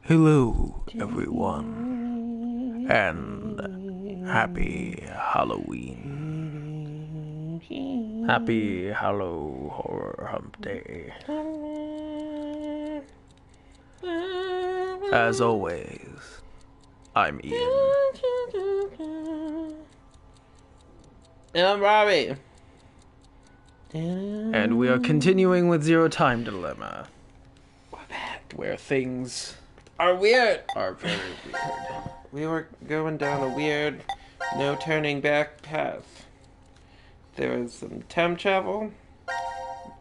Hello, everyone, and happy Halloween. Happy Hallow Horror Hump Day. As always, I'm Ian. And I'm Robbie. And we are continuing with Zero Time Dilemma, where things Are weird. are very weird. We were going down a weird, no turning back path. There was some time travel.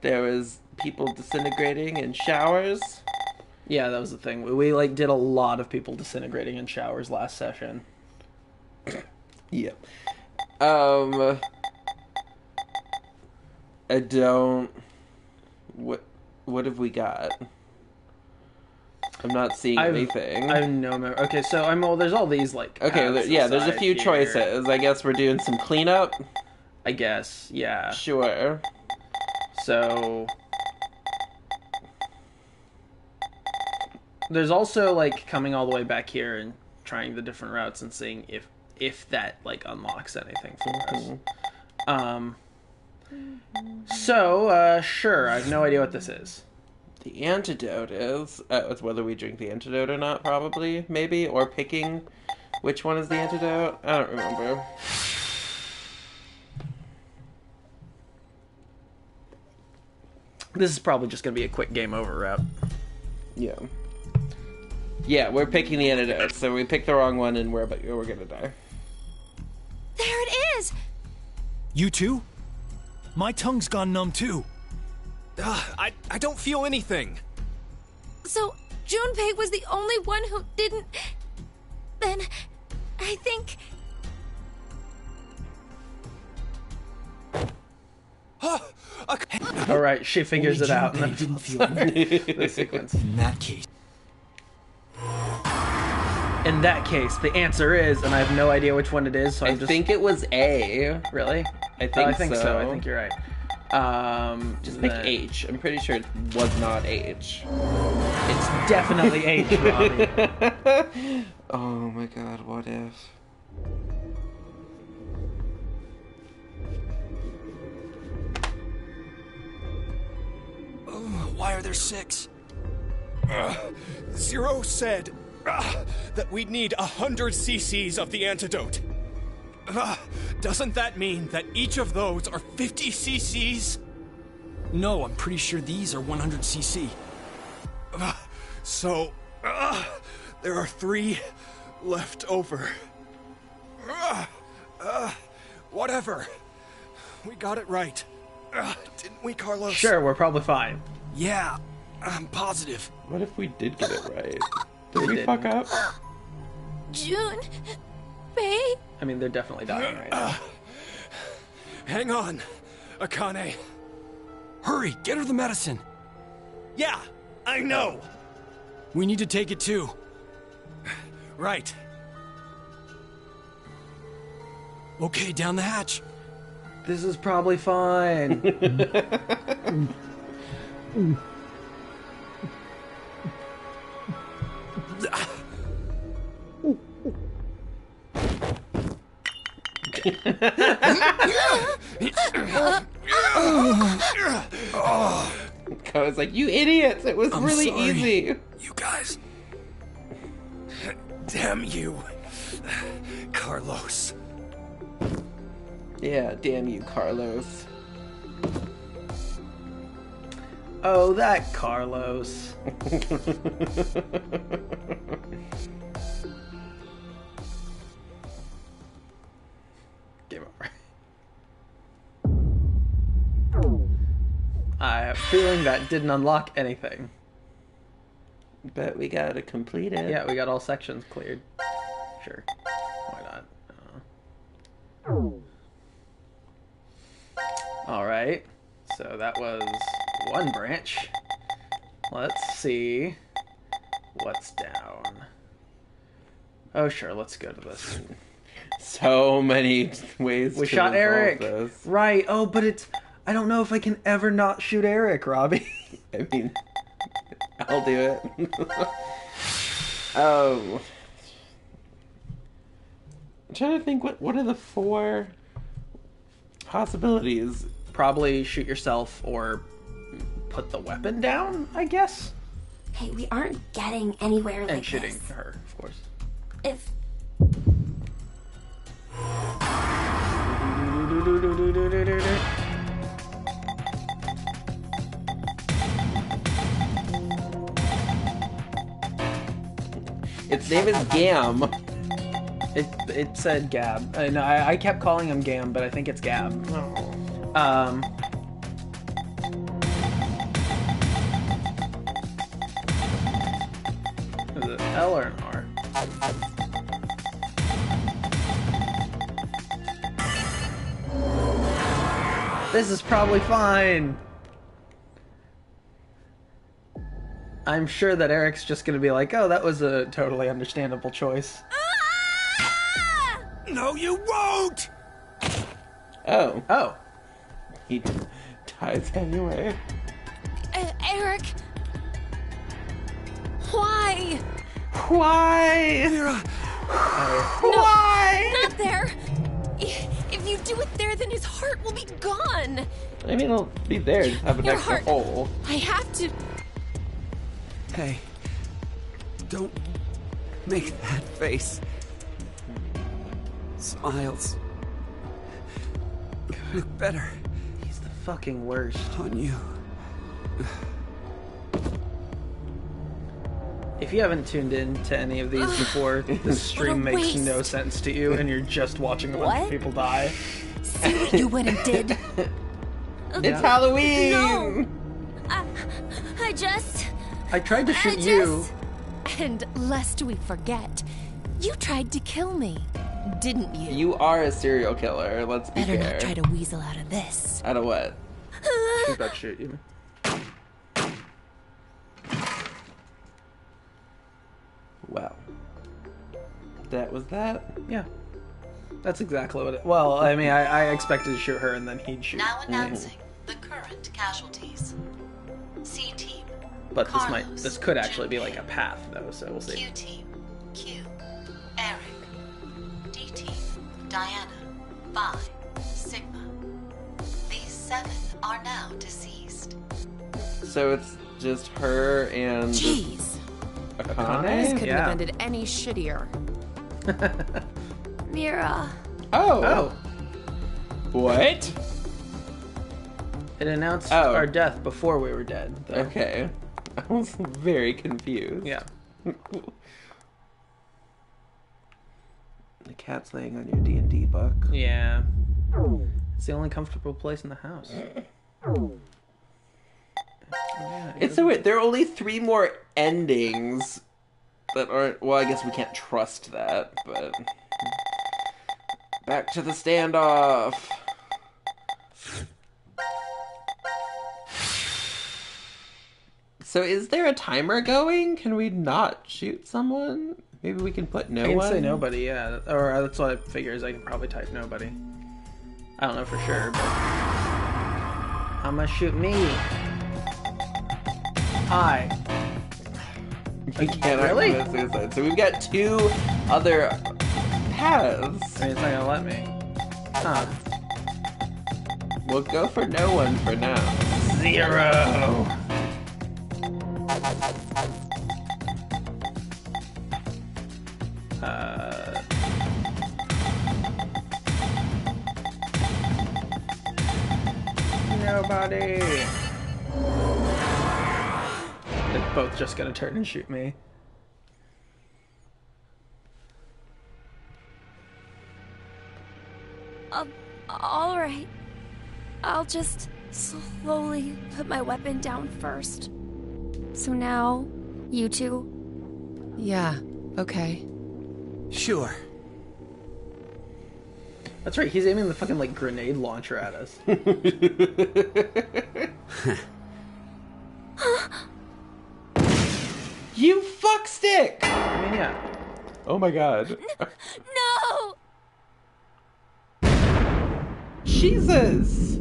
There was people disintegrating in showers. Yeah, that was the thing. We did a lot of people disintegrating in showers last session. Yeah. I don't... What have we got? I'm not seeing anything. I have no memory. Okay, so there's all these, like, Okay, paths there's a few here. choices. I guess we're doing some cleanup? I guess, yeah. Sure. So... There's also, like, coming all the way back here and trying the different routes and seeing if that, like, unlocks anything for us. So, sure, I have no idea what this is. The antidote is... it's whether we drink the antidote or not, probably, maybe, or picking which one is the antidote. I don't remember. This is probably just going to be a quick game over route. Yeah. Yeah, we're picking the antidote, so we picked the wrong one and we're gonna die. There it is! You too? My tongue's gone numb too. I don't feel anything. So, Junpei was the only one who didn't... Then, I think... Alright, she figures it out. I didn't feel anything. The sequence. In that case. In that case, the answer is, and I have no idea which one it is, so I think it was A. Really? I think I think so. so. I think you're right. Just pick H. I'm pretty sure it was not H. It's definitely H, Robbie. Oh my god, what if? Why are there 6? Zero said that we'd need 100 cc's of the antidote. Doesn't that mean that each of those are 50 cc's? No, I'm pretty sure these are 100 cc. So, there are 3 left over. Whatever. We got it right. Didn't we, Carlos? Sure, we're probably fine. Yeah, I'm positive. What if we did get it right? Did we didn't. fuck up? Junpei? I mean, they're definitely dying right now. Hang on, Akane. Hurry, get her the medicine. Yeah, I know. We need to take it too. Right. Okay, down the hatch. This is probably fine. I was like, you idiots! It was really sorry. easy. You guys. Damn you, Carlos. Yeah, damn you, Carlos. Oh, that Carlos. Game over. I have a feeling that didn't unlock anything. But we gotta complete it. Yeah, we got all sections cleared. Sure. Why not? Alright. So that was one branch. Let's see what's down. Oh, sure, let's go to this. So many ways We to shot resolve Eric. this. Right. Oh, but it's... I don't know if I can ever not shoot Eric, Robbie. I mean, I'll do it. Oh. I'm trying to think, what are the 4 possibilities? Probably shoot yourself or put the weapon down, I guess. Hey, we aren't getting anywhere like And shooting this. her, of course. If Its name is Gam. It said Gab. No, I kept calling him Gam, but I think it's Gab. Is it L or an R? This is probably fine. I'm sure that Eric's just gonna be like, oh, that was a totally understandable choice. No, you won't! Oh. Oh. He dies anyway. Eric, why? Why? Mira, Why? Not there. If you do it there, then his heart will be gone. I mean, it'll be there. Just have an Your extra heart. hole. I have to. Hey, don't make that face. Smiles look better He's the fucking worst. on you. If you haven't tuned in to any of these before, this stream What a makes no waste. sense to you, and you're just watching a bunch of What? people die. See what you went and did. It's Halloween! No. I just. I tried to I shoot just. you. And lest we forget, you tried to kill me, didn't you? You are a serial killer, let's be Better fair. not try to weasel out of this. Out of what? She's about to shoot you. Well. That was that? Yeah. That's exactly what it... Well, I mean, I expected to shoot her, and then he'd shoot. Now announcing the current casualties. C Team, But Carlos, this could actually be Jim, like a path, though, so we'll see. Q Team, Q, Eric, D Team, Diana, Phi, Sigma. These 7 are now deceased. So it's just her and Jeez, Akane? couldn't Yeah. have ended any shittier. Mira. Oh. Oh! What? It announced Oh. our death before we were dead, though. Okay. I was very confused. Yeah. The cat's laying on your D&D book. Yeah. It's the only comfortable place in the house. Yeah, It's so weird. There are only 3 more endings that aren't... Well, I guess we can't trust that, but... Back to the standoff. So is there a timer going? Can we not shoot someone? Maybe we can put no I can one? say nobody, yeah. Or that's what I figure is I can probably type nobody. I don't know for sure, but... I'ma shoot me. Hi. We can't Really? commit suicide. So we've got 2 other paths. I mean, it's not gonna let me. Huh. We'll go for no one for now. 0. Nobody. They're both just gonna turn and shoot me. All right. I'll just slowly put my weapon down first. So now, you two. Yeah, okay. Sure. That's right, he's aiming the fucking, like, grenade launcher at us. You fuckstick! I mean, yeah. Oh my god. No! Jesus!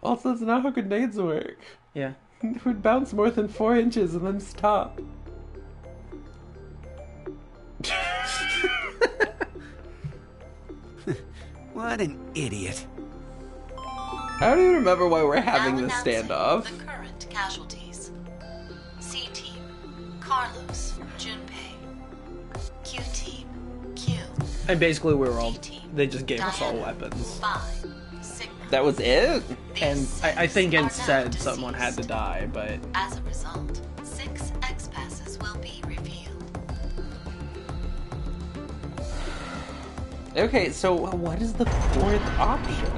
Also, that's not how grenades work. Yeah. It would bounce more than 4 inches and then stop. What an idiot. I don't even remember why we're having Now this announcing standoff. the current casualties. C Team, Carlos, Junpei. Q Team, Q. And basically we were all, D Team, they just gave us all Diana, weapons. Vi, Sigma. That was it? And These I six think are now instead someone had to deceased. die, but As a result, 6 X-passes will be revealed. Okay, so what is the fourth option?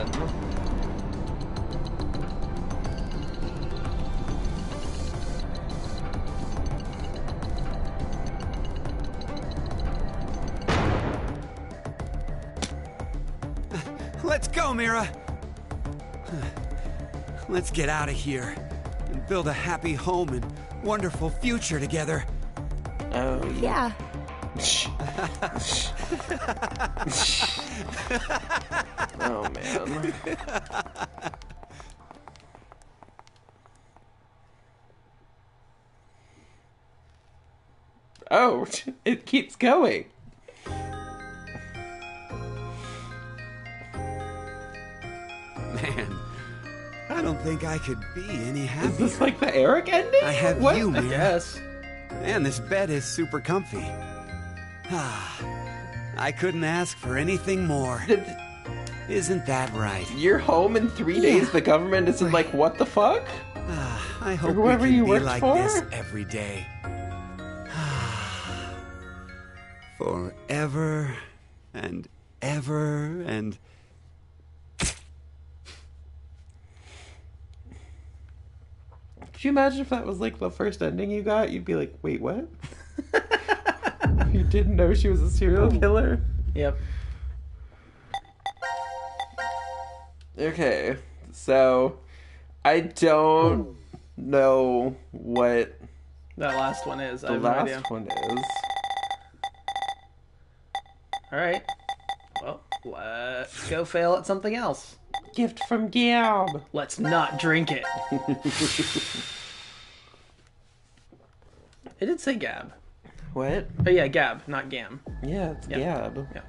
Let's go, Mira. Let's get out of here and build a happy home and wonderful future together. Oh, Yeah. Oh, man. Oh, it keeps going. Man, I don't think I could be any Is happier. this like the Eric ending? I have What? you, I Mira. guess. And this bed is super comfy. I couldn't ask for anything more. Isn't that right? You're home in 3 days. The government isn't like, what the fuck? I hope whoever we can you be worked like for? this every day. Forever and ever and... Could you imagine if that was like the first ending you got? You'd be like, wait, what? You didn't know she was a serial killer? Yep. Okay, so I don't know what That last one is. I the have no idea. last one is. Alright. Well, let's go fail at something else. Gift from Gab. Let's not drink it. It did say Gab. What? Oh yeah, Gab, not Gam. Yeah, it's Yeah. Gab. Yeah.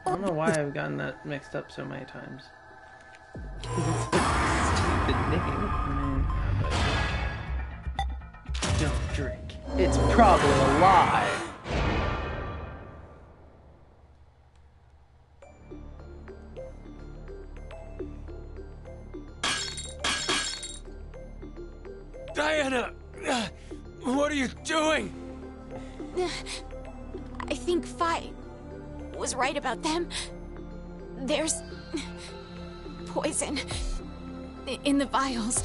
I don't know why I've gotten that mixed up so many times. Stupid name. But don't drink. It's probably a lie. Diana! What are you doing? I think Vi was right about them. There's poison in the vials.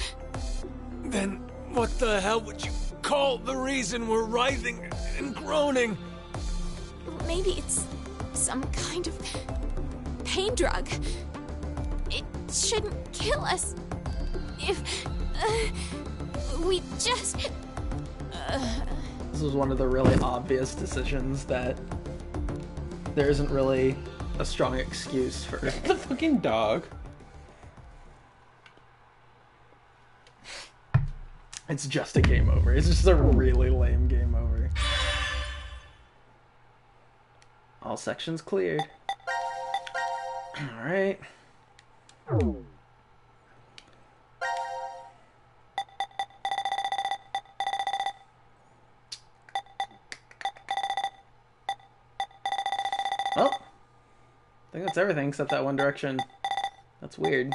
Then what the hell would you call the reason we're writhing and groaning? Maybe it's some kind of pain drug. It shouldn't kill us if we just... This was one of the really obvious decisions that there isn't really a strong excuse for. The fucking dog. It's just a game over. It's just a really lame game over. All sections cleared. Alright. Well, I think that's everything except that one direction. That's weird.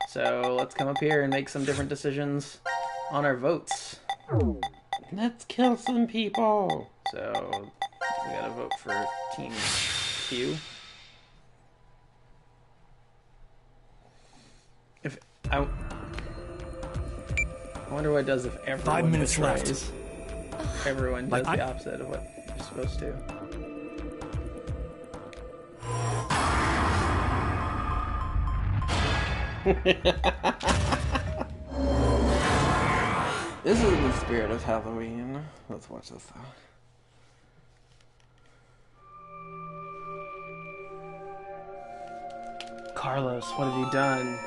So let's come up here and make some different decisions on our votes. Let's kill some people. So we gotta vote for Team Q. If I wonder what it does if everyone 5 minutes betrays. left. Everyone does Like, the opposite of what you're supposed to. This is the spirit of Halloween. Let's watch this though. Carlos, what have you done?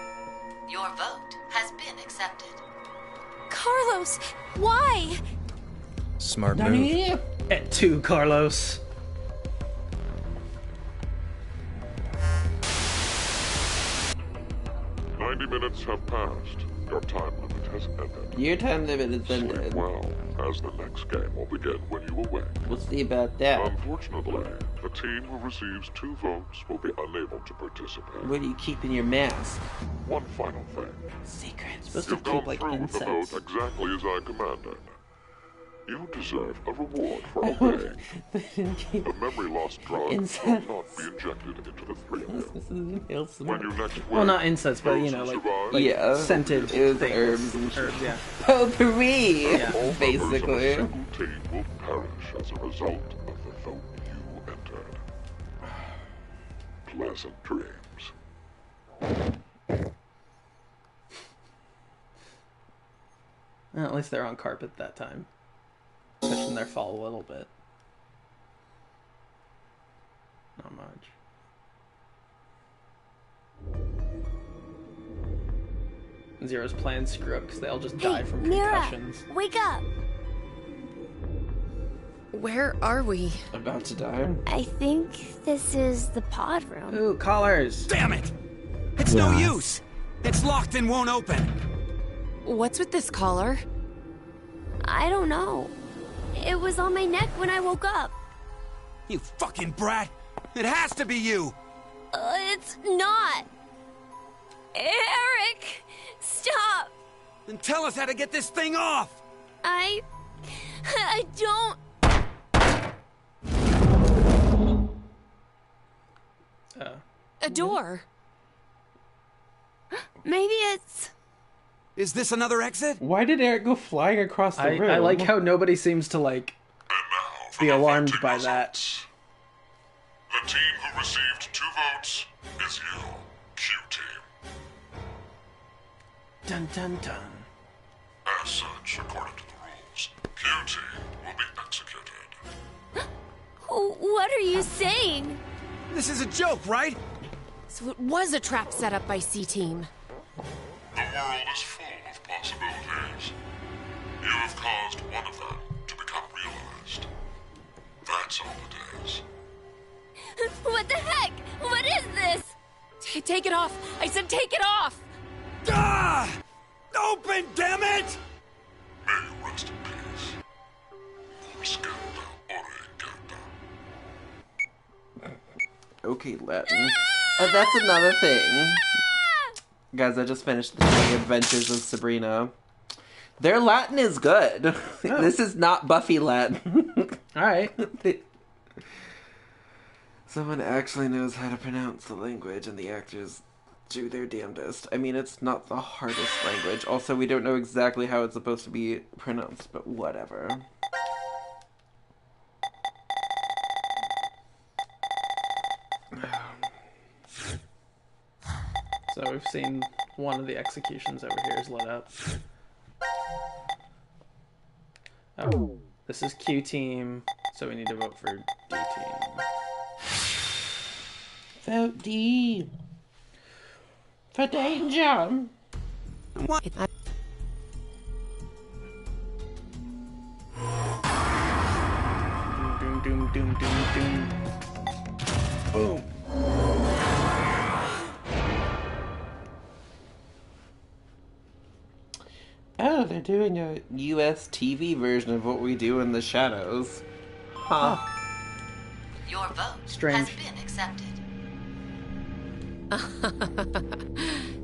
Your vote has been accepted. Carlos, why? Smart move. At 2, Carlos. minutes have passed. Your time limit has ended. Your time limit is Sleep ended. well, as the next game will begin when you awake. We'll see about that. Unfortunately, the team who receives 2 votes will be unable to participate. Where do you keep in your mask? One final thing. Secrets. Supposed to You've keep gone like through with the incense. vote exactly as I commanded. You deserve a reward for obeying. The memory loss drug will Incense. not be injected into the 3 of you. This is inhale some When you next wake, Well, not incense, but you those know, who like, survive Yeah. scented It was things. herbs and Herbs, yeah. potpourri, Yeah. all members of a basically. single team will perish as a result of the vote you entered. Pleasant dreams. Well, at least they're on carpet that time. Pushing their fall a little bit. Not much. Zero's plans screw up because they all just die Hey, from Mira, concussions. wake up! Where are we? About to die. I think this is the pod room. Ooh, collars! Damn it! It's no use! It's locked and won't open! What's with this collar? I don't know. It was on my neck when I woke up. You fucking brat! It has to be you! It's not. Eric, stop. Then tell us how to get this thing off! I don't. A door. Maybe it's. Is this another exit? Why did Eric go flying across the room? I like how nobody seems to, like, be alarmed by that. The team who received 2 votes is you, Q Team. Dun dun dun. As such, according to the rules, Q Team will be executed. What are you saying? This is a joke, right? So it was a trap set up by C-Team. The world is full of possibilities. You have caused one of them to become realized. That's all it is. What the heck? What is this? Take it off! I said take it off! Ah! Open, damn it! May you rest in peace. Skanda Origata. Okay, Latin. That's another thing. Guys, I just finished the Three Adventures of Sabrina. Their Latin is good. This is not Buffy Latin. Alright. Someone actually knows how to pronounce the language, and the actors do their damnedest. I mean, it's not the hardest language. Also, we don't know exactly how it's supposed to be pronounced, but whatever. So we've seen one of the executions over here is lit up. Oh, this is Q Team, so we need to vote for D Team. Vote D. For danger. What? Doom, doom, doom, doom, doom. Boom. Oh, they're doing a US TV version of What We Do in the Shadows. Huh. Your vote Strange. has been accepted.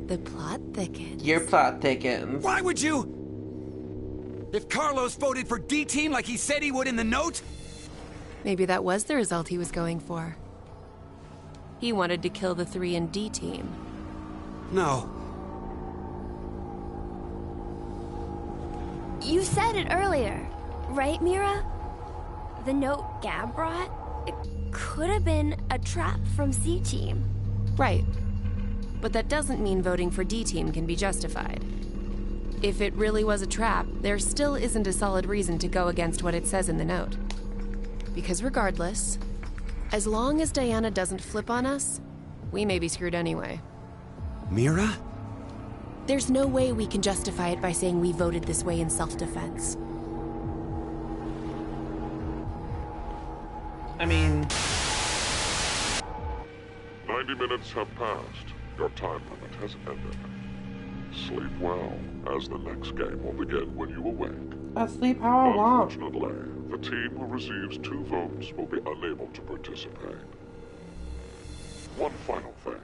The plot thickens. Your plot thickens. Why would you? If Carlos voted for D-Team like he said he would in the note? Maybe that was the result he was going for. He wanted to kill the 3 in D-Team. No. You said it earlier, right, Mira? The note Gab brought? It could have been a trap from C-Team. Right. But that doesn't mean voting for D-Team can be justified. If it really was a trap, there still isn't a solid reason to go against what it says in the note. Because regardless, as long as Diana doesn't flip on us, we may be screwed anyway. Mira? There's no way we can justify it by saying we voted this way in self-defense. I mean, 90 minutes have passed. Your time limit has ended. Sleep well, as the next game will begin when you awake. Asleep how I want. Unfortunately, the team who receives 2 votes will be unable to participate. One final thing.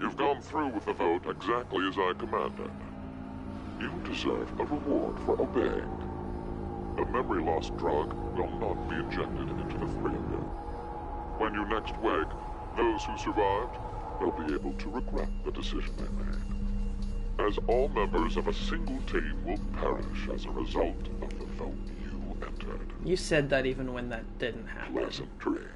You've gone through with the vote exactly as I commanded. You deserve a reward for obeying. A memory loss drug will not be injected into the 3 of you. When you next wake, those who survived will be able to regret the decision they made, as all members of a single team will perish as a result of the vote you entered. You said that even when that didn't happen. Pleasant dreams.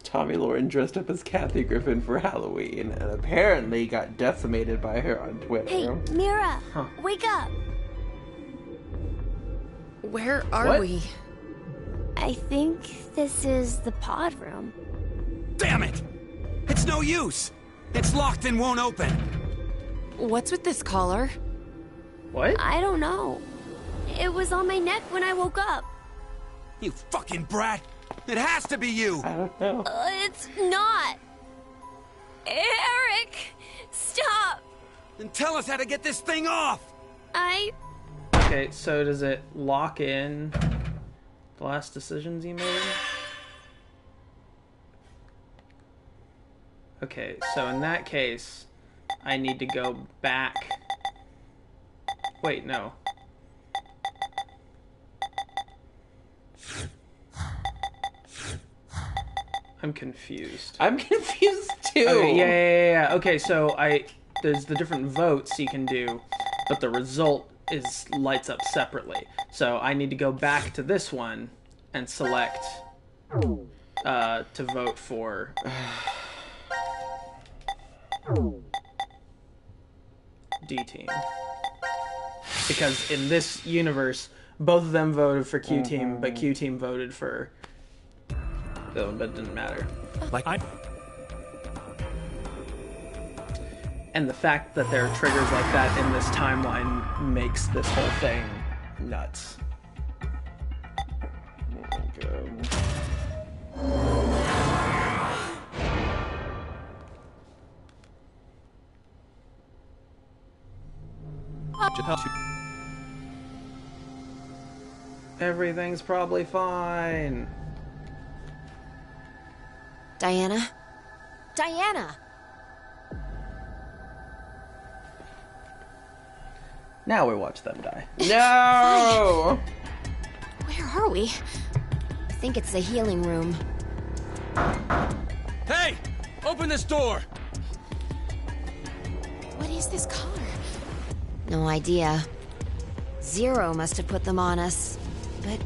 Tommy Lauren dressed up as Kathy Griffin for Halloween and apparently got decimated by her on Twitter. Hey, Mira, wake up. Where are What? we? I think this is the pod room. Damn it! It's no use! It's locked and won't open! What's with this collar? What? I don't know. It was on my neck when I woke up. You fucking brat! It has to be you! I don't know. It's not. Eric, stop. Then tell us how to get this thing off! Okay, so does it lock in the last decisions you made? Okay, so in that case, I need to go back. Wait, no. I'm confused. I'm confused too. Okay, yeah. Okay, so there's the different votes you can do, but the result is lights up separately. So I need to go back to this one and select to vote for D team. Because in this universe, both of them voted for Q team, but Q team voted for the one, but it didn't matter. And the fact that there are triggers like that in this timeline makes this whole thing nuts. Everything's probably fine. Diana? Diana! Now we watch them die. No! Where are we? I think it's the healing room. Hey! Open this door! What is this collar? No idea. Zero must have put them on us. But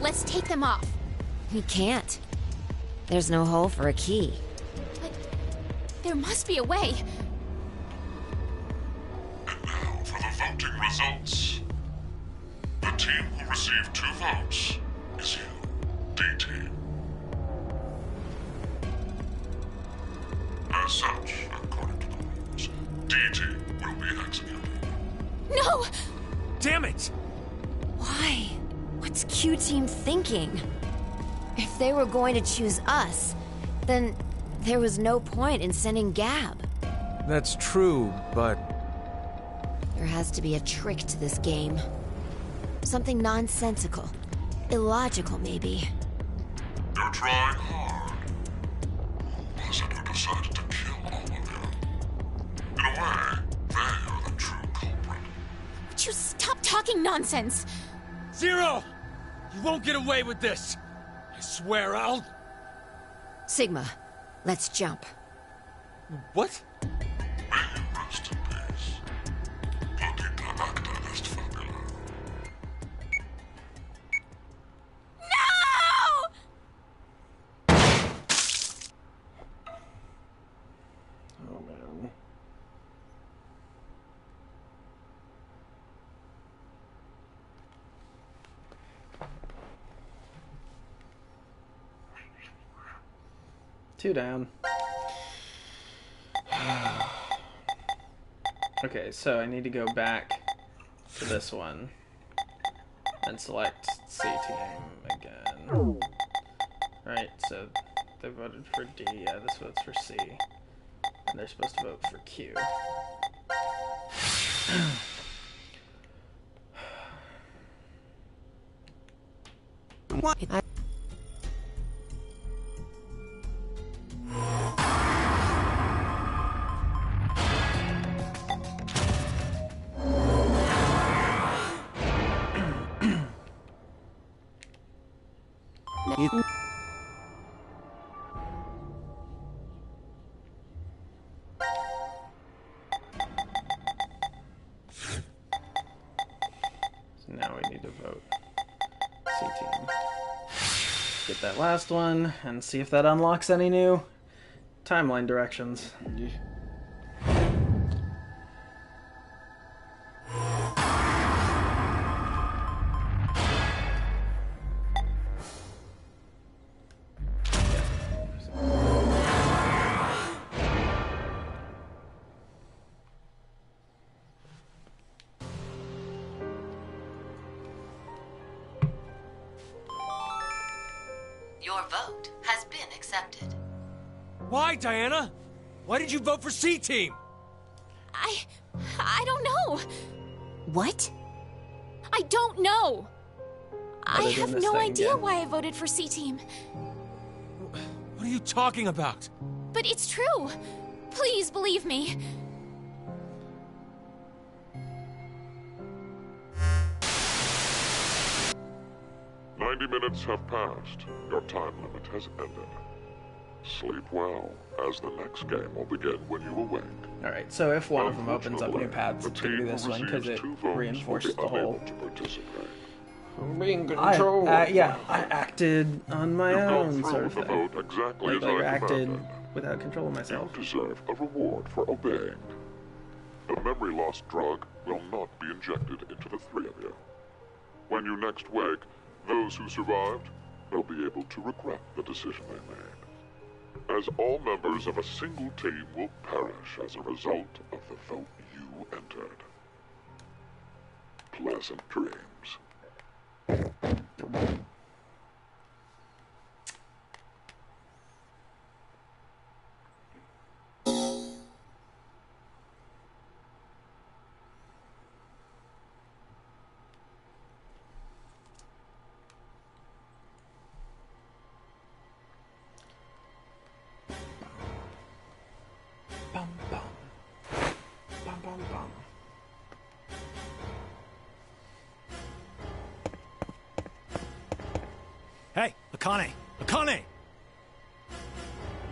let's take them off. We can't. There's no hole for a key. But there must be a way. And now for the voting results. The team who received 2 votes is you, D-Team. As such, according to the rules, D-Team will be executed. No! Damn it! Why? What's Q Team thinking? If they were going to choose us, then there was no point in sending Gab. That's true, but... There has to be a trick to this game. Something nonsensical. Illogical, maybe. You're trying hard. Who was it who decided to kill all of you? In a way, they are the true culprit. Would you stop talking nonsense? Zero! You won't get away with this! I swear I'll... Sigma, let's jump. What? May you rest in peace. Poquita acta est fabula. No! Oh man. Two down. Okay, so I need to go back to this one and select C team again. Right, so they voted for D, yeah, this votes for C. And they're supposed to vote for Q. What? So now we need to vote C team. Get that last one and see if that unlocks any new timeline directions. Your vote has been accepted. Why, Diana? Why did you vote for C Team? I don't know. What? I don't know. I Other than have this no thing, idea yeah. why I voted for C Team. What are you talking about? But it's true. Please believe me. Minutes have passed. Your time limit has ended. Sleep well, as the next game will begin when you awake. Alright, so if one of them opens up new paths, it's going to be this one because it reinforces the whole. Being controlled. I acted on my You've gone own, through sort with of the thing. vote exactly as Like I I acted commanded. without control of You myself. deserve a reward for obeying. The memory loss drug will not be injected into the three of you. When you next wake, those who survived will be able to regret the decision they made, as all members of a single team will perish as a result of the vote you entered. Pleasant dreams. Bum, bum. Bum, bum, bum. Hey, Akane! Akane!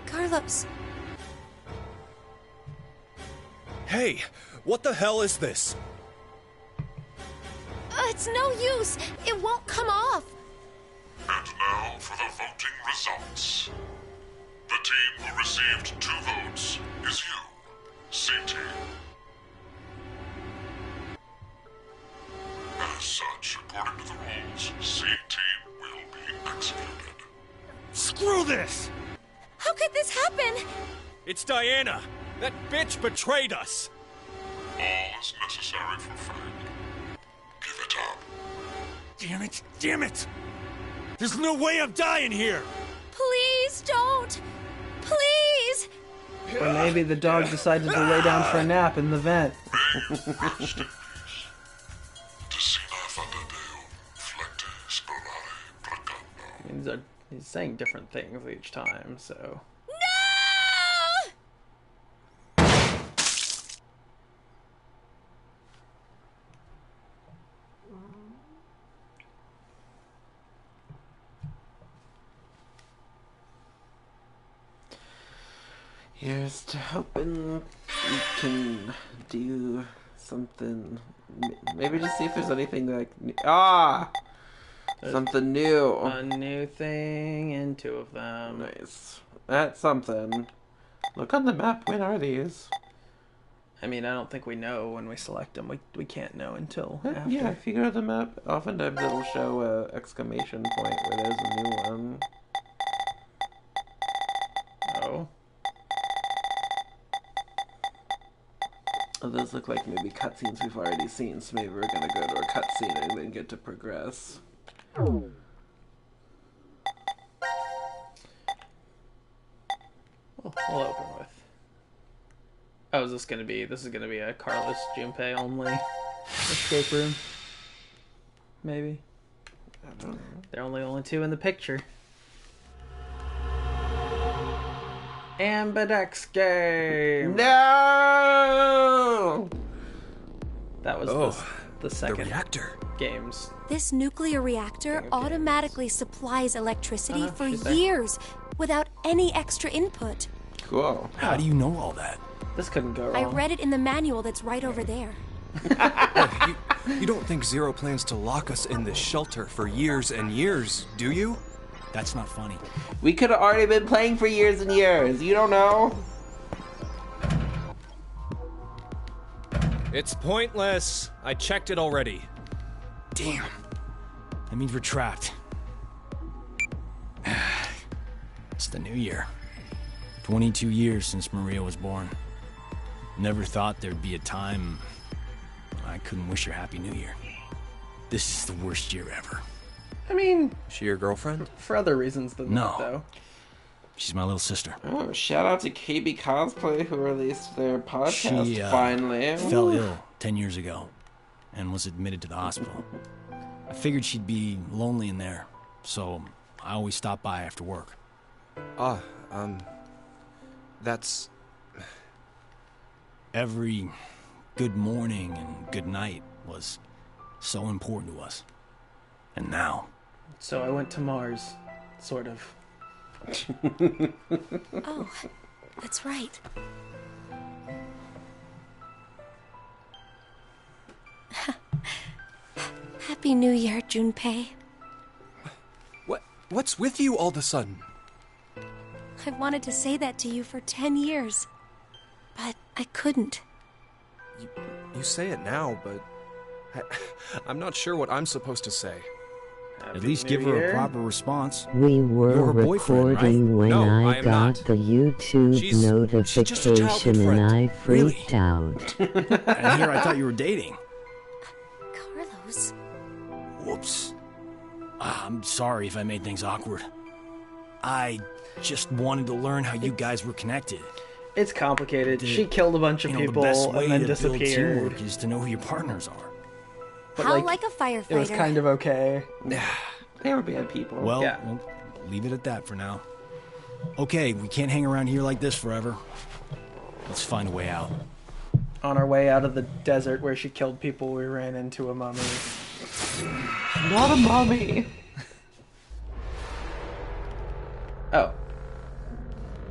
Carlos, Hey, what the hell is this? it's no use. It won't come off. And now for the voting results. The team who received 2 votes is you, C-Team. As such, according to the rules, C-Team will be executed. Screw this! How could this happen? It's Diana! That bitch betrayed us! All is necessary for fate. Give it up. Damn it! Damn it! There's no way I'm dying here! Please don't. Please. Or maybe the dog decided to lay down for a nap in the vent. I mean, he's saying different things each time, so. No! Here's to hoping we can do something. Maybe just see if there's anything like something new. A new thing and 2 of them. Nice. That's something. Look on the map. When are these? I mean, I don't think we know when we select them. We can't know until after. Yeah, if you go to the map, oftentimes it'll show a exclamation point where there's a new one. Oh. There's does look like maybe cutscenes we've already seen, so maybe we're gonna go to a cutscene and then get to progress. Oh, we'll open with. Oh, is this gonna be? This is gonna be a Carlos Junpei only escape room. Maybe. I don't know. There are only two in the picture. Ambidex game. No. That was the second reactor. games. This nuclear reactor automatically supplies electricity for she's there. years without any extra input. Cool. How do you know all that? This couldn't go wrong. I read it in the manual that's right over there. You don't think Zero plans to lock us in this shelter for years and years, do you? That's not funny. We could have already been playing for years and years. You don't know. It's pointless. I checked it already. Damn. That means we're trapped. It's the new year. 22 years since Maria was born. Never thought there'd be a time I couldn't wish her Happy New Year. This is the worst year ever. I mean, Is she your girlfriend? for other reasons than No. that, though. She's my little sister. Oh, shout out to KB Cosplay who released their podcast She finally. fell ill 10 years ago and was admitted to the hospital. I figured she'd be lonely in there, so I always stop by after work. That's... Every good morning and good night was so important to us. And now... So I went to Mars, sort of. Oh, that's right. Happy New Year, Junpei. What's with you all of a sudden? I've wanted to say that to you for 10 years, but I couldn't. You say it now, but... I'm not sure what I'm supposed to say. At least give her a proper response. We were You're her boyfriend, recording right? when No, I I am got not. the YouTube She's just a childhood notification and friend. I freaked out. And here I thought you were dating. Carlos. Whoops. I'm sorry if I made things awkward. I just wanted to learn how you guys were connected. It's complicated. She killed a bunch of The people best way and then to build disappeared. teamwork is to know who your partners are. But How like a firefighter. it was kind of okay. They were bad people. Well, Yeah. we'll leave it at that for now. Okay, we can't hang around here like this forever. Let's find a way out. On our way out of the desert where she killed people, we ran into a mummy. Not a mummy. Oh.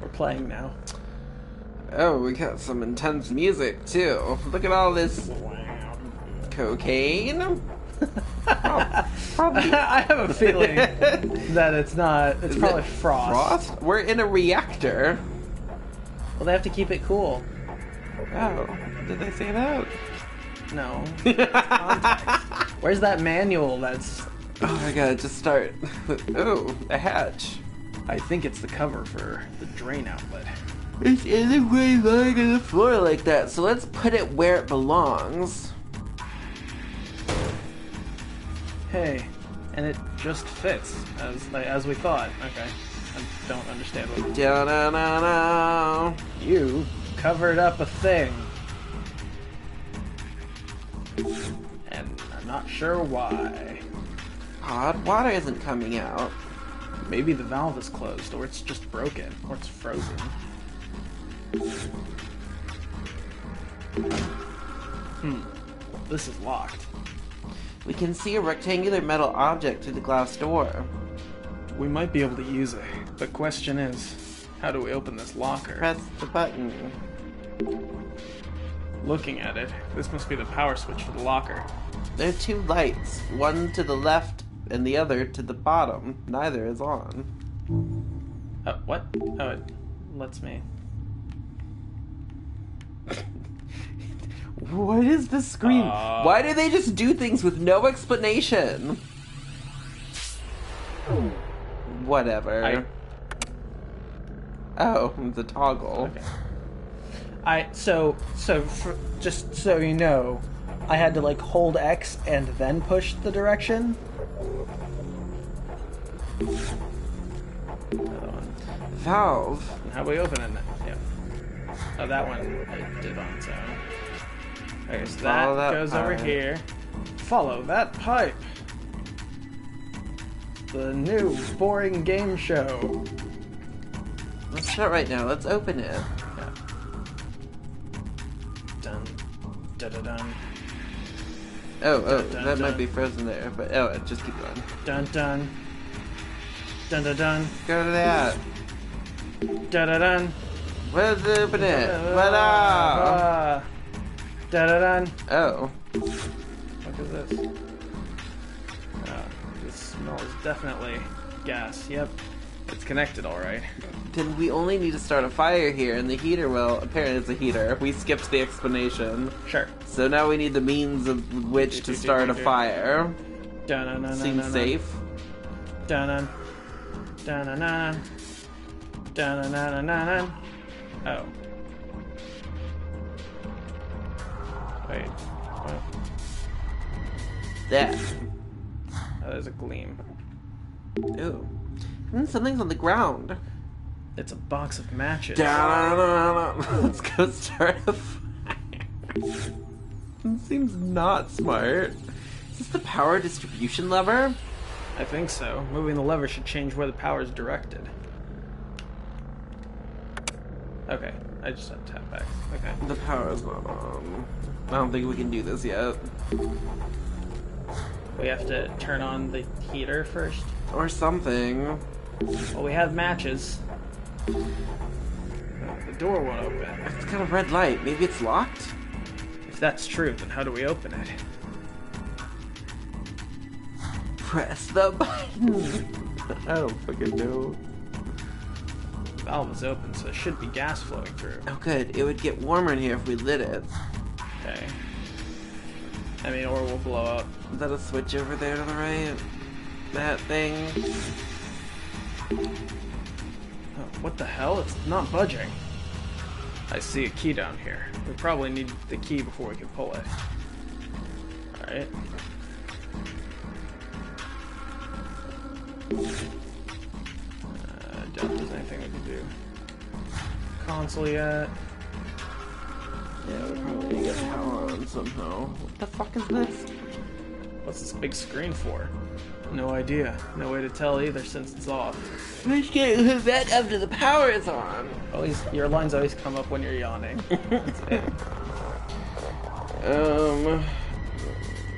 We're playing now. Oh, we got some intense music too. Look at all this cocaine. Probably I have a feeling that it's not. It's probably frost. frost. We're in a reactor. Well, they have to keep it cool. Oh, did they say that? No. Context. Where's that manual that's... Oh my god, just start. Oh, a hatch. I think it's the cover for the drain outlet. It's in the way lying on the floor like that, so let's put it where it belongs. Hey, and it just fits, as we thought. Okay. I don't understand what... Da-na-na-na. You covered up a thing. And I'm not sure why. Odd, water isn't coming out. Maybe the valve is closed, or it's just broken, or it's frozen. This is locked. We can see a rectangular metal object through the glass door. We might be able to use it, but question is, how do we open this locker? Press the button. Looking at it, this must be the power switch for the locker. There are two lights, one to the left and the other to the bottom. Neither is on. Oh, what? Oh, it lets me... What is the screen? Why do they just do things with no explanation? Whatever. Oh, it's a toggle. Okay. Just so you know, I had to like hold X and then push the direction. Another one. Valve. How are we opening it? Yeah. Oh, that one I did on its own. Okay, so that goes over here. Follow that pipe. The new boring game show. Let's start right now. Let's open it. Yeah. Dun, da da dun. That might be frozen there, but just keep going. Dun dun. Dun dun dun. Go to that. Da da dun. Let's open it. Da da dun. Oh. What is this? This smells definitely gas. Yep. It's connected alright. Then we only need to start a fire here, and the heater, well, apparently it's a heater. We skipped the explanation. Sure. So now we need the means of which to start a fire. Seems safe. Dun dun dun dun dun dun dun. Oh. Wait. What? That. Oh, there's a gleam. Ooh. Something's on the ground. It's a box of matches. Let's go start a fire. It seems not smart. Is this the power distribution lever? I think so. Moving the lever should change where the power is directed. Okay, I just have to tap back. Okay. The power is not on. I don't think we can do this yet. We have to turn on the heater first? Or something. Well, we have matches. The door won't open. It's got a red light. Maybe it's locked? If that's true, then how do we open it? Press the button. I don't fucking know. The valve is open, so there should be gas flowing through. Oh, good. It would get warmer in here if we lit it. Okay. I mean, or we'll blow up. Is that a switch over there to the right? That thing? Oh, what the hell? It's not budging. I see a key down here. We probably need the key before we can pull it. Alright. Doubt there's anything we can do. Console yet. Yeah, we probably need to get power on somehow. What the fuck is this? What's this big screen for? No idea. No way to tell either since it's off. Let's get it back after the power is on. Always, your lines always come up when you're yawning. That's it.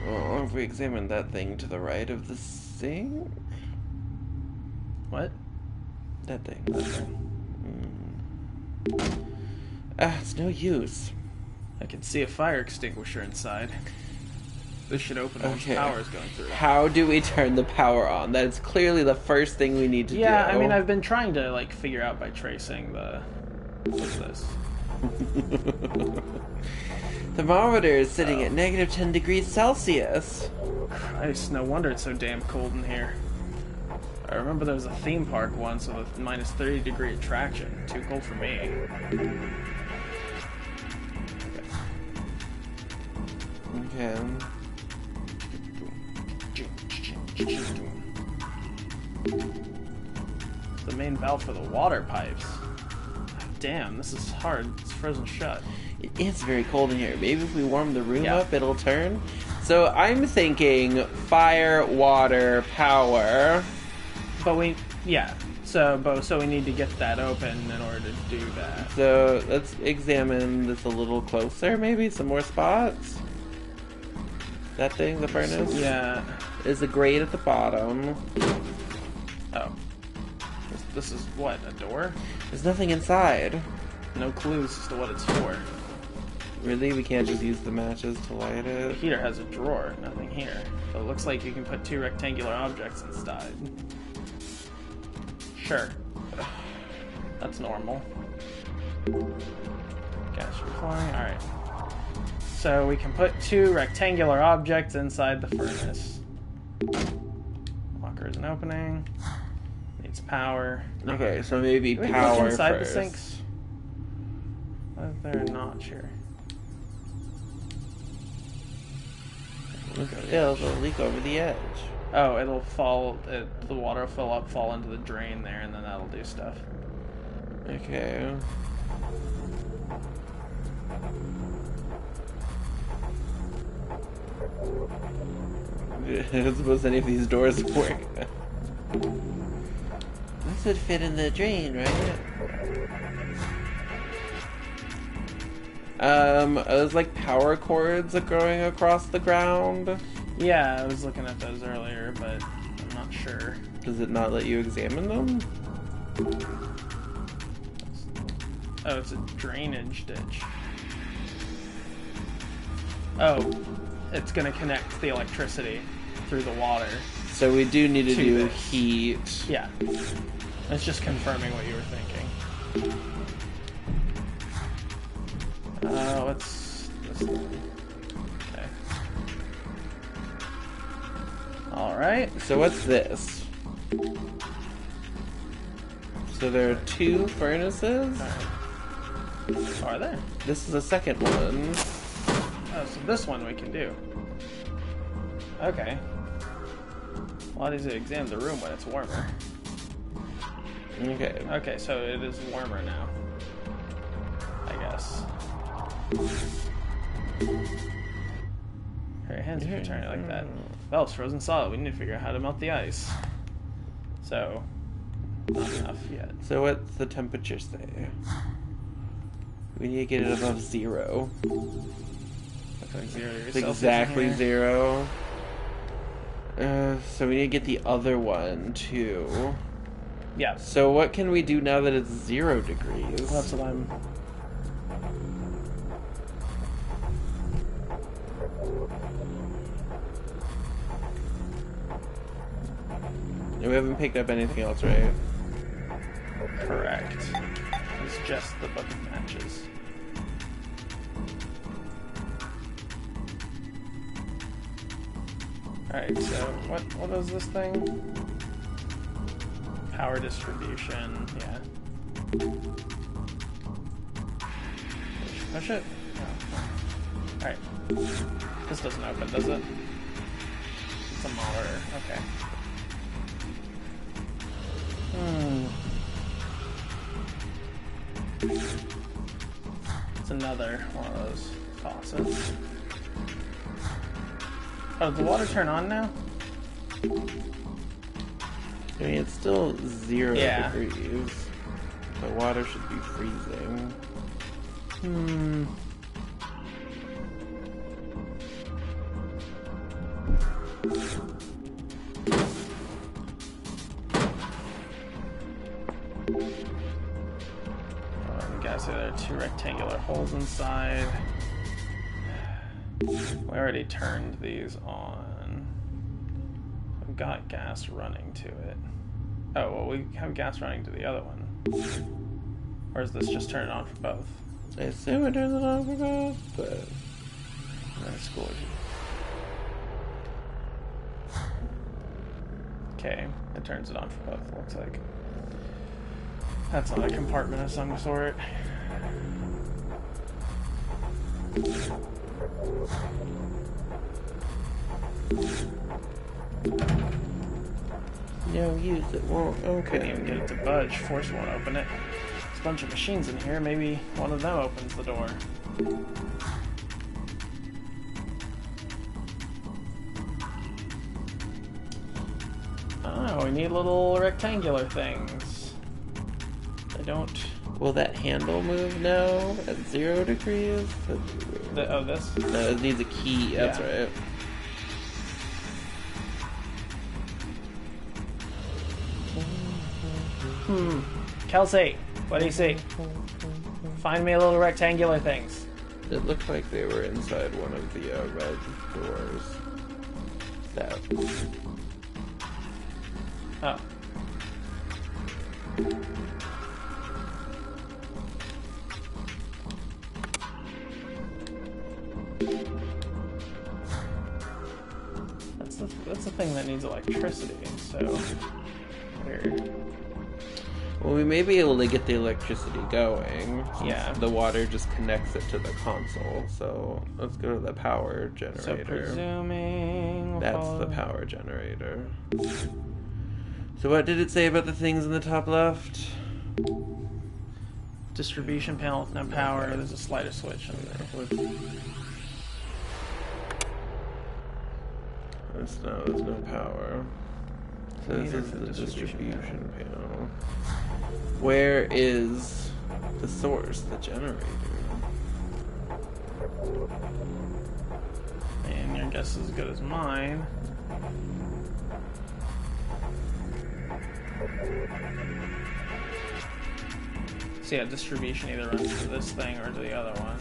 Well, if we examine that thing to the right of the sink? What? That thing. That thing. It's no use. I can see a fire extinguisher inside. This should open once power is going through. How do we turn the power on? That is clearly the first thing we need to do. Yeah, I mean, I've been trying to, like, figure out by tracing the... What's this? Thermometer is sitting at negative 10 degrees Celsius. Christ, no wonder it's so damn cold in here. I remember there was a theme park once with a minus 30 degree attraction. Too cold for me. Okay. The main valve for the water pipes. Damn, this is hard. It's frozen shut. It is very cold in here. Maybe if we warm the room up, it'll turn. So I'm thinking fire, water, power. But we we need to get that open in order to do that. So let's examine this a little closer, maybe some more spots. That thing, the furnace? Yeah. Is a grate at the bottom. Oh. This is what, a door? There's nothing inside. No clues as to what it's for. Really? We can't just use the matches to light it? The heater has a drawer, nothing here. So it looks like you can put two rectangular objects inside. Sure. That's normal. Gas replying, alright. So we can put two rectangular objects inside the furnace. Locker isn't opening. Needs power. Okay, so maybe Do we power look inside first. the sinks? Why is there a notch here? It'll leak over the edge. Oh, it'll fall. The water will fill up, fall into the drain there, and then that'll do stuff. Okay. I don't suppose any of these doors work. This would fit in the drain, right? Are those like power cords going across the ground? Yeah, I was looking at those earlier, but I'm not sure. Does it not let you examine them? Oh, it's a drainage ditch. Oh, it's gonna connect the electricity through the water. So we do need to do this. heat. Yeah. It's just confirming what you were thinking. What's this one? Okay. Alright. So what's this? So there are 2 furnaces? Alright. Are there? This is the second one. Oh, so this one we can do. Okay. A lot easier to examine the room when it's warmer. Okay. Okay, so it is warmer now. I guess. Her hands are turning like that. Valve's frozen solid. We need to figure out how to melt the ice. So, not enough yet. So what's the temperature say? We need to get it above 0. Looks like 0 degrees It's Celsius exactly in here. 0. So we need to get the other one too. Yeah. So what can we do now that it's 0 degrees? Well, that's what I'm... We haven't picked up anything else, right? Correct. It's just the book of matches. Alright, so what is this thing? Power distribution, yeah. Push it? No. Alright. This doesn't open, does it? It's a monitor, okay. It's another one of those faucets. Oh, did the water turn on now? I mean, it's still 0 Yeah. degrees. The water should be freezing. You guys say there are 2 rectangular holes inside. We already turned these on. We've got gas running to it. Oh, well, we have gas running to the other one. Or is this just turn it on for both? I assume it turns it on for both, but... That's cool. Okay, it turns it on for both, looks like. That's on a compartment of some sort. No use, it won't open. Couldn't even get it to budge. Force won't open it. There's a bunch of machines in here. Maybe one of them opens the door. Oh, we need little rectangular things. They don't... Will that handle move now at 0 degrees? Oh, this? No, it needs a key, that's Yeah. right. Kelsey, what do you see? Find me little rectangular things. It looked like they were inside one of the red doors. That. Oh. That's the thing that needs electricity, so weird. Well, we may be able to get the electricity going. Yeah. The water just connects it to the console. So let's go to the power generator. So presuming... we'll That's follow... the power generator. So what did it say about the things in the top left? Distribution panel with no power. There's a slider switch in there. There's no power. So this is the distribution panel. Where is the source, the generator? And your guess is as good as mine. So yeah, distribution either runs to this thing or to the other one.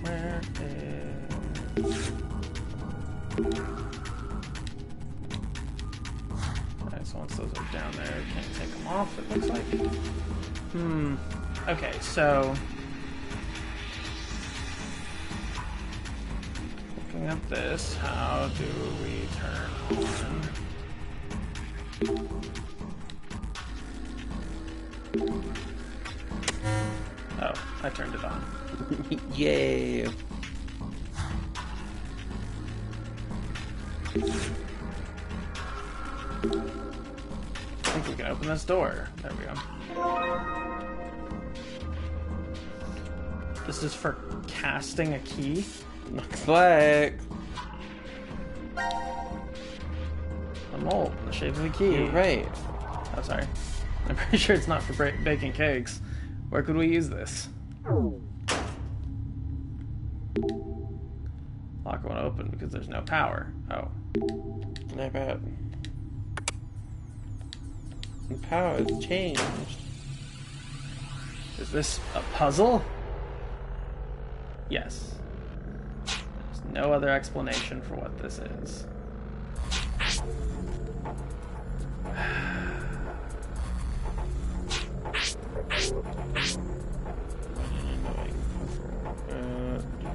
Where is... Alright, so once those are down there, we can't take them off, it looks like. Okay, so... looking at this, how do we turn on... Oh, I turned it on. Yay! I think we can open this door. There we go. This is for casting a key? Looks like... A mold in the shape of a key. You're right. Oh, sorry. I'm pretty sure it's not for baking cakes. Where could we use this? Lock won't open because there's no power. Oh. I bet. The power has changed. Is this a puzzle? Yes. There's no other explanation for what this is.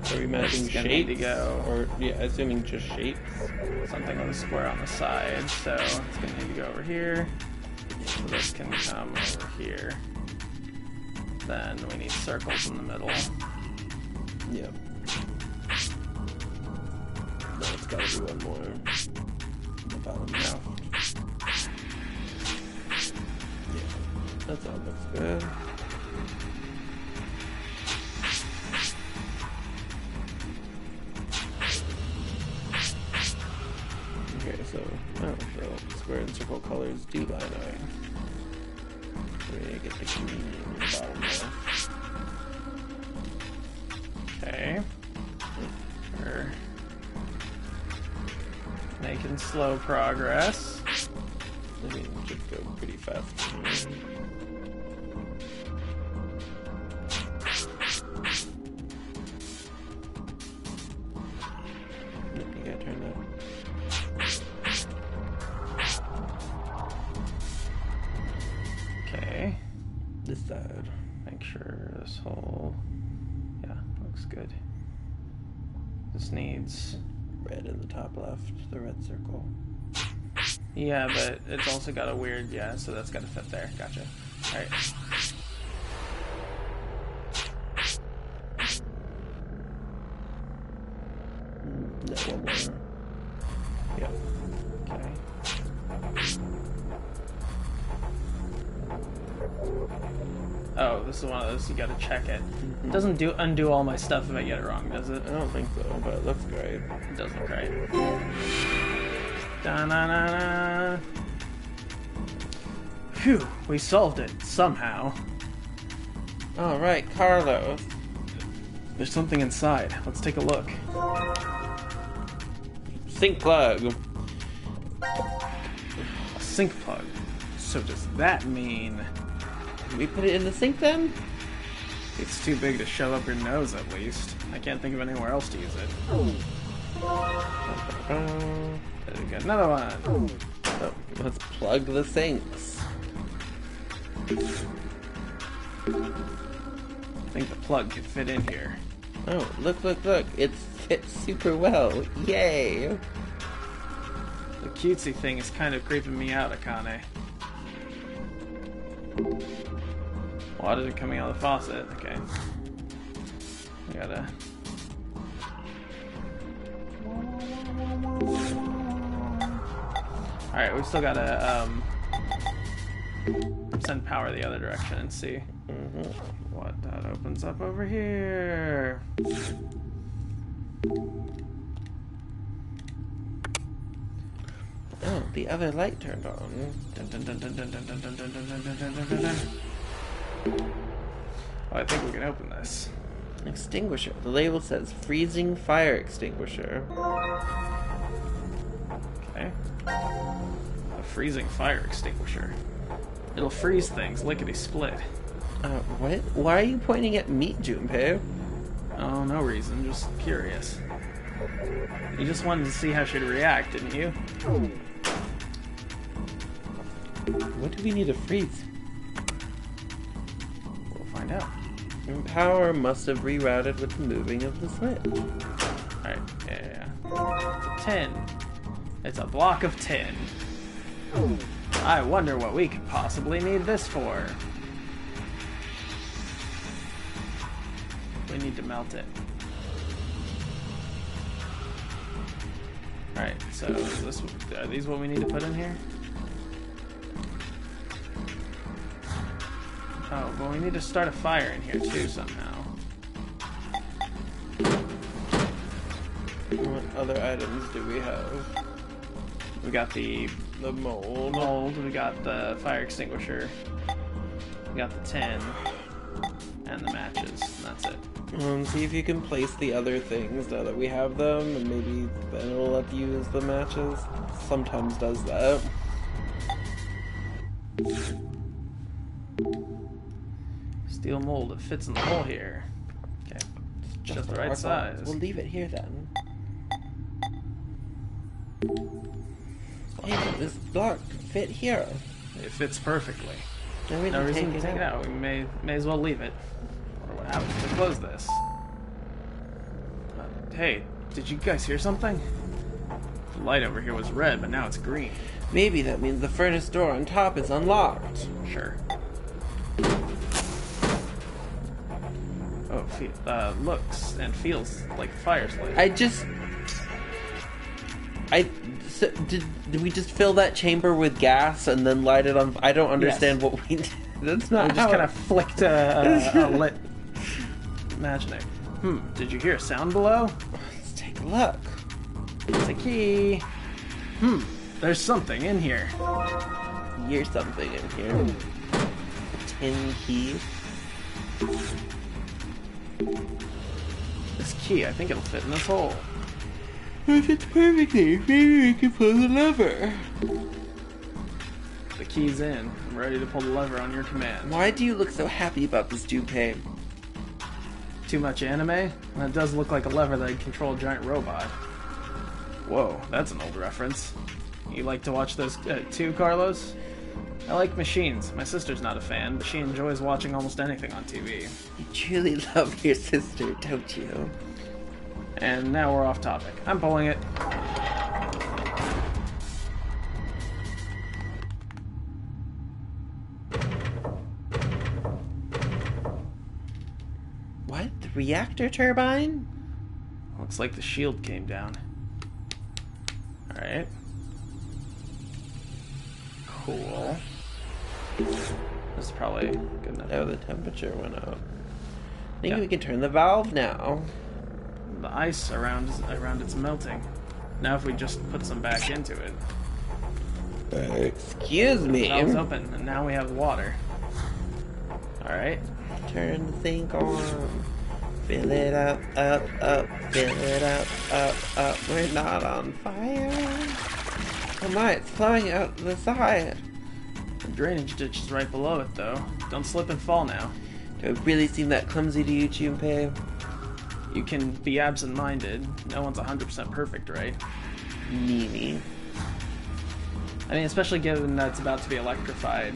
Are we matching shapes? To go. Or, yeah, assuming just shapes. Something with a square on the side, so it's going to need to go over here. So this can come over here. Then we need circles in the middle. Yep. No, it's got to be one more. On the bottom now. Yeah, that all looks good. Okay, so square and circle colors do line up. We're gonna get the green in the bottom now. Okay. We're making slow progress. I mean, we should go pretty fast. You gotta turn that. Okay. This side. Make sure this whole... yeah, looks good. This needs... red in the top left, the red circle. Yeah, but it's also got a weird... yeah, so that's got to fit there. Gotcha. Alright. No, one more. Yeah. Okay. Oh, this is one of those, you gotta check it. It doesn't undo all my stuff if I get it wrong, does it? I don't think so, but it looks great. It does look right. Da-na-na-na. Phew, we solved it, somehow. Alright, Carlos. There's something inside. Let's take a look. Sink plug. A sink plug. So does that mean... Can we put it in the sink then? it's too big to shove up your nose, at least. I can't think of anywhere else to use it. There we go. Another one. So, let's plug the sinks. I think the plug could fit in here. Oh, look. It fits super well. Yay! The cutesy thing is kind of creeping me out, Akane. Water is coming out of the faucet. Okay. We gotta... Alright, we still gotta send power the other direction and see what that opens up over here. Oh, the other light turned on. Oh, I think we can open this. Extinguisher. The label says freezing fire extinguisher. Okay. A freezing fire extinguisher. It'll freeze things, lickety-split. What? Why are you pointing at me, Junpei? Oh, no reason. Just curious. You just wanted to see how she'd react, didn't you? What do we need to freeze? We'll find out. Power must have rerouted with the moving of the switch. Alright, yeah. It's a 10. It's a block of 10. I wonder what we could possibly need this for. We need to melt it. Alright, so are these what we need to put in here? Oh, well we need to start a fire in here too somehow. What other items do we have? We got the mold, we got the fire extinguisher, we got the 10, and the matches, and that's it. See if you can place the other things now that we have them, and maybe then it'll let you use the matches. Sometimes does that. Steel mold, it fits in the hole here. Okay, just the right size. We'll leave it here then. Hey, this block could fit here. It fits perfectly. No reason to take it out. We may as well leave it. Or what happens if we close this? Hey, did you guys hear something? The light over here was red, but now it's green. Maybe that means the furnace door on top is unlocked. Sure. Oh, looks and feels like the fire's lit. Did we just fill that chamber with gas and then light it on? I don't understand what we did. That's not. We just kind of flicked a lit. Imagining. Did you hear a sound below? Let's take a look. It's a key. There's something in here. Here's something in here. 10 keys. This key, I think it'll fit in this hole. It fits perfectly. Maybe we can pull the lever. The key's in. I'm ready to pull the lever on your command. Why do you look so happy about this, Junpei? Too much anime? That does look like a lever that can control a giant robot. Whoa, that's an old reference. You like to watch those too, Carlos? I like machines. My sister's not a fan, but she enjoys watching almost anything on TV. You truly love your sister, don't you? And now we're off topic. I'm pulling it. What? The reactor turbine? Looks like the shield came down. Alright. Cool. This is probably good enough. Oh, the temperature went up. I think we can turn the valve now. The ice around it's melting. Now if we just put some back into it. Excuse me. The valve's open, and now we have water. Alright. Turn the sink on. Fill it up, up, up. Fill it up, up, up. We're not on fire. Oh my, it's flowing out the side. The drainage ditch is right below it, though. Don't slip and fall now. Do it really seem that clumsy to you, Junpei? You can be absent-minded. No one's 100% perfect, right? Mimi. I mean, especially given that it's about to be electrified.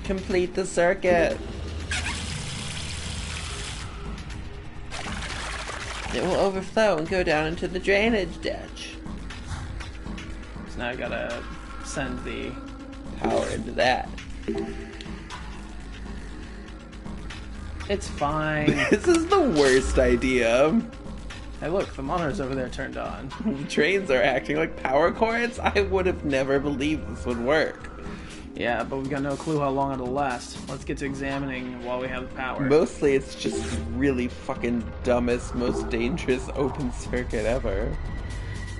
Complete the circuit. It will overflow and go down into the drainage ditch. So now I gotta send the power into that. It's fine. This is the worst idea. Hey, look, the monitor's over there turned on. The trains are acting like power cords. I would have never believed this would work. Yeah, but we've got no clue how long it'll last. Let's get to examining while we have the power. Mostly it's just really fucking dumbest, most dangerous open circuit ever.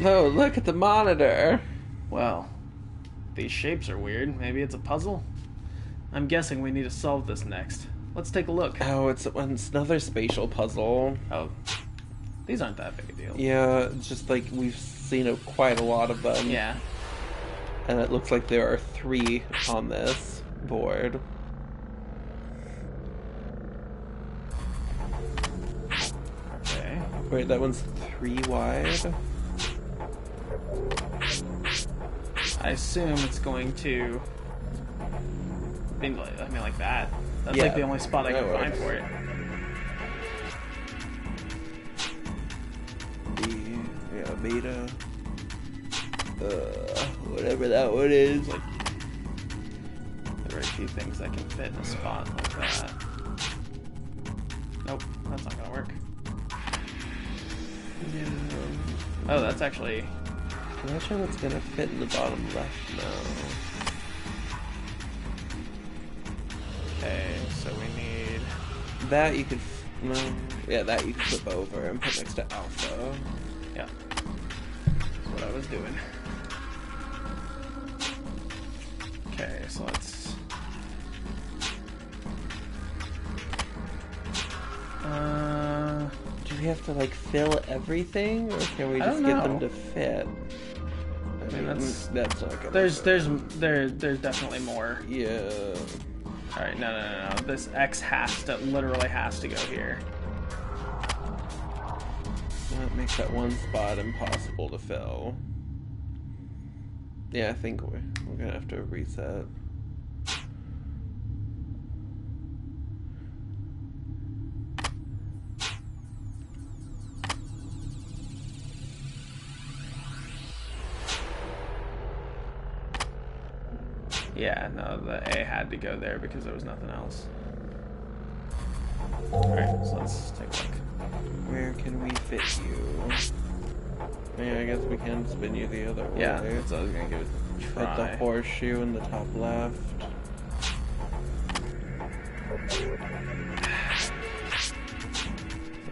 Oh, look at the monitor. Well, these shapes are weird. Maybe it's a puzzle? I'm guessing we need to solve this next. Let's take a look. Oh, it's another spatial puzzle. Oh, these aren't that big a deal. Yeah, it's just like we've seen quite a lot of them. Yeah. And it looks like there are 3 on this board. Okay. Wait, that one's 3 wide? I assume it's going to... I mean, like that. That's Yeah. like the only spot I can find for it. Yeah, beta. Whatever that one is. Like, there are a few things that can fit in a spot like that. Nope, that's not gonna work. Yeah. Oh, that's actually... I'm not sure what's gonna fit in the bottom left now. Okay, so we need... That you could... No. Yeah, that you could flip over and put next to alpha. Yeah. That's what I was doing. Okay, so let's... Do we have to, like, fill everything? Or can we just get them to fit? I mean, that's not gonna There's definitely more. Yeah. Alright, no. This X literally has to go here. That makes that one spot impossible to fill. Yeah, I think we're gonna have to reset. Yeah, no, the A had to go there because there was nothing else. Alright, so let's take a look. Where can we fit you? Yeah, I guess we can spin you the other way. Yeah, that's what I was gonna give it a try. Put the horseshoe in the top left. It's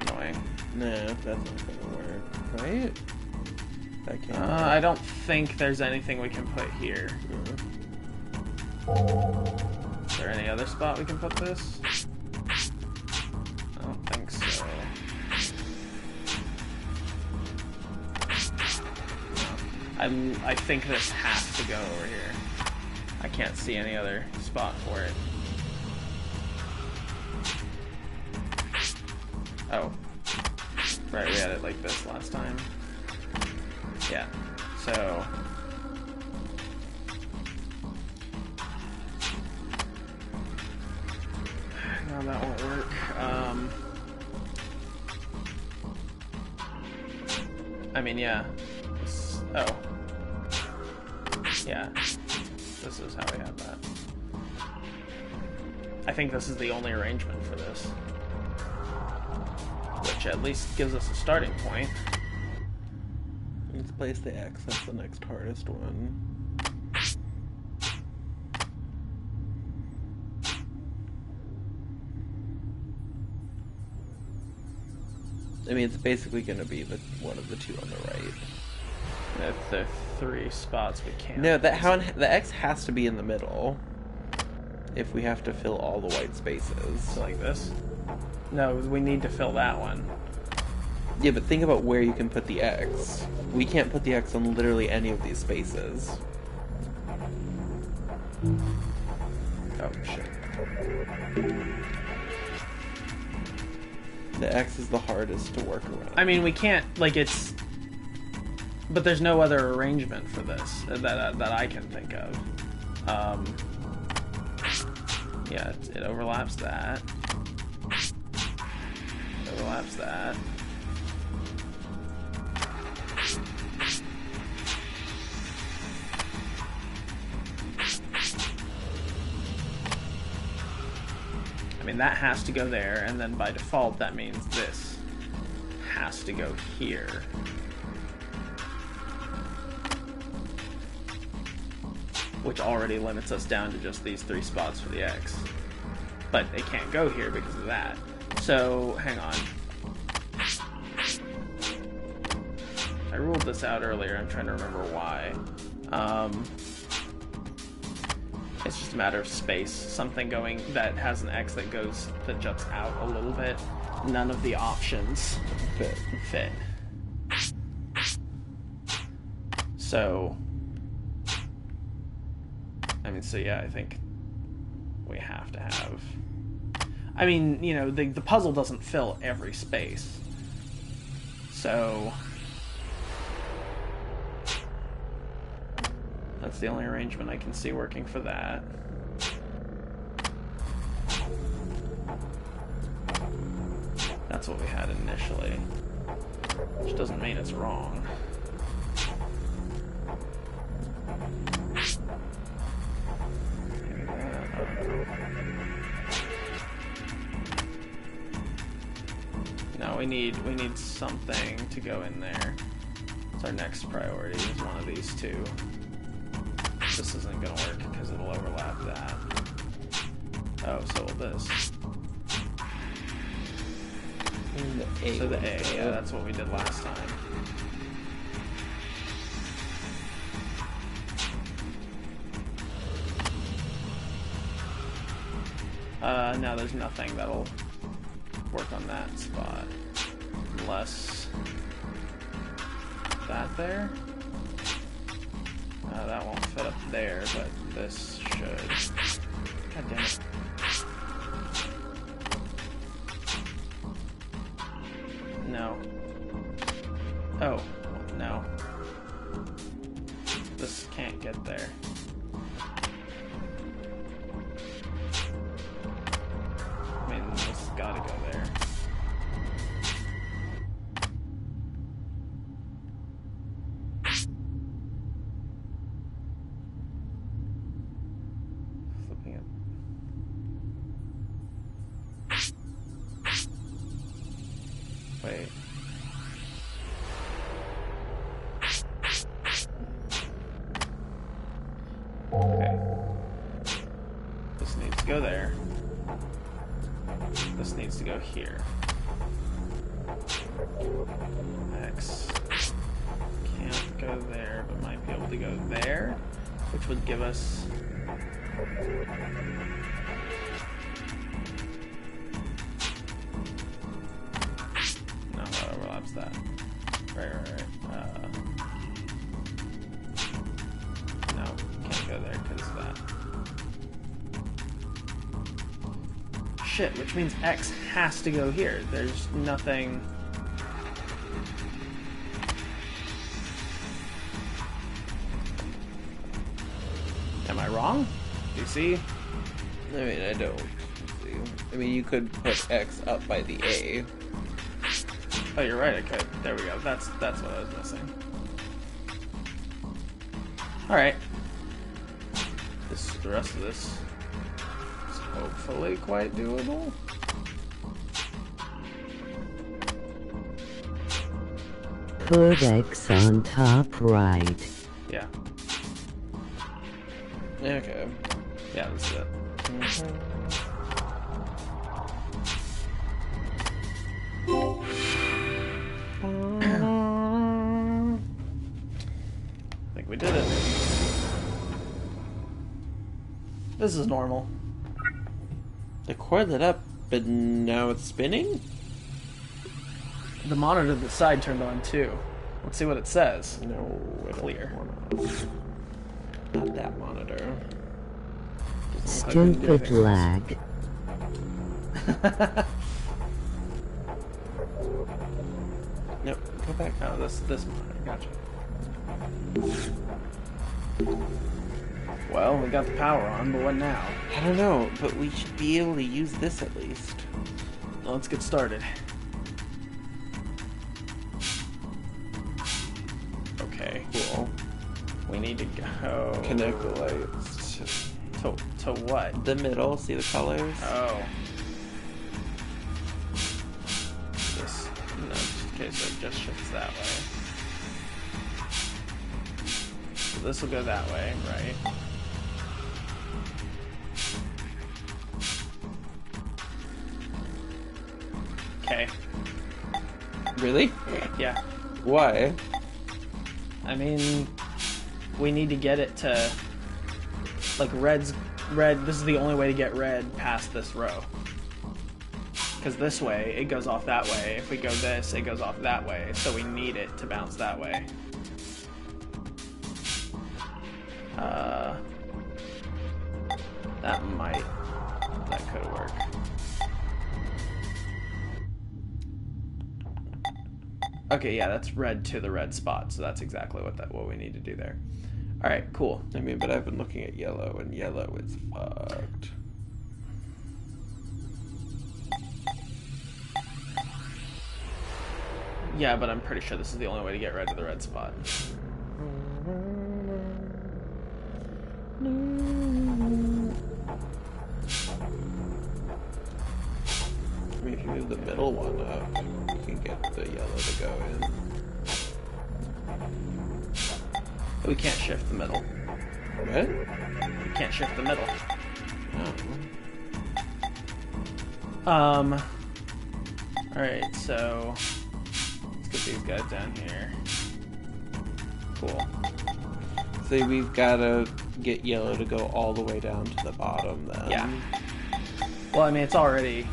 annoying. Nah, that's not gonna work, right? That can't work. I don't think there's anything we can put here. Is there any other spot we can put this? I don't think so. I think this has to go over here. I can't see any other spot for it. Oh. Right, we had it like this last time. Yeah. So... No, that won't work. I mean, yeah. Oh. Yeah. This is how we have that. I think this is the only arrangement for this. Which at least gives us a starting point. Let's place the X, that's the next hardest one. I mean, it's basically going to be one of the 2 on the right. There are 3 spots we can't. No, the X has to be in the middle. If we have to fill all the white spaces. So like this? No, we need to fill that one. Yeah, but think about where you can put the X. We can't put the X on literally any of these spaces. Oh, shit. The X is the hardest to work around. I mean, we can't, like, it's... But there's no other arrangement for this that I can think of. Yeah, it overlaps that. It overlaps that. I mean, that has to go there, and then by default, that means this has to go here. Which already limits us down to just these 3 spots for the X. But it can't go here because of that. So, hang on. I ruled this out earlier, I'm trying to remember why. It's just a matter of space. Something going that has an X that juts out a little bit. None of the options fit. So, I mean, so yeah, I think we have to have... I mean, you know, the puzzle doesn't fill every space. So... that's the only arrangement I can see working for that. That's what we had initially. Which doesn't mean it's wrong. No, we need something to go in there. It's our next priority, is one of these two. This isn't gonna work because it'll overlap that. Oh, so will this. So the A, yeah, that's what we did last time. No, there's nothing that'll work on that spot. Unless... that there? That won't fit up there, but this should. God damn it. No. Oh, no. This can't get there. I mean, this has gotta go there. Wait. Okay. This needs to go there. This needs to go here. X can't go there, but might be able to go there, which would give us... that. Right. No, can't go there because of that. Shit, which means X has to go here. There's nothing... Am I wrong? Do you see? I mean, I don't see. I mean, you could put X up by the A. Oh, you're right, I could. There we go. That's what I was missing. Alright. The rest of this is hopefully quite doable. Put X on top right. Yeah. Okay. Yeah, that's it. I think we did it. This is normal. The cord lit up, but now it's spinning? The monitor to the side turned on too. Let's see what it says. No, Clear. Not that monitor. Stupid lag. Nope, go back. Oh, this monitor. Gotcha. Well, we got the power on, but what now? I don't know, but we should be able to use this at least. Let's get started. Okay, Cool. we need to go... Connect the lights. To what? The middle, see the colors? Oh. Okay, so it just shifts that way. So this will go that way, right? Okay. Really? Yeah. Why? I mean, we need to get it to, like, red, this is the only way to get red past this row. Because this way, it goes off that way. If we go this, it goes off that way. So we need it to bounce that way. That could work. Okay, yeah, that's red to the red spot, so that's exactly what we need to do there. All right, cool. I mean, but I've been looking at yellow, and yellow is fucked. Yeah, but I'm pretty sure this is the only way to get red to the red spot. I mean, if you move the middle one up, you can get the yellow to go in. We can't shift the middle. What? We can't shift the middle. Oh. Alright, so let's get these guys down here. Cool. So we've got to get yellow to go all the way down to the bottom then. Yeah. Well, I mean, it's already...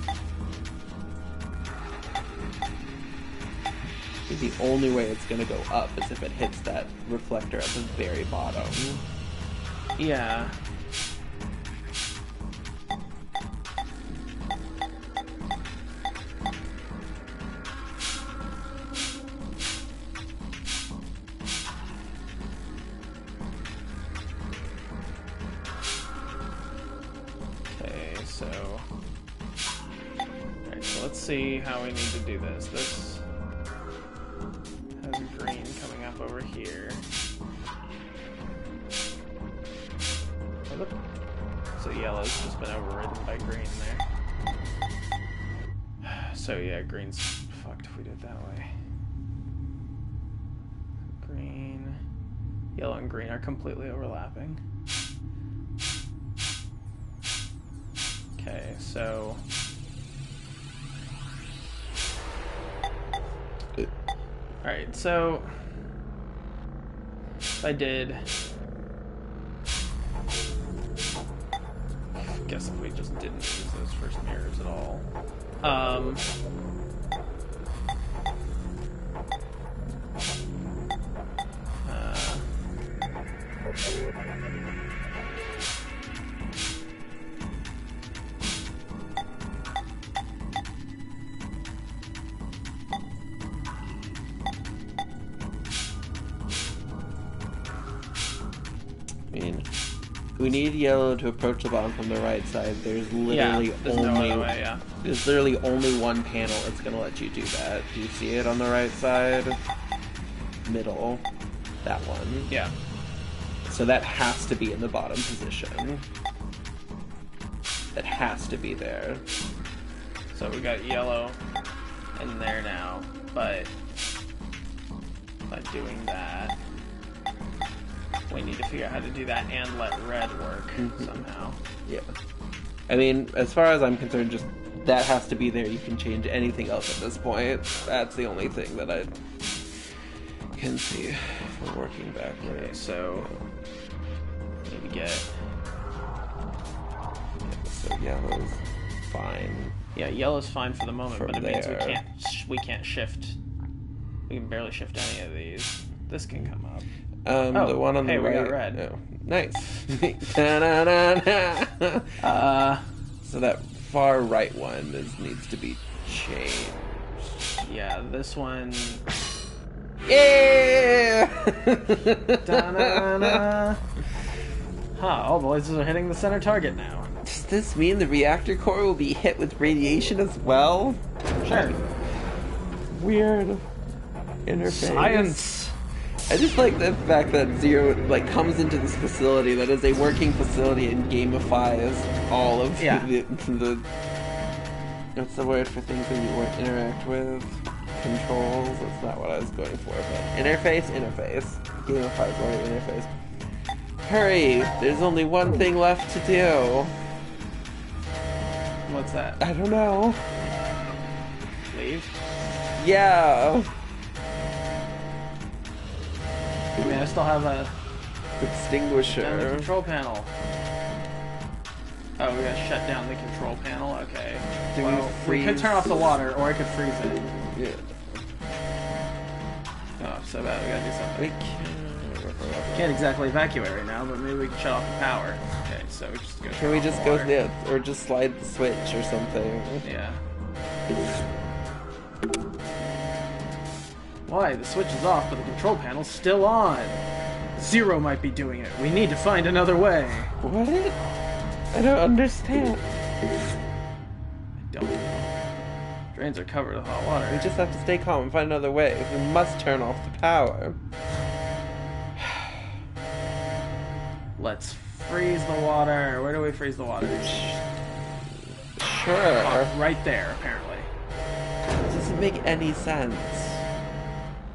The only way it's going to go up is if it hits that reflector at the very bottom. Yeah. Okay, so... Alright, so let's see how we need to do this. This has green coming up over here. So yellow's just been overridden by green there. So yeah, green's fucked if we do it that way. Green, yellow and green are completely overlapping. Okay, so... Alright, so... If I did... I guess if we just didn't use those first mirrors at all. I mean, we need yellow to approach the bottom from the right side. There's literally there's only no other way, yeah. There's literally only one panel that's gonna let you do that. Do you see it on the right side? Middle. That one. Yeah. So that has to be in the bottom position. That has to be there. So we got yellow in there now, but by doing that, we need to figure out how to do that and let red work somehow. Yeah. I mean, as far as I'm concerned, just that has to be there. You can change anything else at this point. That's the only thing that I can see if we're working backwards. Okay, so maybe get... So yellow's fine. Yeah, yellow's fine for the moment, From but it means there. we can't shift. We can barely shift any of these. This can come up. The one on the right. We got red. Oh, nice. Da-na-na-na. So that far right one needs to be changed. Yeah, this one. Yeah. Da-na-na. Huh, all the lasers are hitting the center target now. Does this mean the reactor core will be hit with radiation as well? Sure. Weird interface. Science. I just like the fact that Zero comes into this facility that is a working facility and gamifies all of the what's the word for things that you interact with? controls. That's not what I was going for, but interface. Gamifies only interface. Hurry! There's only one thing left to do. What's that? I don't know. Leave? Yeah. I mean, I still have a Extinguisher. down the control panel. Oh, we gotta shut down the control panel? Okay. Do we could turn off the water, or I could freeze it. Yeah. Oh, so bad. We gotta do something. We Can't exactly evacuate right now, but maybe we can shut off the power. Okay, so we just go. Can we just go there, or just slide the switch or something? Yeah. Why? The switch is off, but the control panel's still on. Zero might be doing it. We need to find another way. What? I don't understand. I don't. Drains are covered with hot water. We just have to stay calm and find another way. We must turn off the power. Let's freeze the water. Where do we freeze the water? Sure. Oh, right there, apparently. This doesn't make any sense.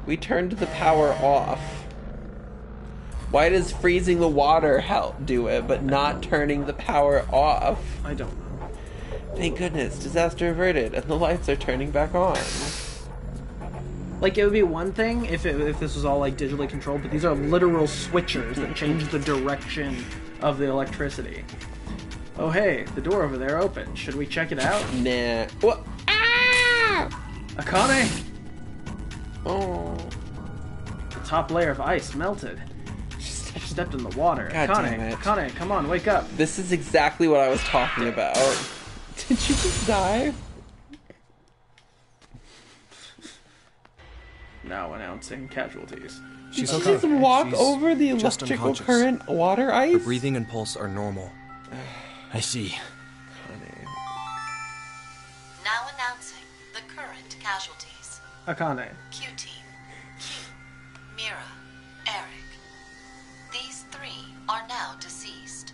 We turned the power off. Why does freezing the water help do it, but not turning the power off? I don't know. Thank goodness, disaster averted, and the lights are turning back on. Like, it would be one thing if this was all, like, digitally controlled, but these are literal switchers that change the direction of the electricity. Oh, hey, the door over there opened. Should we check it out? Nah. What? Ah! Akane! Oh. The top layer of ice melted. She stepped in the water. God damn it. Akane, come on, wake up. This is exactly what I was talking about. Did she just die? Now announcing casualties. Did she just walk over the electrical current water ice? Her breathing and pulse are normal. I see. Now announcing the current casualties. Akane. Q-Team, Q, Mira, Eric. These 3 are now deceased.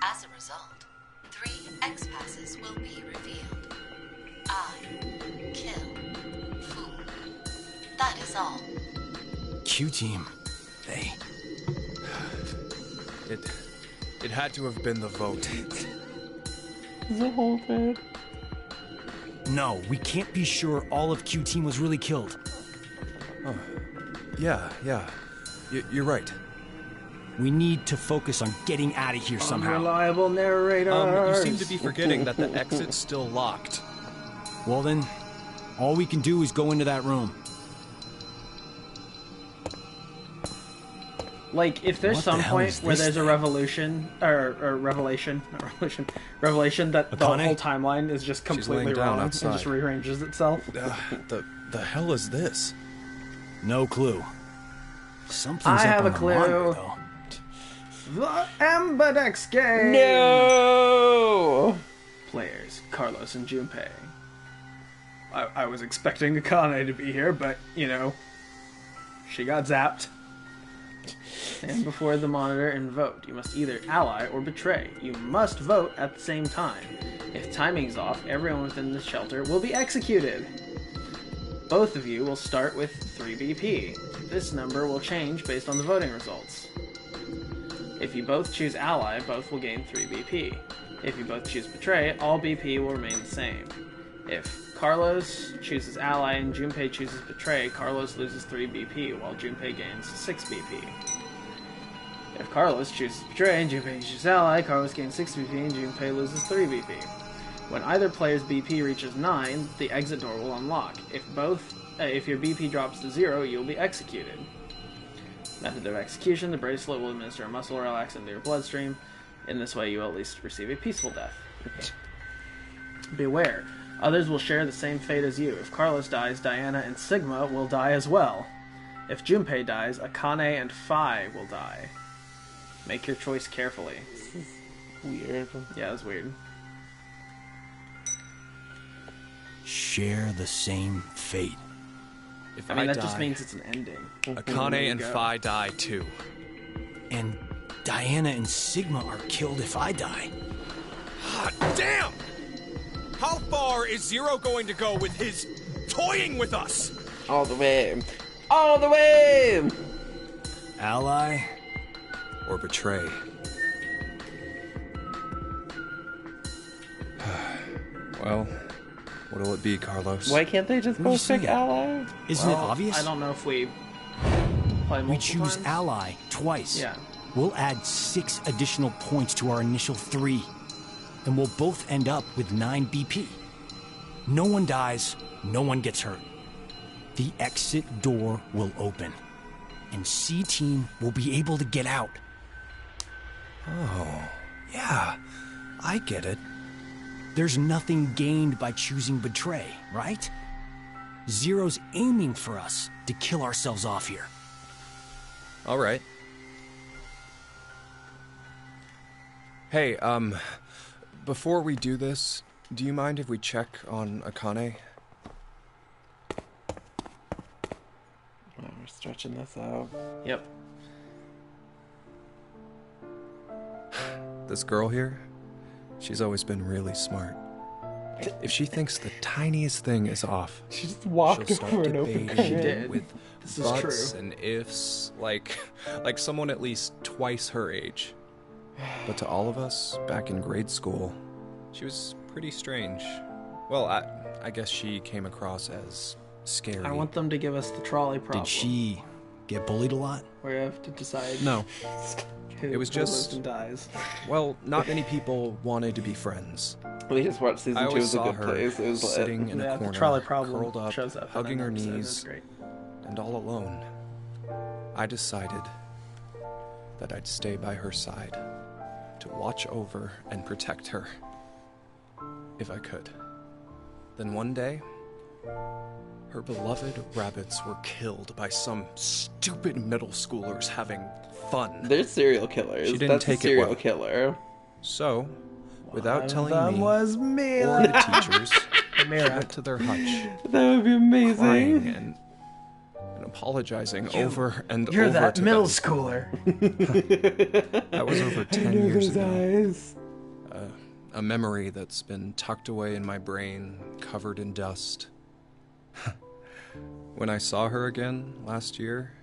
As a result, 3 X-passes will be revealed. I, kill, fool. That is all. Q-Team. They... It had to have been the vote. The whole thing. No, we can't be sure all of Q-Team was really killed. Oh. Yeah. You're right. We need to focus on getting out of here somehow. Unreliable narrator. You seem to be forgetting that the exit's still locked. Well then, all we can do is go into that room. Like, if there's What some the hell point is where this there's a thing? revelation that the Akane? whole timeline is just completely laying down wrong outside. and just rearranges itself. The hell is this? No clue. Something's I up have on a the clue. monitor, though. The Ambidex game! No! Players, Carlos and Junpei. I was expecting Akane to be here, but, you know, she got zapped. Stand before the monitor and vote. You must either ally or betray. You must vote at the same time. If timing's off, everyone within the shelter will be executed. Both of you will start with 3 BP. This number will change based on the voting results. If you both choose ally, both will gain 3 BP. If you both choose betray, all BP will remain the same. If Carlos chooses ally and Junpei chooses betray, Carlos loses 3 BP, while Junpei gains 6 BP. If Carlos chooses betray and Junpei chooses ally, Carlos gains 6 BP and Junpei loses 3 BP. When either player's BP reaches 9, the exit door will unlock. If your BP drops to 0, you will be executed. Method of execution: the bracelet will administer a muscle relaxant into your bloodstream. In this way, you will at least receive a peaceful death. Beware. Others will share the same fate as you. If Carlos dies, Diana and Sigma will die as well. If Junpei dies, Akane and Phi will die. Make your choice carefully. This is weird. Yeah, that's weird. Share the same fate. If I mean, that die, just means it's an ending. Akane and Phi die too. And Diana and Sigma are killed if I die. Hot damn! How far is Zero going to go with his toying with us! All the way. All the way! Ally or betray? Well, what'll it be, Carlos? Why can't they just both pick ally? Isn't it obvious? I don't know if we play multiple We choose times. ally twice. Yeah. We'll add 6 additional points to our initial 3, and we'll both end up with 9 BP. No one dies, no one gets hurt. The exit door will open, and C-Team will be able to get out. Oh, yeah, I get it. There's nothing gained by choosing betray, right? Zero's aiming for us to kill ourselves off here. All right. Hey, before we do this, do you mind if we check on Akane? Oh, we're stretching this out. Yep. This girl here, she's always been really smart. If she thinks the tiniest thing is off, she just walked she'll start over and opened debating She did. with This is buts true. and ifs, like someone at least twice her age. But to all of us back in grade school, she was pretty strange. Well, I guess she came across as scary. I want them to give us the trolley problem. Did she get bullied a lot? Where you have to decide No. who, It was who lives just- and dies. Well, not many people wanted to be friends. We just watched season I 2 always of The saw Good her Place. It was sitting in a Yeah, corner, the trolley problem curled up, shows up in hugging that her episode. knees, That's great. and all alone. I decided that I'd stay by her side to watch over and protect her, if I could. Then one day, her beloved rabbits were killed by some stupid middle schoolers having fun. They're serial killers. She didn't That's take a serial it well. killer. So, without One telling of them me was or the teachers, she Mira. went to their hutch, That would be amazing. crying and apologizing over and You're over that to middle them. schooler. That was over 10 I know years those ago. eyes. A memory that's been tucked away in my brain, covered in dust. When I saw her again last year,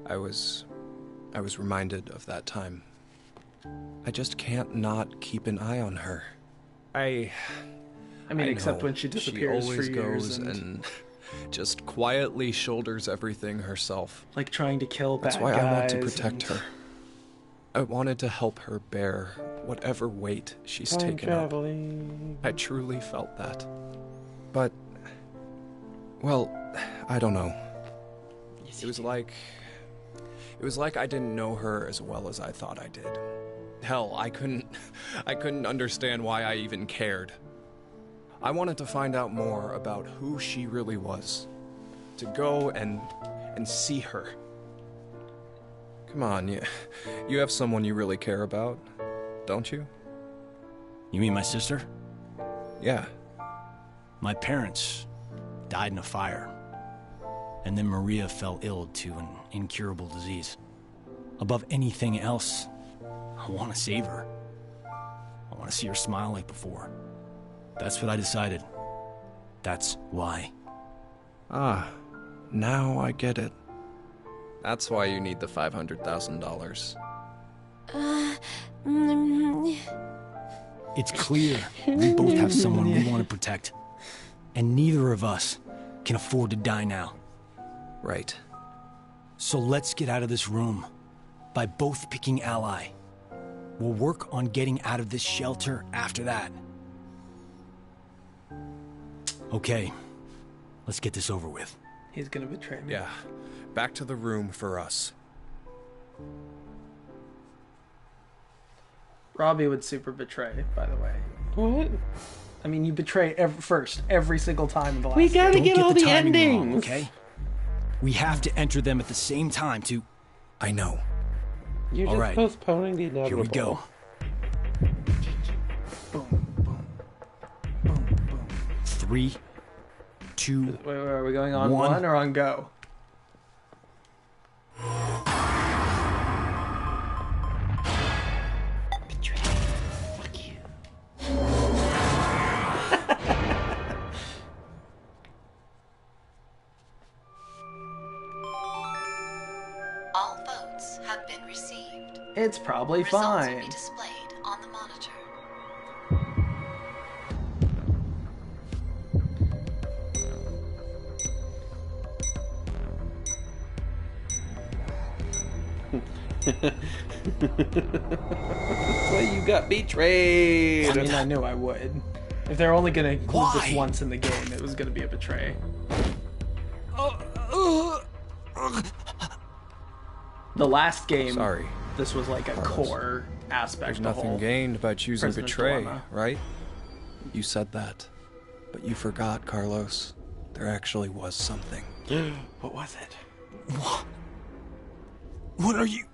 I was reminded of that time. I just can't not keep an eye on her. I mean, I except know, when she disappears she always for years goes and and just quietly shoulders everything herself. like trying to kill bad That's why I want to guys protect and- her. I wanted to help her bear whatever weight she's Time taken up. traveling. I truly felt that. But, well, I don't know. It was like I didn't know her as well as I thought I did. Hell, I couldn't understand why I even cared. I wanted to find out more about who she really was. To go and see her. Come on, you have someone you really care about, don't you? You mean my sister? Yeah. My parents died in a fire. And then Maria fell ill to an incurable disease. Above anything else, I want to save her. I want to see her smile like before. That's what I decided. That's why. Ah, now I get it. That's why you need the $500,000. It's clear we both have someone we want to protect. And neither of us can afford to die now. Right. So let's get out of this room by both picking ally. We'll work on getting out of this shelter after that. Okay, let's get this over with. He's gonna betray me. Yeah. Back to the room for us. Robbie would super betray, by the way. What? I mean, you betray every single time in the last We gotta Don't get all the timing endings. wrong, okay? We have to enter them at the same time to... I know. You're All just right. postponing the inevitable. Here we go. Boom, boom. Boom, boom. 3, 2, Wait, are we going on One. one or on go? votes have been received. It's probably Results will fine. be displayed on the monitor. That's why you got betrayed. I mean, I knew I would. If they're only gonna include this once in the game, it was gonna be a betray. The last game, Sorry. this was like a Carlos. core aspect There's of the nothing whole gained by choosing Prisoner's betray, Dilemma. right? You said that. But you forgot, Carlos. There actually was something. What was it? What are you?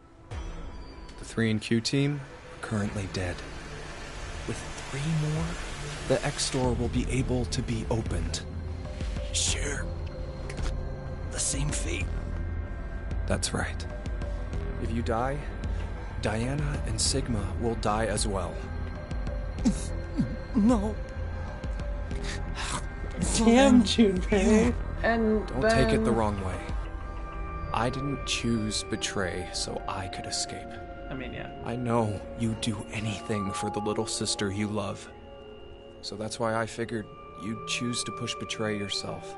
The 3&Q team are currently dead. With 3 more, the X store will be able to be opened. Share the same fate. That's right. If you die, Diana and Sigma will die as well. No. Damn, Junpei. And Don't take it the wrong way. I didn't choose betray so I could escape. I mean, yeah. I know you'd do anything for the little sister you love. So that's why I figured you'd choose to push betray yourself.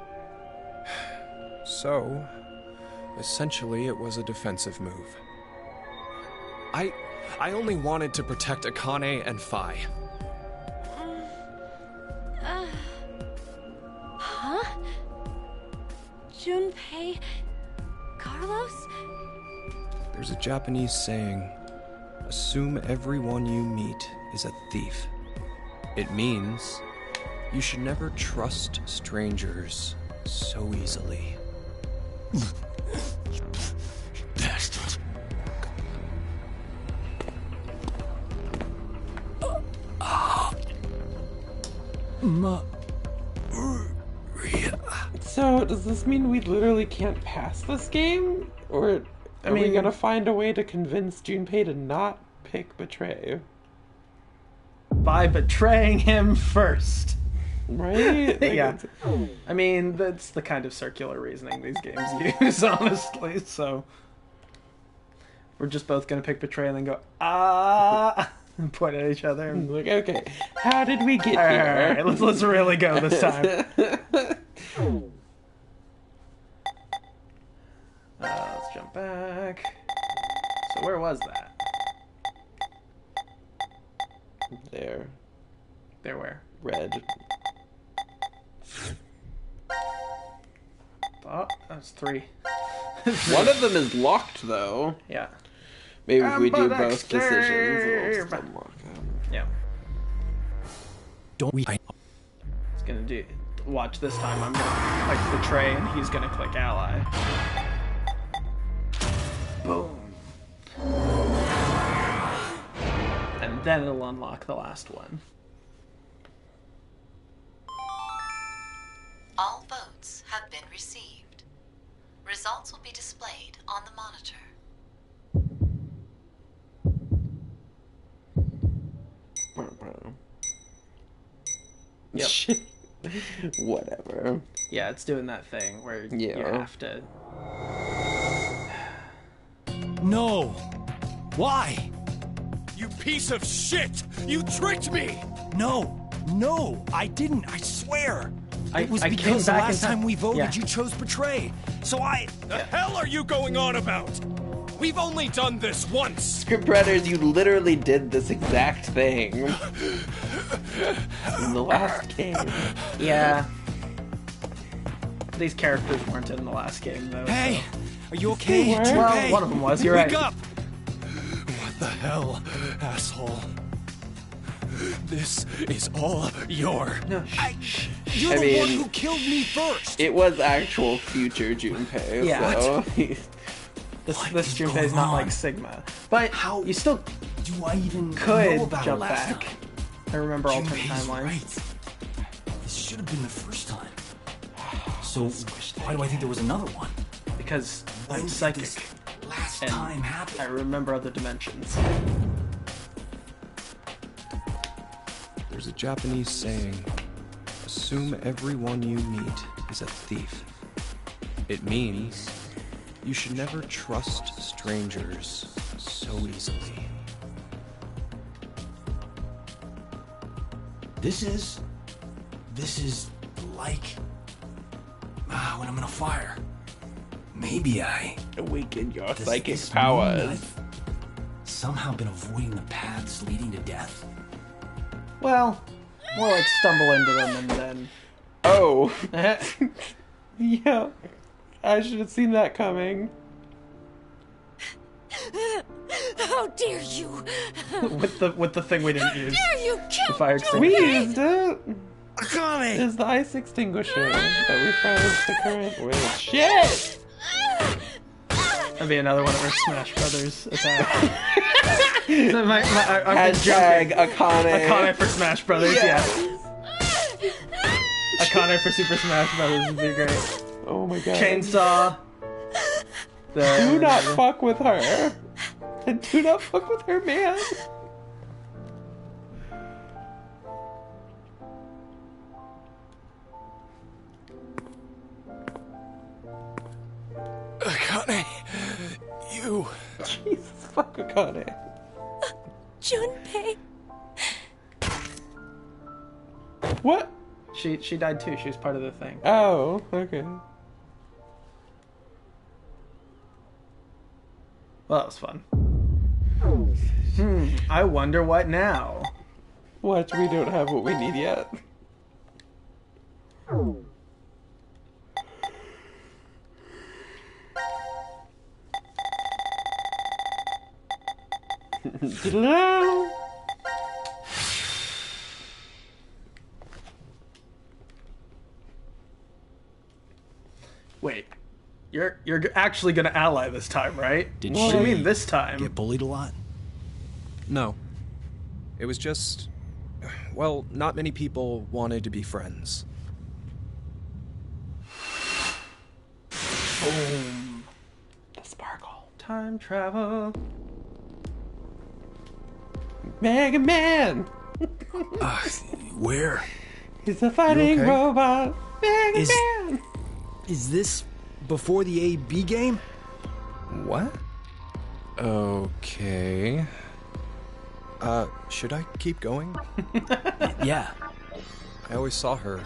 So, essentially it was a defensive move. I only wanted to protect Akane and Phi. Huh? Junpei? Carlos? There's a Japanese saying, assume everyone you meet is a thief. It means you should never trust strangers so easily. Bastard. So, does this mean we literally can't pass this game? Or are we mean- gonna find a way to convince Junpei to not pick betray? By betraying him first. Right? Like, Yeah. I mean, that's the kind of circular reasoning these games use, honestly, so... We're just both gonna pick betray and then go, and point at each other. Like, okay, how did we get Alright, here? let's really go this time. Let's jump back. So where was that? There. There where? Red. Oh, that's 3. One of them is locked, though. Yeah. Maybe if we do both Ambidextrous. decisions, it'll just unlock them. Yeah. Don't we? He's gonna do... Watch this time, I'm gonna click betray and he's gonna click ally. Boom. And then it'll unlock the last one. All votes have been received. Results will be displayed on the monitor. Yep. Whatever. Yeah, it's doing that thing where you Yeah. have to... No. Why? You piece of shit! You tricked me! No. No, I didn't. I swear. It was I came because the back in last time we voted, Yeah. you chose betray. So The hell are you going on about? We've only done this once! Scriptwriters, you literally did this exact thing. In the last game. Yeah. These characters weren't in the last game, though. Hey, are you okay? They were. So. Well, Junpei? one of them was, you're Wake right. up! What the hell, asshole? This is all your... No, You're I the one mean- who killed me first! It was actual future Junpei, Yeah. so... This is Junpei's going not on? like Sigma. But How you still do I even know could about jump last back. time? I remember alternate Junpei's timelines. right. This should have been the first time. So why do I think there was another one? Because When I'm did psychic. this last and time happen? I remember other dimensions. There's a Japanese saying, assume everyone you meet is a thief. It means You should never trust strangers so easily. This is like when I'm in a fire. Maybe I awaken your this psychic powers. I've somehow been avoiding the paths leading to death. Well, more like stumble into them and then. Oh. Yeah. I should have seen that coming. How dare you! with the thing we didn't use. Dare you kill The fire We extinguisher. used it. Akane! It's the ice extinguisher that we froze the current with. Shit! That'd be another one of our Smash Brothers attack. So I've been Hashtag jumping. Akane. Akane for Smash Brothers, Yes. yeah. Akane for Super Smash Brothers would be great. Oh my god. Chainsaw. Do not fuck with her. And do not fuck with her, man. Akane, you. Jesus, fuck Akane. Junpei. What? She died too. She was part of the thing. Oh, okay. Well, that was fun. I wonder what now. What? We don't have what we need yet. Wait, you're actually gonna ally this time, right? Did What do you she mean this time? get bullied a lot? No. It was just... Well, not many people wanted to be friends. Boom. The sparkle. Time travel. Mega Man! Where? He's a fighting okay? robot. Mega Man! Is this before the AB game? What? Okay. Should I keep going? Yeah. I always saw her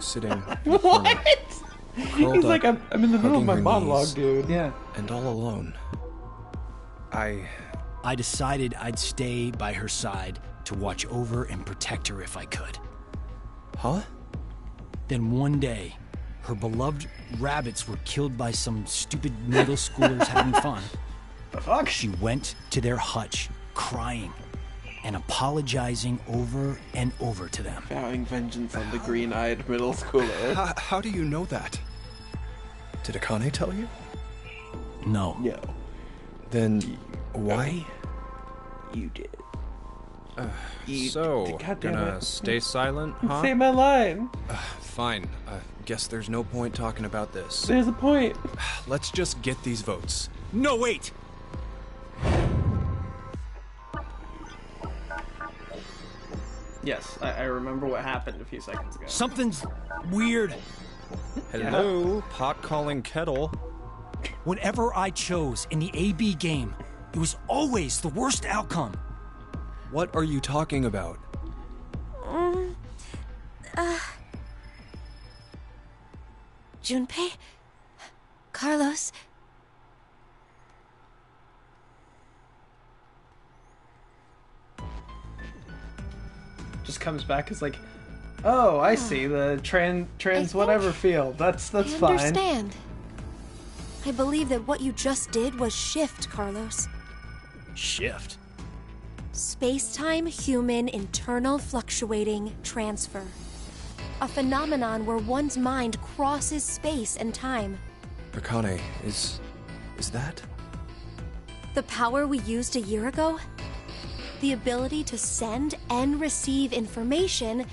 sitting in the What? corner, curled He's up, like, I'm in the middle of hugging my her monologue, knees, dude. Yeah. and all alone. I decided I'd stay by her side to watch over and protect her if I could. Huh? Then one day, her beloved rabbits were killed by some stupid middle schoolers having fun. The fuck? She went to their hutch, crying and apologizing over and over to them. Vowing vengeance on the green-eyed middle schooler. How do you know that? Did Akane tell you? No. No. Then why? You did. So, God damn gonna it. stay silent, huh? Say my line. Fine. Guess there's no point talking about this. There's a point. Let's just get these votes. No, wait! Yes, I remember what happened a few seconds ago. Something's weird. Hello, pot calling kettle. Whenever I chose in the AB game, it was always the worst outcome. What are you talking about? Junpei? Carlos? Just comes back as like, oh, I see the trans whatever field. That's I fine. understand. I believe that what you just did was shift, Carlos. Shift? Space-time human internal fluctuating transfer. A phenomenon where one's mind crosses space and time. Akane, is that? The power we used a year ago? The ability to send and receive information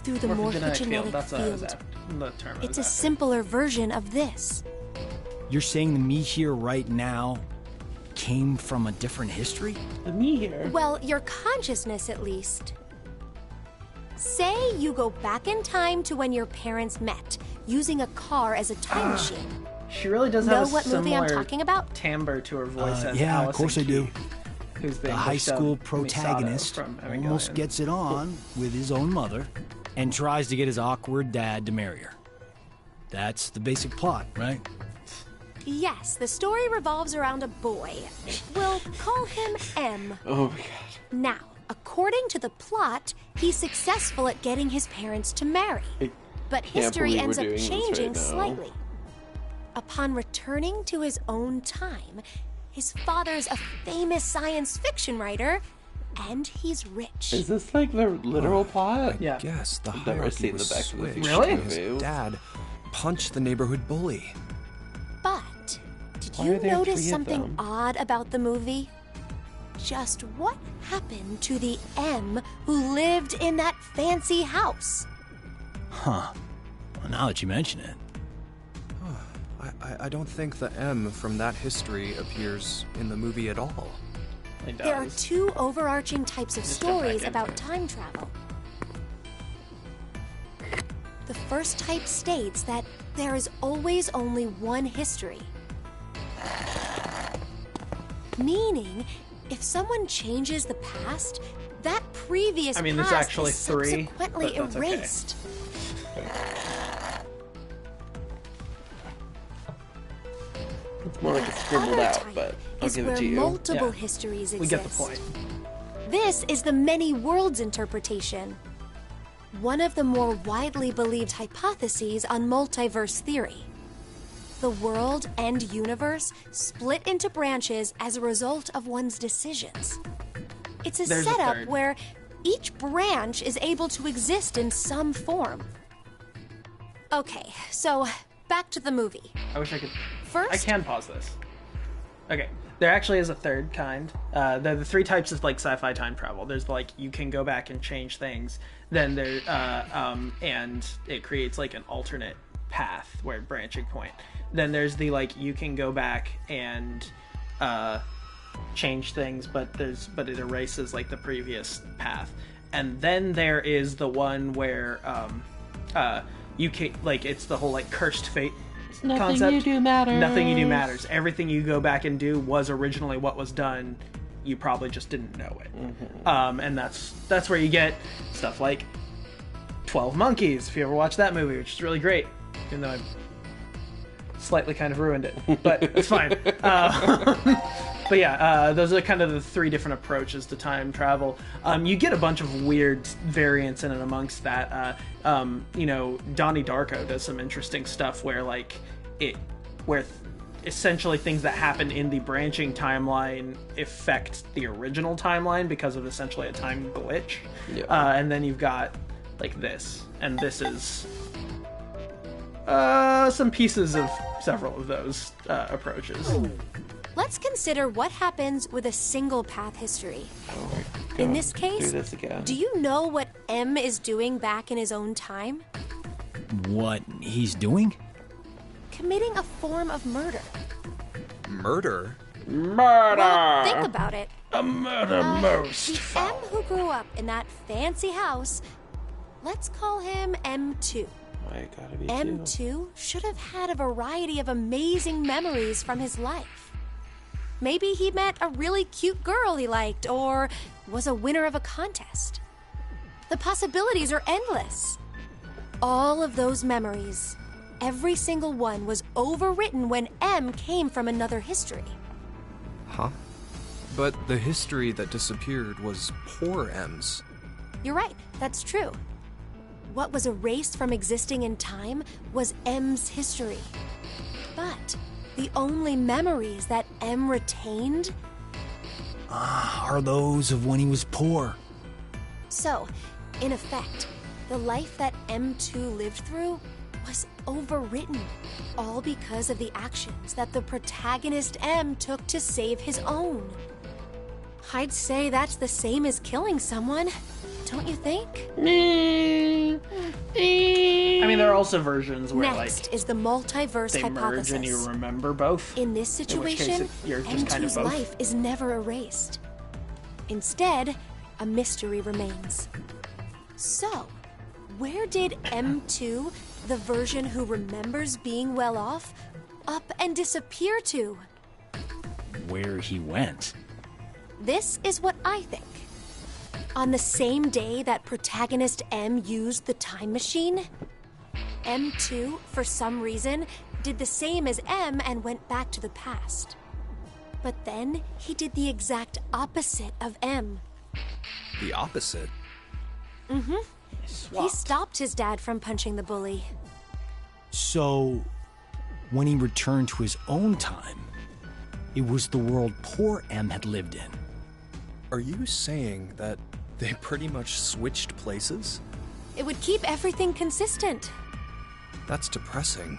through the morphogenetic That's what I was field. after. The term I It's was a after. simpler version of this. You're saying the me here right now came from a different history? The me here. Well, your consciousness at least. Say you go back in time to when your parents met, using a car as a time machine. She really does know have a what movie I'm similar talking about? timbre to her voice as yeah, Allison of course I do. Keith, who's The high school Misato protagonist from almost Evangelion. gets it on with his own mother and tries to get his awkward dad to marry her. That's the basic plot, right? Yes, the story revolves around a boy. We'll call him M. Oh my god. Now, according to the plot, he's successful at getting his parents to marry. But history believe ends we're up doing this changing right now. slightly. Upon returning to his own time, his father's a famous science fiction writer, and he's rich. Is this like the literal plot? Yeah. Yes, the I've never hierarchy seen was the Back to the switched. Future Really? His movies. dad punched the neighborhood bully. But did Why you are there notice three of something them? odd about the movie? Just what happened to the M who lived in that fancy house? Huh. Well, now that you mention it. I don't think the M from that history appears in the movie at all. It There are does. two overarching types of Just jump back stories in. about time travel. The first type states that there is always only one history. Meaning, if someone changes the past, that previous I mean, there's past actually is three, subsequently but that's okay. erased. It's more like it's scribbled Other out, type but I'll is give where it to you. multiple Yeah. histories exist. We get the point. This is the many worlds interpretation. One of the more widely believed hypotheses on multiverse theory. The world and universe split into branches as a result of one's decisions. It's a There's a setup third. where each branch is able to exist in some form. Okay, so back to the movie. I wish I could. First, I can pause this. Okay, there actually is a third kind. There are the three types of like sci-fi time travel. There's like you can go back and change things. Then there, and it creates like an alternate path where branching point. Then there's the like you can go back and change things, but it erases like the previous path. And then there is the one where you can like it's the whole like cursed fate Nothing concept. you do matters. Nothing you do matters. Everything you go back and do was originally what was done. You probably just didn't know it. And that's where you get stuff like 12 Monkeys, if you ever watched that movie, which is really great, even though I slightly kind of ruined it, but it's fine. But yeah, those are kind of the three different approaches to time travel. You get a bunch of weird variants in and amongst that. Donnie Darko does some interesting stuff where essentially things that happen in the branching timeline affect the original timeline because of essentially a time glitch. Yeah. And then you've got like this, and this is some pieces of several of those approaches. let's consider what happens with a single path history. Oh my God. In this case, do this again. Do you know what M is doing back in his own time? What he's doing? Committing a form of murder. Murder? Murder! Well, think about it. A murder most The foul. M who grew up in that fancy house, let's call him M2. Why it gotta be M2 should have had a variety of amazing memories from his life. Maybe he met a really cute girl he liked, or was a winner of a contest. The possibilities are endless. All of those memories, every single one was overwritten when M came from another history. Huh? But the history that disappeared was poor M's. You're right, that's true. What was erased from existing in time was M's history. But the only memories that M retained... Are those of when he was poor. So, in effect, the life that M2 lived through was overwritten, all because of the actions that the protagonist M took to save his own. I'd say that's the same as killing someone, don't you think? I mean, there are also versions where Next is the multiverse they merge hypothesis. and you remember both. In this In which case situation, you're just kind of M2's both. life is never erased. Instead, a mystery remains. So, where did M2, the version who remembers being well off, up and disappear to? Where he went. This is what I think. On the same day that protagonist M used the time machine, M2, for some reason, did the same as M and went back to the past. But then he did the exact opposite of M. The opposite? Mm-hmm. He stopped his dad from punching the bully. So, when he returned to his own time, it was the world poor M had lived in. Are you saying that they pretty much switched places? It would keep everything consistent. That's depressing.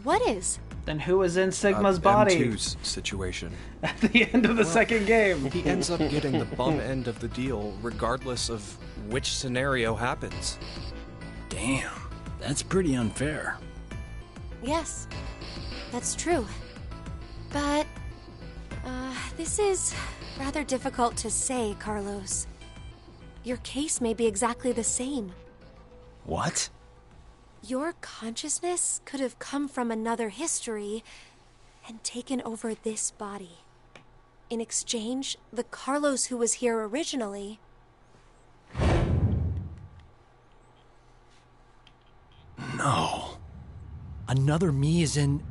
What is? Then who was in Sigma's body? M2's situation. At the end of the second game. He ends up getting the bum end of the deal regardless of which scenario happens. Damn, that's pretty unfair. Yes, that's true. But, this is rather difficult to say, Carlos. Your case may be exactly the same. What? Your consciousness could have come from another history and taken over this body. In exchange, the Carlos who was here originally... No. Another me is in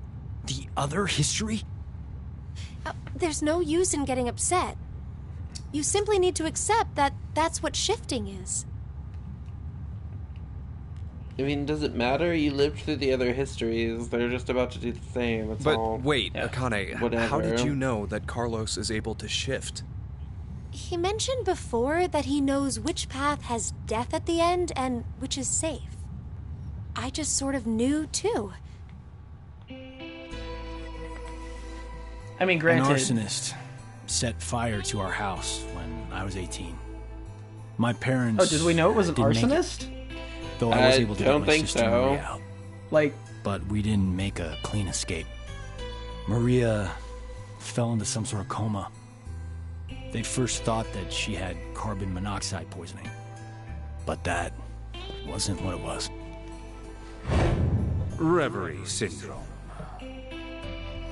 the other history? There's no use in getting upset. You simply need to accept that that's what shifting is. I mean, does it matter? You lived through the other histories. They're just about to do the same. It's all... But wait, Akane, whatever. How did you know that Carlos is able to shift? He mentioned before that he knows which path has death at the end and which is safe. I just sort of knew, too. I mean, granted... An arsonist set fire to our house when I was 18. My parents... Oh, did we know it was an arsonist? Though I was able to get my sister Maria out. Like... But we didn't make a clean escape. Maria fell into some sort of coma. They first thought that she had carbon monoxide poisoning. But that wasn't what it was. Reverie syndrome.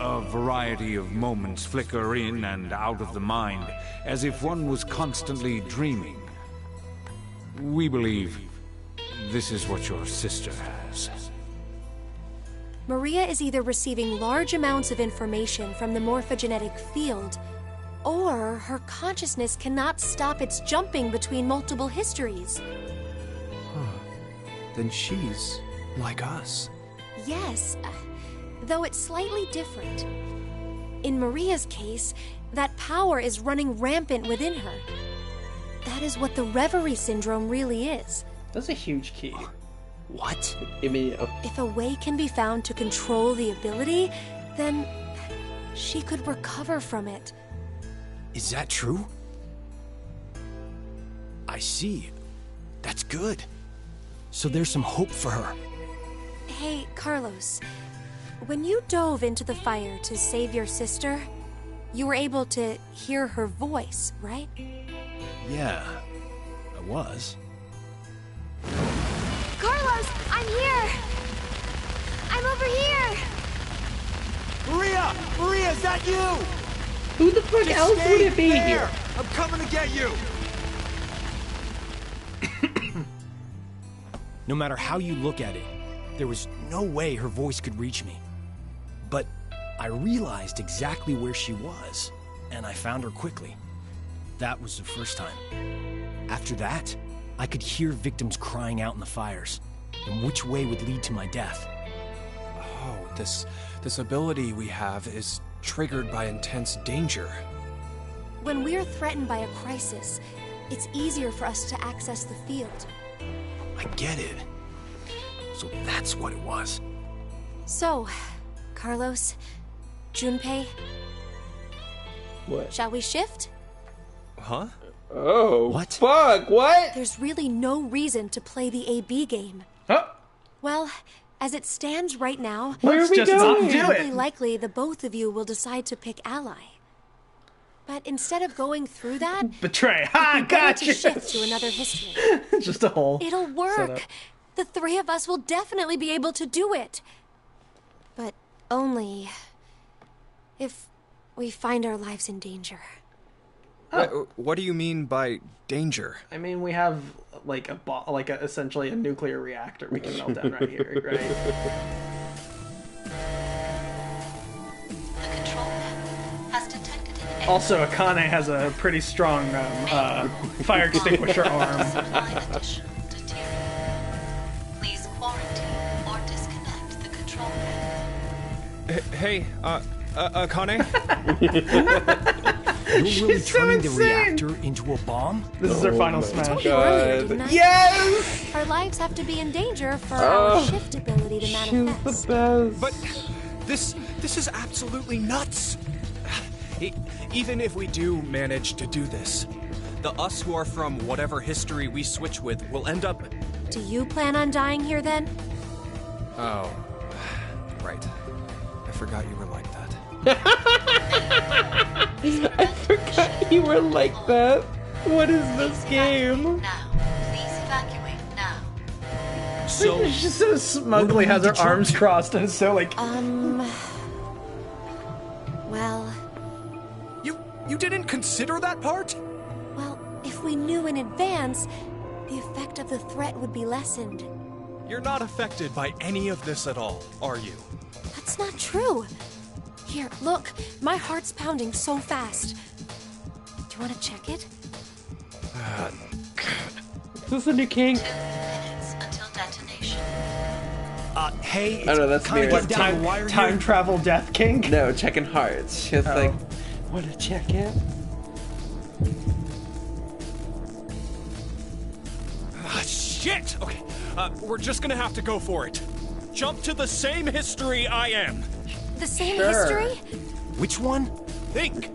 A variety of moments flicker in and out of the mind, as if one was constantly dreaming. We believe this is what your sister has. Maria is either receiving large amounts of information from the morphogenetic field, or her consciousness cannot stop its jumping between multiple histories. Then she's like us. Yes, though it's slightly different. In Maria's case, that power is running rampant within her. That is what the Reverie syndrome really is. That's a huge key. What? I mean, If a way can be found to control the ability, then she could recover from it. Is that true? I see. That's good. So there's some hope for her. Hey, Carlos. When you dove into the fire to save your sister, you were able to hear her voice, right? Yeah, I was. Carlos, I'm here! I'm over here! Maria! Maria, is that you? Who the fuck Just else would it be there. here? I'm coming to get you! No matter how you look at it, there was no way her voice could reach me. But I realized exactly where she was, and I found her quickly. That was the first time. After that, I could hear victims crying out in the fires, and which way would lead to my death. Oh, this ability we have is triggered by intense danger. When we're threatened by a crisis, it's easier for us to access the field. I get it. So that's what it was. So, Carlos, Junpei, what? Shall we shift? Huh? Oh, what? Fuck, what? There's really no reason to play the AB game. Huh? Well, as it stands right now, Let's just not do it's it. likely the both of you will decide to pick ally. But instead of going through that, Betray. Ha, we're going to gotcha. shift to another history. Just a whole. It'll work. setup. The three of us will definitely be able to do it. But only if we find our lives in danger. What do you mean by danger? I mean, we have like essentially a nuclear reactor we can melt down right here, right? The control panel has detected an Also, Akane has a pretty strong fire extinguisher arm. supply additional deuterium. Please quarantine or disconnect the control panel. Hey, Akane? You're really She's so turning the insane. reactor into a bomb? This is our final smash. Didn't I? Yes! Our lives have to be in danger for our shift ability to manifest. She's the best. But this is absolutely nuts. Even if we do manage to do this, the us who are from whatever history we switch with will end up... Do you plan on dying here then? Oh, right. I forgot you were like that. I forgot you were like that. What is this game? Now, please evacuate now. So, She so smugly has her arms crossed and is so like... Well, You didn't consider that part? well, if we knew in advance, the effect of the threat would be lessened. You're not affected by any of this at all, are you? That's not true. Here, look, my heart's pounding so fast. Do you want to check it? Is this a new king? 2 minutes until detonation. hey, Oh no, that's me. What Time travel death king? No, checking hearts. She's like, wanna check it? Shit! Okay, we're just gonna have to go for it. Jump to the same history I am. The same Sure. history? Which one? Think!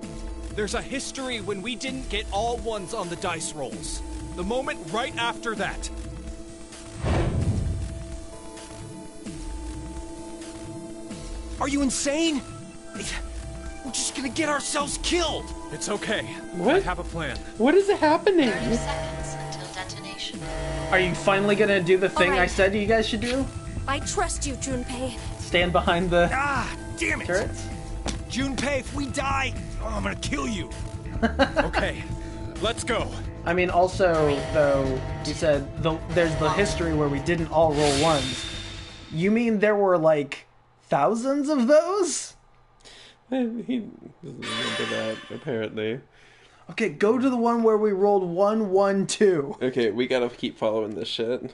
There's a history when we didn't get all ones on the dice rolls. The moment right after that. Are you insane? We're just gonna get ourselves killed. It's okay. What? I have a plan. What is happening? 30 seconds until detonation. Are you finally gonna do the thing I Alright. said you guys should do? I trust you, Junpei. Stand behind the Ah, damn it! turrets? Junpei, if we die, I'm gonna kill you. Okay, let's go. I mean, also, though, you said there's the history where we didn't all roll ones. You mean there were, like, thousands of those? He doesn't remember that, apparently. Okay, go to the one where we rolled 1, 1, 2. Okay, we gotta keep following this shit.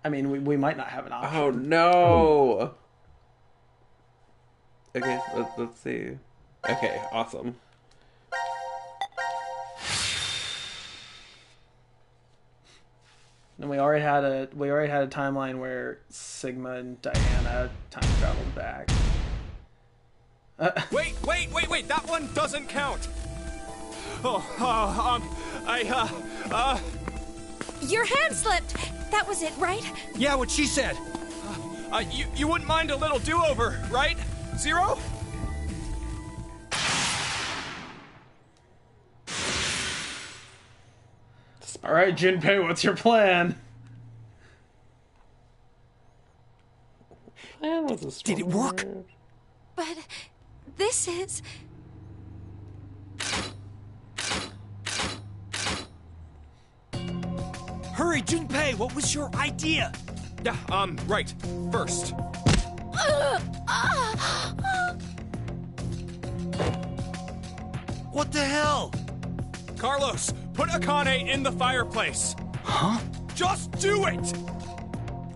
I mean, we might not have an option. Oh no! Okay, let's see. Okay, awesome. And we already had a timeline where Sigma and Diana time traveled back. Wait! That one doesn't count. Your hand slipped. That was it, right? Yeah, what she said. You wouldn't mind a little do-over, right? Zero? All right, Junpei, what's your plan? Plan was a strong Did it work? word. But this is... Hurry, Junpei, what was your idea? Yeah, right. First. What the hell? Carlos, put Akane in the fireplace. Huh? Just do it!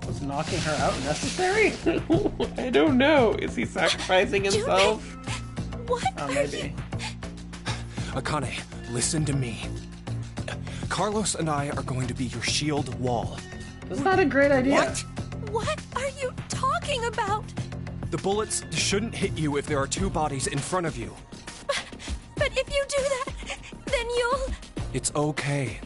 Was knocking her out necessary? I don't know. Is he sacrificing himself? What Oh, are maybe. you... Akane, listen to me. Carlos and I are going to be your shield wall. That's not a great idea. What? What are you talking about? The bullets shouldn't hit you if there are two bodies in front of you. But if you do that, then you'll... It's okay.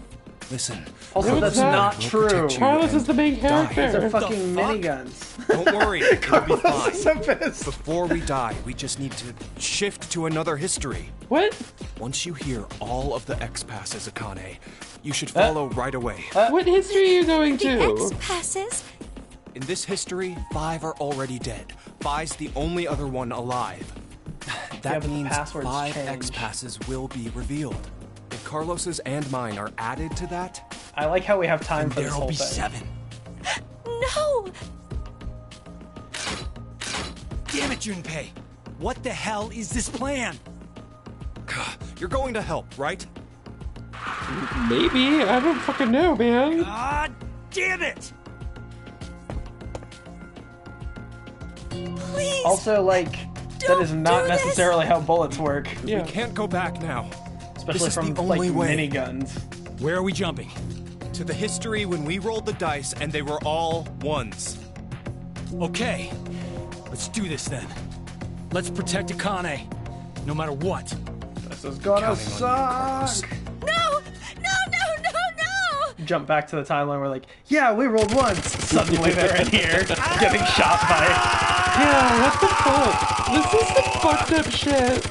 Listen. Also, No, that's it's not. not We'll true. protect you Carlos and is the main These are character. fucking fuck? miniguns. Don't worry, you'll be Carlos fine. is so pissed. Before we die, we just need to shift to another history. What? Once you hear all of the X passes, Akane, you should follow right away. What history are you going The to? X passes? In this history, 5 are already dead. Fi's the only other one alive. That means 5 X-passes will be revealed. If Carlos's and mine are added to that... I like how we have time for this whole thing. There'll be 7. No! Damn it, Junpei! What the hell is this plan? You're going to help, right? Maybe. I don't fucking know, man. God damn it! Please! Also, like, that is not necessarily how bullets work. Yeah. We can't go back now. Especially from, like, miniguns. Where are we jumping? To the history when we rolled the dice and they were all 1s. Okay. Let's do this then. Let's protect Akane, no matter what. This is gonna suck! No! Jump back to the timeline where, like, yeah, we rolled once. Suddenly they're in here, getting shot by... Yeah, what the fuck? This is some fucked up shit.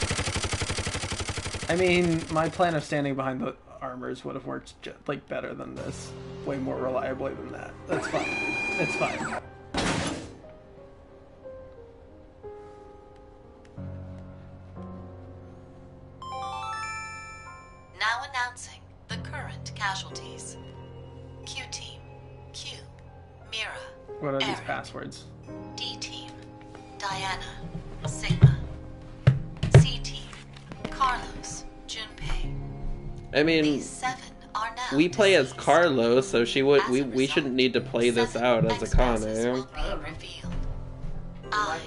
I mean, my plan of standing behind the armors would have worked, like, better than this. Way more reliably than that. That's fine. It's fine. Now announcing the current casualties. Q-Team, Q, Mira, What are these Aaron. passwords? D-Team, Diana, Sigma. C-Team, Carlos, Junpei. I mean, These 7 are now we play as deceased. Carlos, so we shouldn't need to play this out as X-passes Akane. will be revealed. I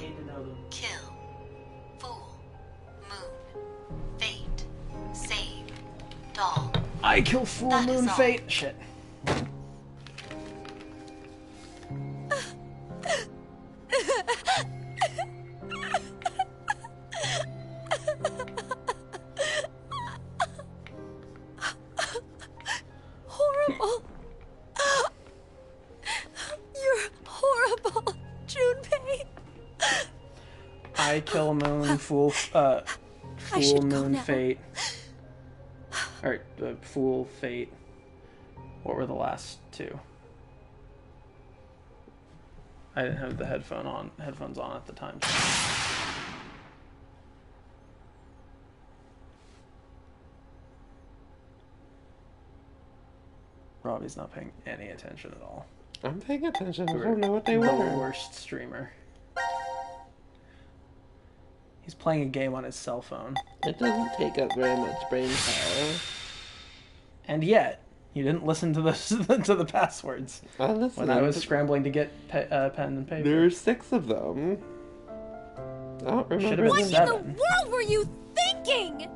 kill, fool, moon, fate, save, doll. I kill full That is moon all. fate. Shit. Horrible. You're horrible, Junpei. I kill moon, fool I should go moon now. fate. Alright, fool, fate. What were the last 2? I didn't have the headphones on at the time. Robbie's not paying any attention at all. I'm paying attention. I We're don't know what they the were. worst streamer. He's playing a game on his cell phone. It doesn't take up very much brain power. And yet, you didn't listen to the to the passwords I listened. when I was scrambling to get pen and paper. There's 6 of them. I don't remember. Should've been What in the 7. world were you thinking?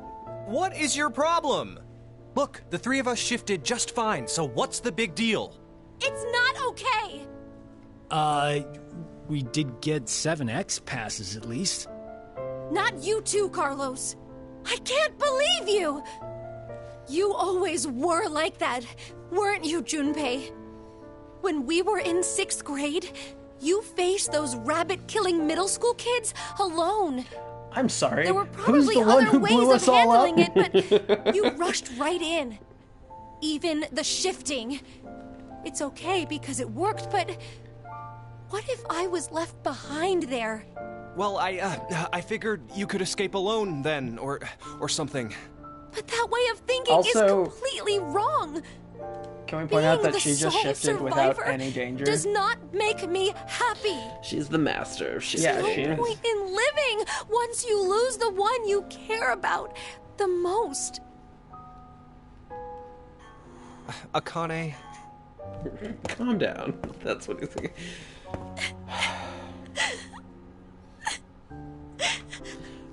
What is your problem? Look, the 3 of us shifted just fine, so what's the big deal? It's not okay. We did get 7 X-passes at least. Not you too, Carlos. I can't believe you. You always were like that, weren't you, Junpei? When we were in 6th grade, you faced those rabbit-killing middle school kids alone. I'm sorry. There were Who's probably the one other who ways blew of us all up? handling it, but you rushed right in. Even the shifting. It's okay because it worked, but what if I was left behind there? Well, I figured you could escape alone then, or something. But that way of thinking Also- is completely wrong. Can we point out Being that the she just sole shifted without survivor any danger? does not make me happy. She's the master of shifting. Yeah, she No is. point in living once you lose the one you care about the most. Akane, Calm down. That's what he's thinking.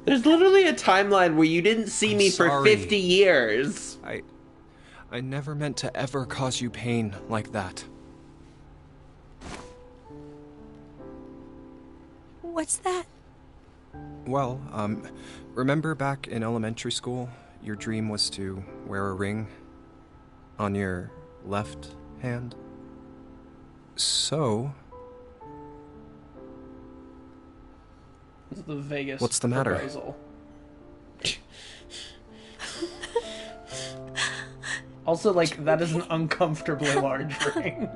There's literally a timeline where you didn't see me for sorry. 50 years. I never meant to ever cause you pain like that. What's that? Well, remember back in elementary school, your dream was to wear a ring on your left hand? So, This is the Vegas What's the matter? proposal. Also, like, that is an uncomfortably large ring.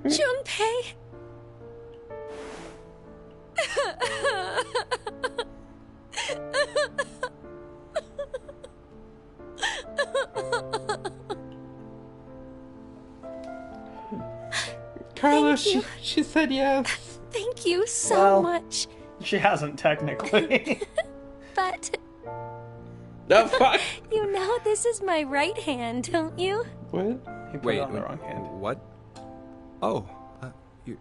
Junpei, Carlos, Thank you. she said yes. Thank you so much. She hasn't technically. But No, fuck. you know this is my right hand, don't you? What? He put Wait, it on the wrong hand. what? Oh,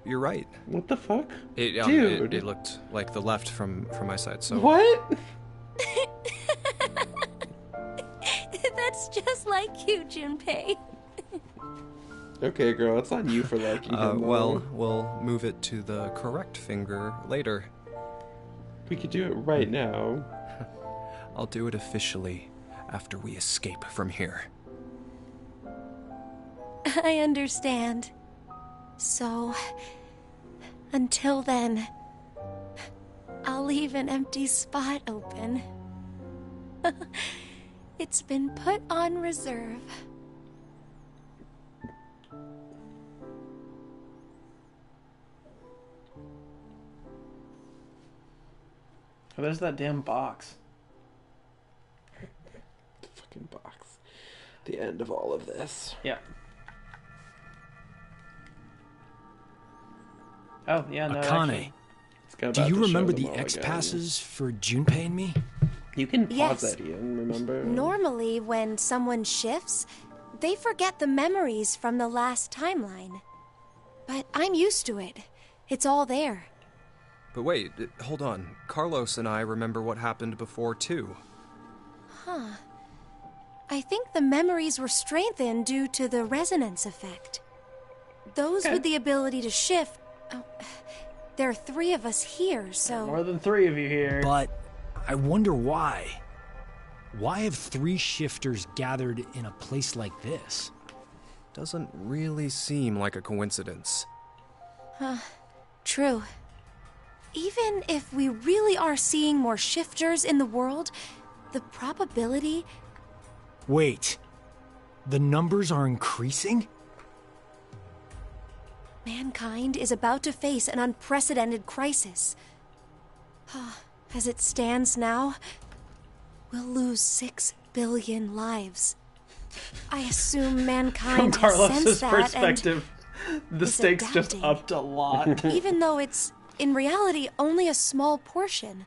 you're right. What the fuck? Dude. It looked like the left from my side, so... What? That's just like you, Junpei. Okay, girl, it's on you for liking him. Well, we'll move it to the correct finger later. We could do it right now. I'll do it officially after we escape from here. I understand. So, until then, I'll leave an empty spot open. It's been put on reserve. Oh, there's that damn box. Fucking box. The end of all of this. Yeah. Oh, yeah, no, Akane, do you remember the X passes for Junpei and me? You can pause Yes. that, Ian, remember? Normally, when someone shifts, they forget the memories from the last timeline. But I'm used to it. It's all there. But wait, hold on. Carlos and I remember what happened before, too. Huh. I think the memories were strengthened due to the resonance effect. Those with the ability to shift... Oh, there are 3 of us here, so... More than 3 of you here. But I wonder why. Why have 3 shifters gathered in a place like this? Doesn't really seem like a coincidence. True. Even if we really are seeing more shifters in the world, the probability... Wait. The numbers are increasing? Mankind is about to face an unprecedented crisis. As it stands now, we'll lose 6 billion lives. I assume mankind From has Carlos's sensed that perspective, the is stakes just adapting. upped a lot. Even though it's, in reality, only a small portion.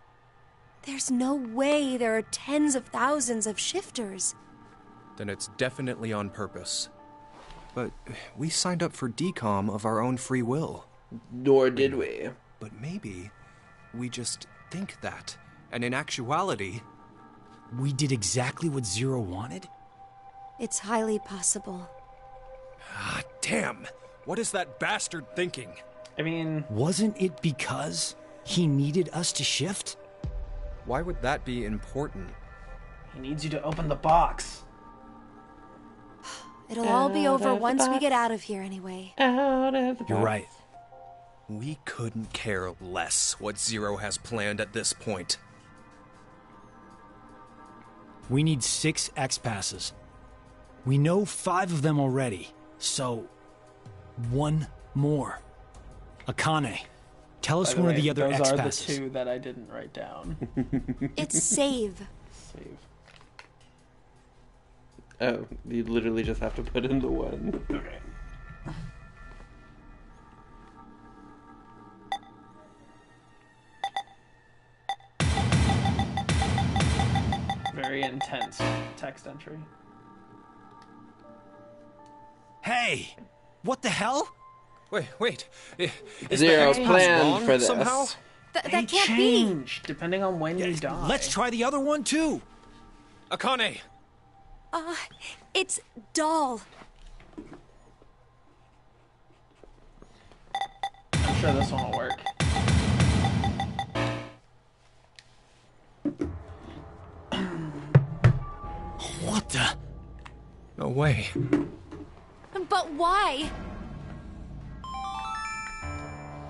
There's no way there are tens of thousands of shifters. Then it's definitely on purpose. But we signed up for decom of our own free will. Nor did we. But maybe we just think that. And in actuality... We did exactly what Zero wanted? It's highly possible. Ah, damn! What is that bastard thinking? I mean... Wasn't it because he needed us to shift? Why would that be important? He needs you to open the box. It'll all be over once we get out of here anyway. Out of the You're box. right. We couldn't care less what Zero has planned at this point. We need 6 X passes. We know 5 of them already, so 1 more. Akane, tell us By the one of way, the other those X are passes. the 2 that I didn't write down. It's save. Save. Oh, you literally just have to put in the 1. Okay. Very intense text entry. Hey! What the hell? Wait. Is Zero's the X plan wrong for this. somehow? That They can't be. change depending on when you die. Let's try the other one too. Akane! It's doll. I'm sure this one will work. What the? No way. But why?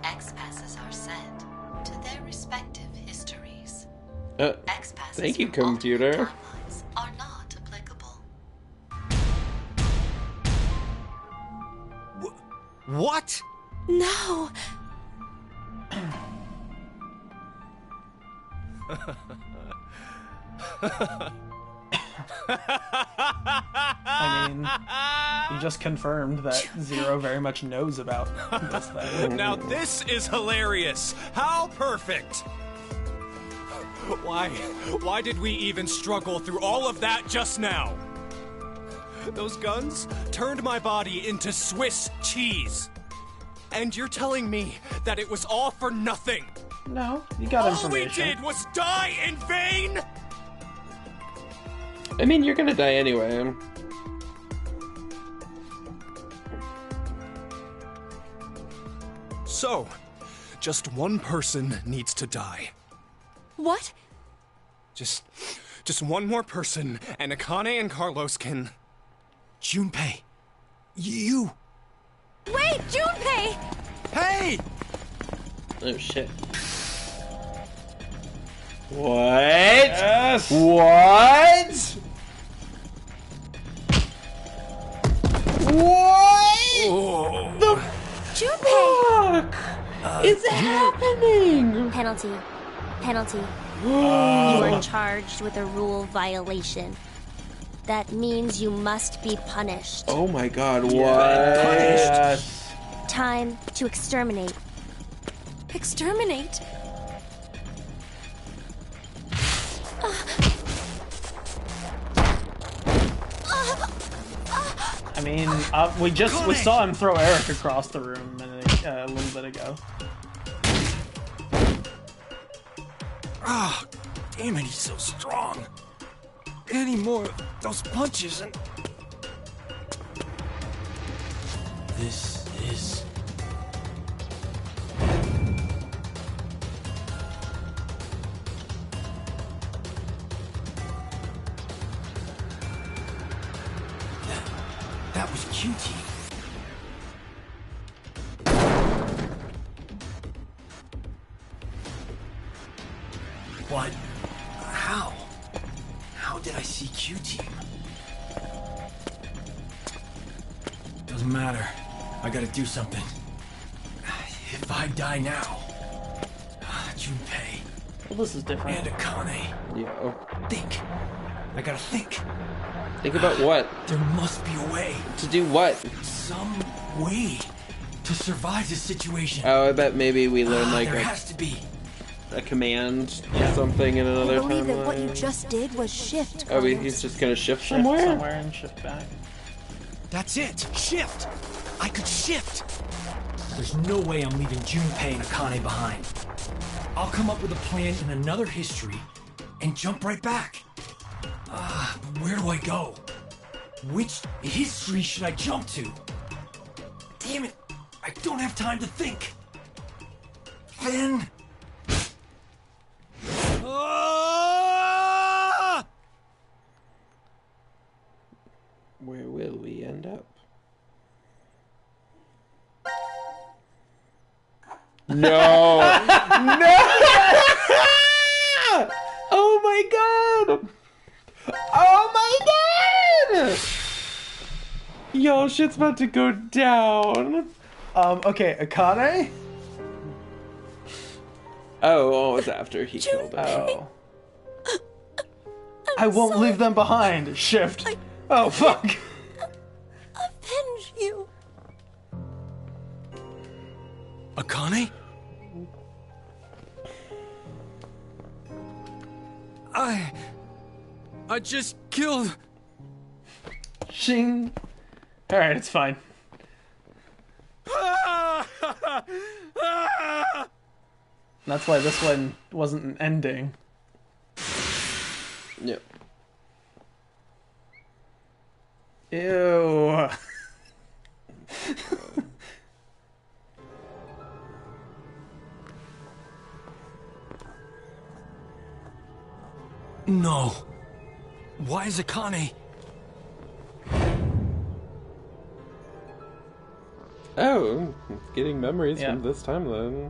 X passes are sent to their respective histories. X passes Thank you, from alternate computer. timelines are not applicable. What? No. I mean, you just confirmed that Zero very much knows about this thing. Now this is hilarious. How perfect. Why did we even struggle through all of that just now? Those guns turned my body into Swiss cheese. And you're telling me that it was all for nothing? No, you got information. All we did was die in vain? I mean, you're gonna die anyway. So, just one person needs to die. What? Just one more person, and Akane and Carlos can... Junpei, you... Wait, Junpei! Hey! Oh shit. What? Yes. What? What? Oh. The Junpei! fuck is happening? Penalty. You are charged with a rule violation. That means you must be punished. Oh my god, what? Yes. Time to exterminate. Exterminate? I mean, we saw him throw Eric across the room a little bit ago. Ah, damn it, he's so strong. Any more of those punches and... This is... That was QT. What? How? How did I see Q-Team? Doesn't matter. I gotta do something. If I die now... Junpei... Well, this is different. And Akane... Yo. Think. I gotta think. Think about what? There must be a way. To do what? Some way to survive this situation. Oh, I bet maybe we learn like there has to be. A command or something in another I believe that what you timeline. just did was shift. Oh, Carlos. he's just gonna shift Shift somewhere? and shift back. That's it. Shift. I could shift. There's no way I'm leaving Junpei and Akane behind. I'll come up with a plan in another history and jump right back. Where do I go? Which history should I jump to? Damn it, I don't have time to think. Then... Where will we end up? No! No! Oh my god! Oh my god! Yo, shit's about to go down. Okay, Akane? Oh, it's after he killed her. Oh. I won't leave them behind. Shift. Oh, fuck. Avenge you. Akane? I just killed... Shing. Alright, it's fine. That's why this one wasn't an ending. Yep. Ew. No. Why is Akane... Oh, getting memories from this timeline.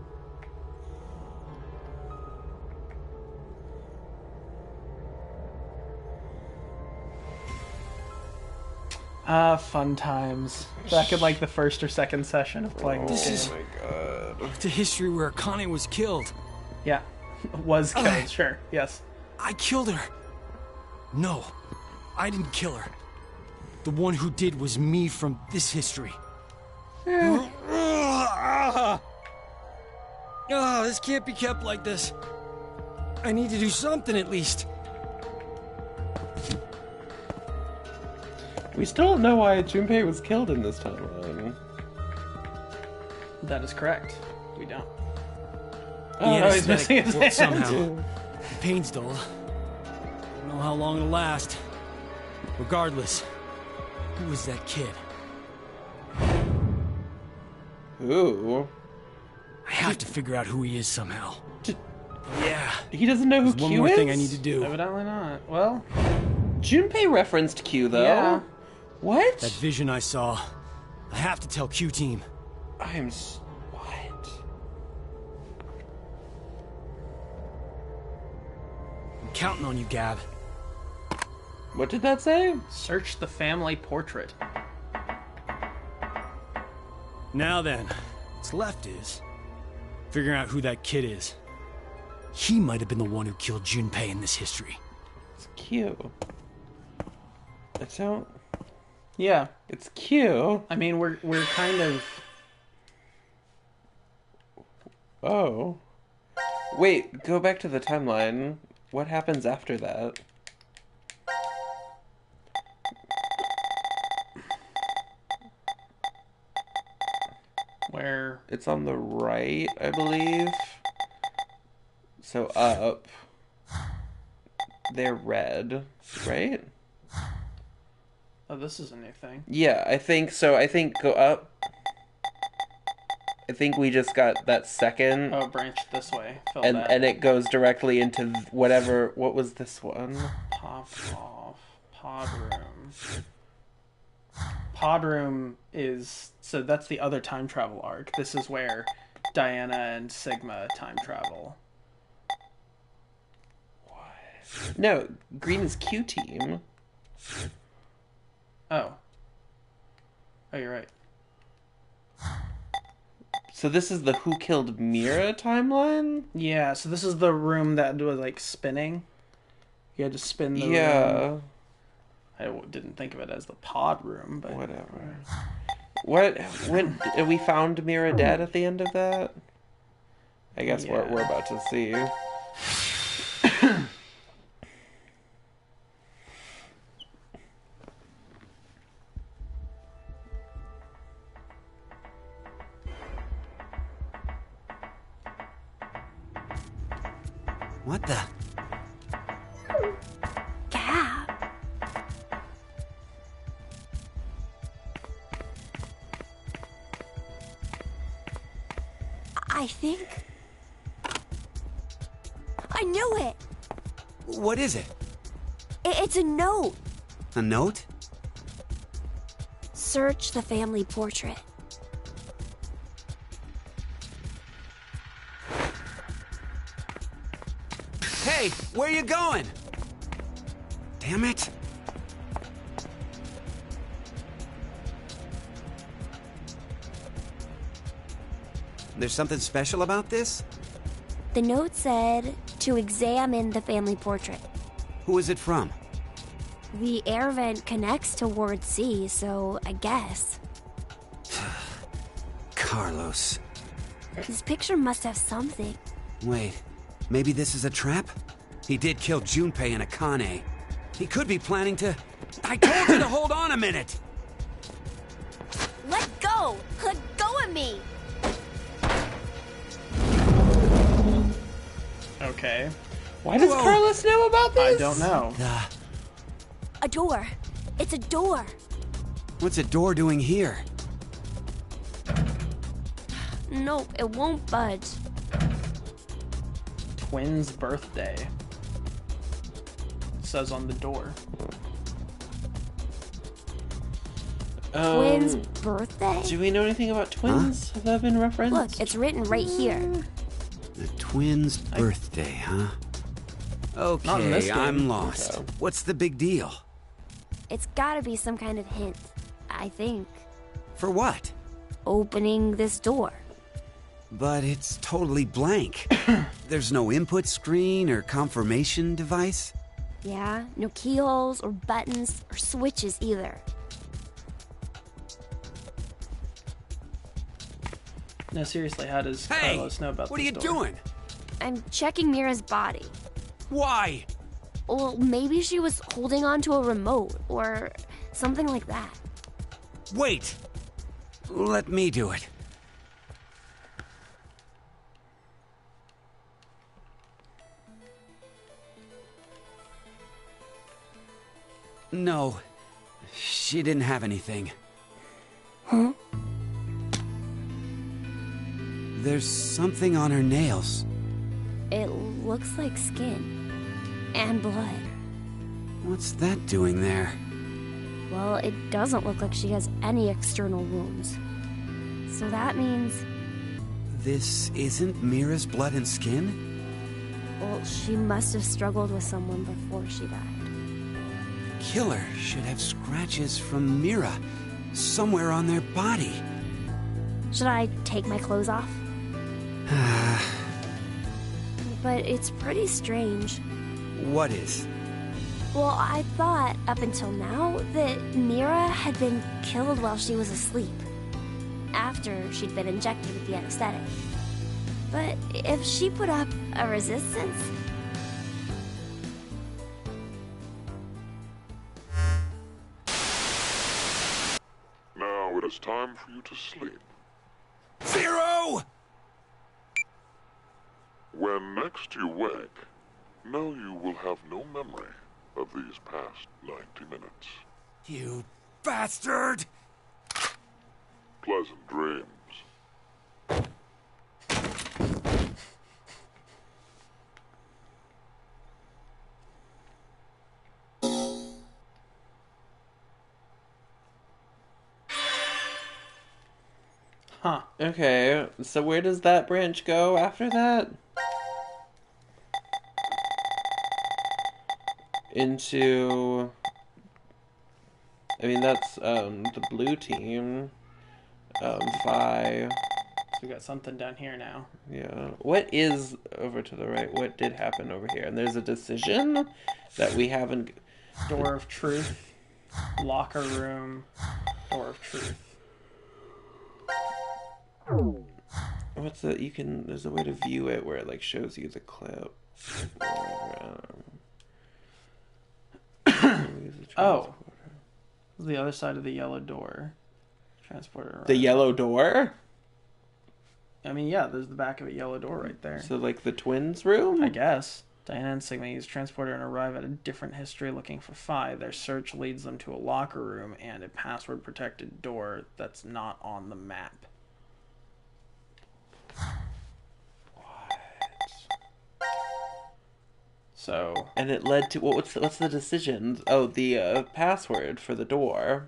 Fun times. Back in like the first or second session of playing this This is... game. Oh my god. The history where Akane was killed. Yeah. Was killed, sure. Yes. I killed her. No. I didn't kill her. The one who did was me from this history. This can't be kept like this. I need to do something at least. We still don't know why Junpei was killed in this timeline. That is correct. We don't. Oh, he's missing his hand. Somehow. The pain's dull. I don't know how long it'll last. Regardless, who is that kid? Who? I have to figure out who he is somehow. Yeah. He doesn't know who There's Q one more is? thing I need to do. Evidently not. Well, Junpei referenced Q, though. Yeah. What? That vision I saw. I have to tell Q Team. What? I'm counting on you, Gab. What did that say? Search the family portrait. Now then, what's left is figuring out who that kid is. He might have been the one who killed Junpei in this history. It's Q. I don't... Yeah. It's Q. I mean, we're kind of... Oh. Wait, go back to the timeline. What happens after that? Where? It's on the right, I believe. So up. They're red, right? Oh, this is a new thing. Yeah, I think so. I think go up. I think we just got that second. Oh, branch this way. Fill and that. and it goes directly into whatever. What was this one? Pop off. Pod room. Pod room is... So that's the other time travel arc. This is where Diana and Sigma time travel. What? No, green is Q Team. Oh. Oh, you're right. So this is the Who Killed Mira timeline? Yeah, so this is the room that was, like, spinning. You had to spin the room. I didn't think of it as the pod room, but... Whatever. What? When we found Mira dead at the end of that? I guess what we're about to see. What the? Gab. I think... I knew it! What is it? It's a note. A note? Search the family portrait. Hey, where you going? Damn it. There's something special about this? The note said to examine the family portrait. Who is it from? The air vent connects to Ward C, so I guess. Carlos. This picture must have something. Wait, maybe this is a trap? He did kill Junpei and Akane. He could be planning to... I told you to hold on a minute! Let go! Let go of me! Okay. Why does Carlos know about this? I don't know. A door. It's a door. What's a door doing here? Nope, it won't budge. Twins' birthday. It says on the door. Twins' birthday? Do we know anything about twins? Have that been referenced? Look, it's written right here. The twins' birthday, huh? Okay, I'm lost. Okay. What's the big deal? It's gotta be some kind of hint, I think. For what? Opening this door. But it's totally blank. There's no input screen or confirmation device? Yeah, no keyholes or buttons or switches either. No, seriously, how does Carlos know about what are this you door? doing? I'm checking Mira's body. Why? Well, maybe she was holding onto a remote or something like that. Wait! Let me do it. No, she didn't have anything. Huh? There's something on her nails. It looks like skin. And blood. What's that doing there? Well, it doesn't look like she has any external wounds. So that means... This isn't Mira's blood and skin? Well, she must have struggled with someone before she died. Killer should have scratches from Mira somewhere on their body. Should I take my clothes off? But it's pretty strange. What is? Well, I thought, up until now, that Mira had been killed while she was asleep. After she'd been injected with the anesthetic. But if she put up a resistance... Now it is time for you to sleep. Zero! When next you wake, know you will have no memory of these past 90 minutes. You bastard! Pleasant dreams. Huh. Okay, so where does that branch go after that? Into... I mean, that's, the blue team. Phi. So we got something down here now. Yeah. What is over to the right? What did happen over here? And there's a decision that we haven't... Door of Truth. Locker room. Door of Truth. What's the... You can... There's a way to view it where it, like, shows you the clip. Oh. The other side of the yellow door. Transporter. The yellow door? I mean, yeah, there's the back of a yellow door right there. So, like, the twins' room? I guess. Diana and Sigma use transporter and arrive at a different history looking for Phi. Their search leads them to a locker room and a password-protected door that's not on the map. So... And it led to... What's the decision? Oh, the password for the door.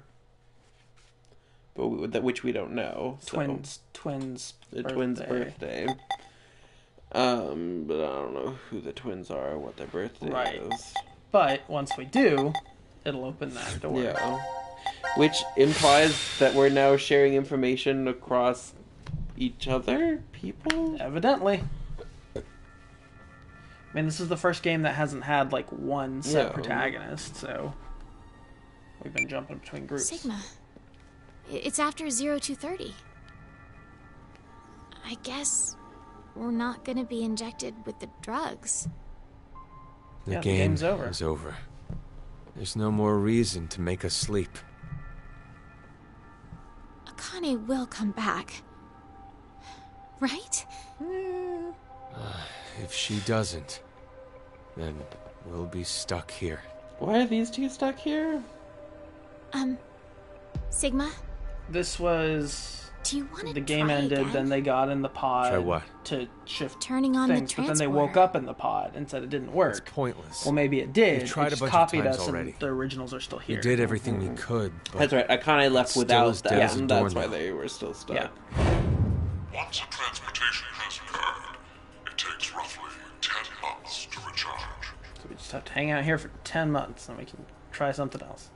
But which we don't know. So. Twins' The birthday. twins' birthday. But I don't know who the twins are or what their birthday is. But once we do, it'll open that door. Yeah. Which implies that we're now sharing information across each other? People? Evidently. I mean, this is the first game that hasn't had, like, one set protagonist, so... We've been jumping between groups. Sigma. It's after 0230. I guess we're not gonna be injected with the drugs. The Yeah, the game game's over. is over. There's no more reason to make us sleep. Akane will come back. Right? If she doesn't, then we'll be stuck here. Why are these two stuck here? Sigma? This was... Do you want to The game try ended, again? then they got in the pod Try what? to shift Turning on things, the but then they woke transporter. up in the pod and said it didn't work. It's pointless. Well, maybe it did. We've tried it a just bunch copied of times us already. and the originals are still here. We did everything we could, but... That's right, Akane left still without as dead as a them. That's why doornail. they were still stuck. Yeah. Once a transmutation has occurred, it takes roughly 10 months to recharge. So we just have to hang out here for 10 months and we can try something else.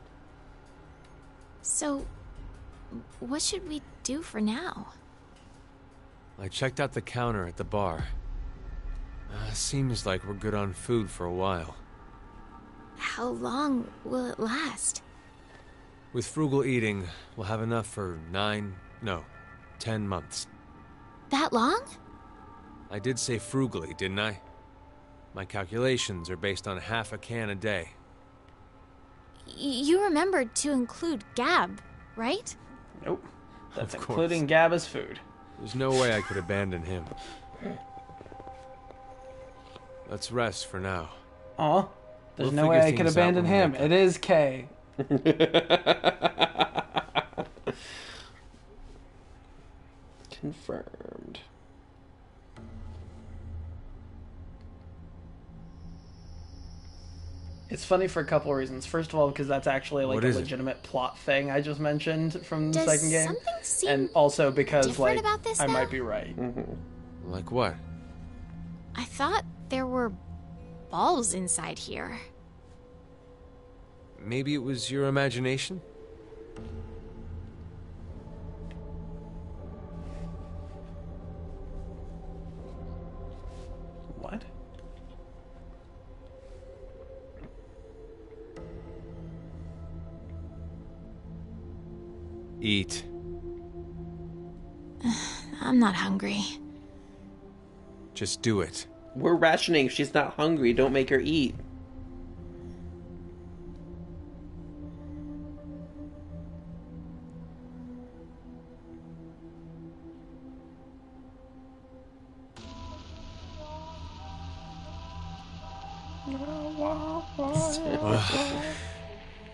So, what should we do for now? I checked out the counter at the bar. Seems like we're good on food for a while. how long will it last? With frugal eating, we'll have enough for 10 months. That long? I did say frugally, didn't I? My calculations are based on half a can a day. You remembered to include Gab, right? Nope. That's Of course. including Gab as food. There's no way I could abandon him. Let's rest for now. Aw. There's We'll no way I figure could things out abandon when we him. wake It is K. Confirmed. It's funny for a couple of reasons. First of all, because that's actually like What a is it? legitimate plot thing I just mentioned from the Does second game. something seem And also because different like about this I now? might be right. Like what? I thought there were balls inside here. Maybe it was your imagination? What? Eat. I'm not hungry. Just do it. We're rationing. She's not hungry. Don't make her eat.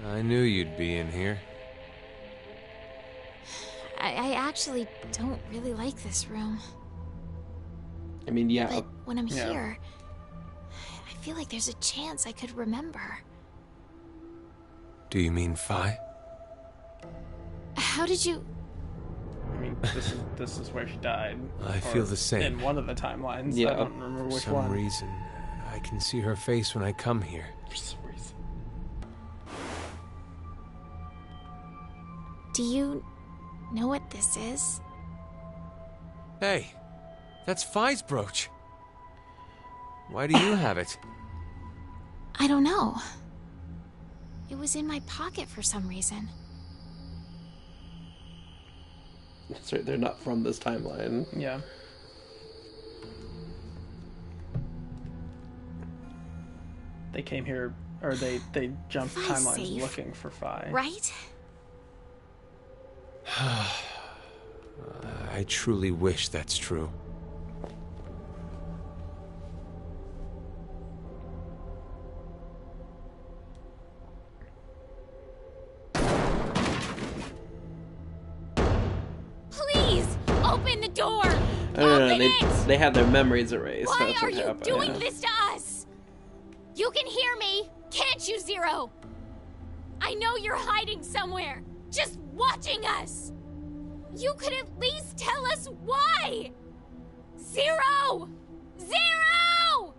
I knew you'd be in here. I actually don't really like this room. I mean, yeah. But when I'm Yeah. here, I feel like there's a chance I could remember. Do you mean Phi? How did you... I mean, this is where she died. I Or feel the same. In one of the timelines. Yeah. I don't remember For which some one. reason, I can see her face when I come here. For some reason. Do you know what this is? Hey, that's Phi's brooch. Why do you have it? I don't know. It was in my pocket for some reason. That's right. They're not from this timeline. Yeah. They came here, or they jumped Phi's timelines safe, looking for Phi. Right? I truly wish that's true. Please, open the door! No, Open they had their memories erased. Why That's are what you happened. doing yeah. this to us? You can hear me, can't you, Zero? I know you're hiding somewhere, just watching us. You could at least tell us why. Zero! Zero!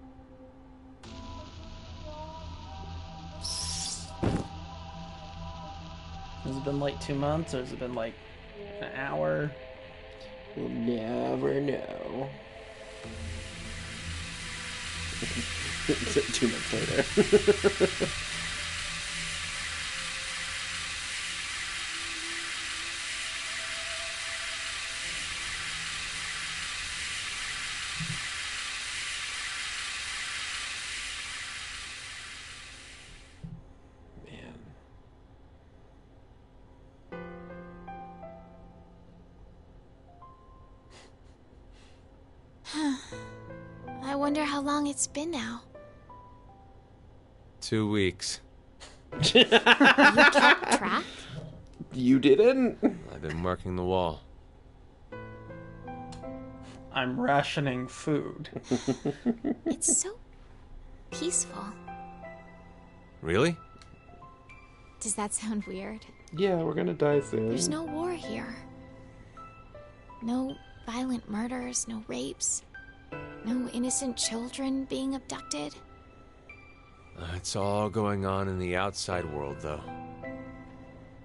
Has it been like 2 months, or has it been like an hour? We'll never know. 2 months later. I wonder how long it's been now. 2 weeks. You kept track? You didn't? I've been working the wall. I'm rationing food. It's so peaceful. Really? Does that sound weird? Yeah, we're gonna die soon. There's no war here. No violent murders, no rapes, no innocent children being abducted. It's all going on in the outside world, though.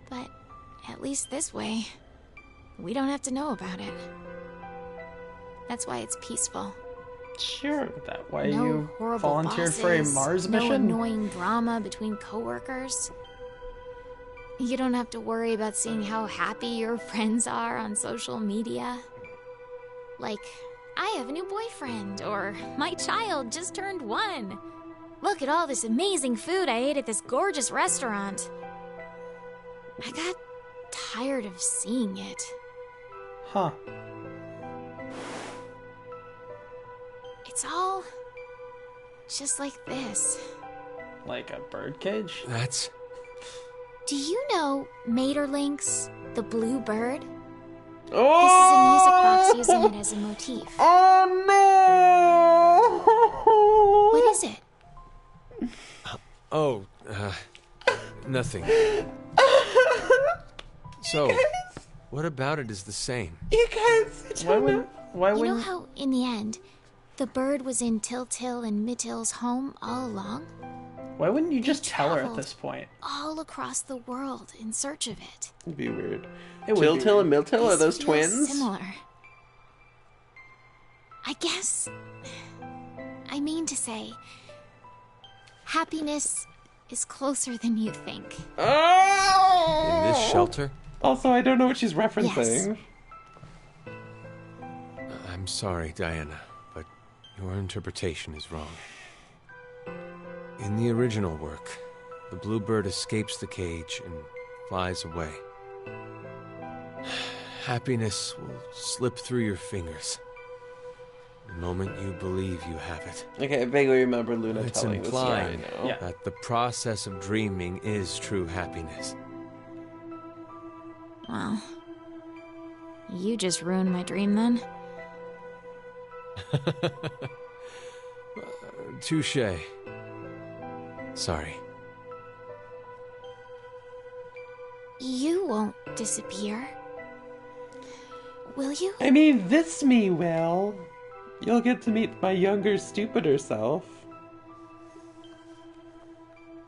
But at least this way, we don't have to know about it. That's why it's peaceful. Sure. Is that why No you horrible volunteered for a bosses, Mars no mission? annoying drama between coworkers. You don't have to worry about seeing how happy your friends are on social media. Like, I have a new boyfriend, or my child just turned 1. Look at all this amazing food I ate at this gorgeous restaurant. I got tired of seeing it. Huh. It's all just like this. Like a birdcage? That's... Do you know Materlinks, the blue bird? Oh! This is a music box using it as a motif. Oh no! What is it? Oh, nothing. So, what about it is the same? You guys, Why wouldn't You know how, in the end, the bird was in Tiltil and Mittil's home all along? Why wouldn't you just tell her at traveled this point? All across the world in search of it. It'd be weird. It would be Tiltil and weird. Miltil, are those Feels twins? Similar. I guess. I mean to say, happiness is closer than you think. Oh! In this shelter? Also, I don't know what she's referencing. I'm sorry, Diana, but your interpretation is wrong. In the original work, the bluebird escapes the cage and flies away. Happiness will slip through your fingers the moment you believe you have it. Okay, I vaguely remember Luna It's telling the story implying now. that the process of dreaming is true happiness. Well, you just ruined my dream then. Touché. Sorry. You won't disappear. Will you? I mean, this me will. You'll get to meet my younger, stupider self.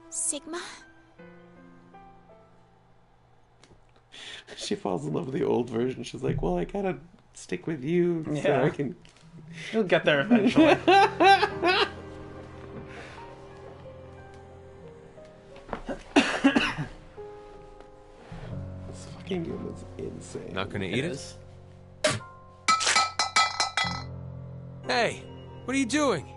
Sigma? She falls in love with the old version. She's like, well, I gotta stick with you so Yeah. I can... You'll get there eventually. This fucking game is insane. Not gonna eat it? Hey, what are you doing?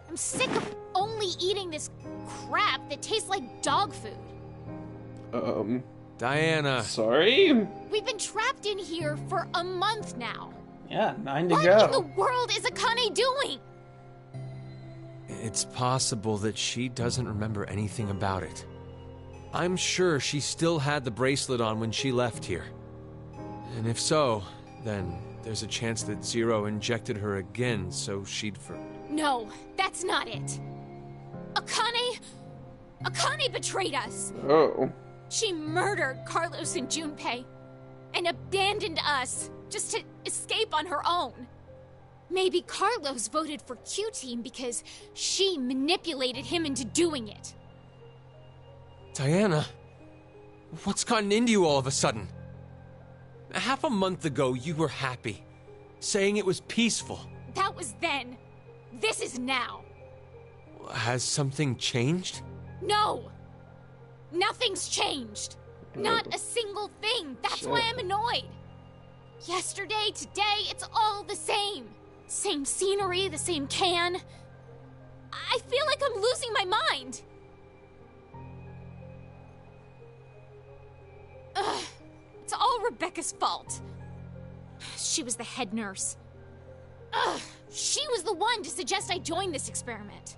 I'm sick of only eating this crap that tastes like dog food. Diana. Sorry? We've been trapped in here for a month now. Yeah, 9 to What go. in the world is Akane doing? It's possible that she doesn't remember anything about it. I'm sure she still had the bracelet on when she left here. And if so, then there's a chance that Zero injected her again so she'd No, that's not it. Akane betrayed us. Oh. She murdered Carlos and Junpei and abandoned us just to escape on her own. Maybe Carlos voted for Q-Team because she manipulated him into doing it. Diana, what's gotten into you all of a sudden? Half a month ago, you were happy, saying it was peaceful. That was then. This is now. Has something changed? No! Nothing's changed. Not a single thing. That's why I'm annoyed. Yesterday, today, it's all the same. Same scenery, the same can. I feel like I'm losing my mind. Ugh, it's all Rebecca's fault. She was the head nurse. Ugh, she was the one to suggest I join this experiment.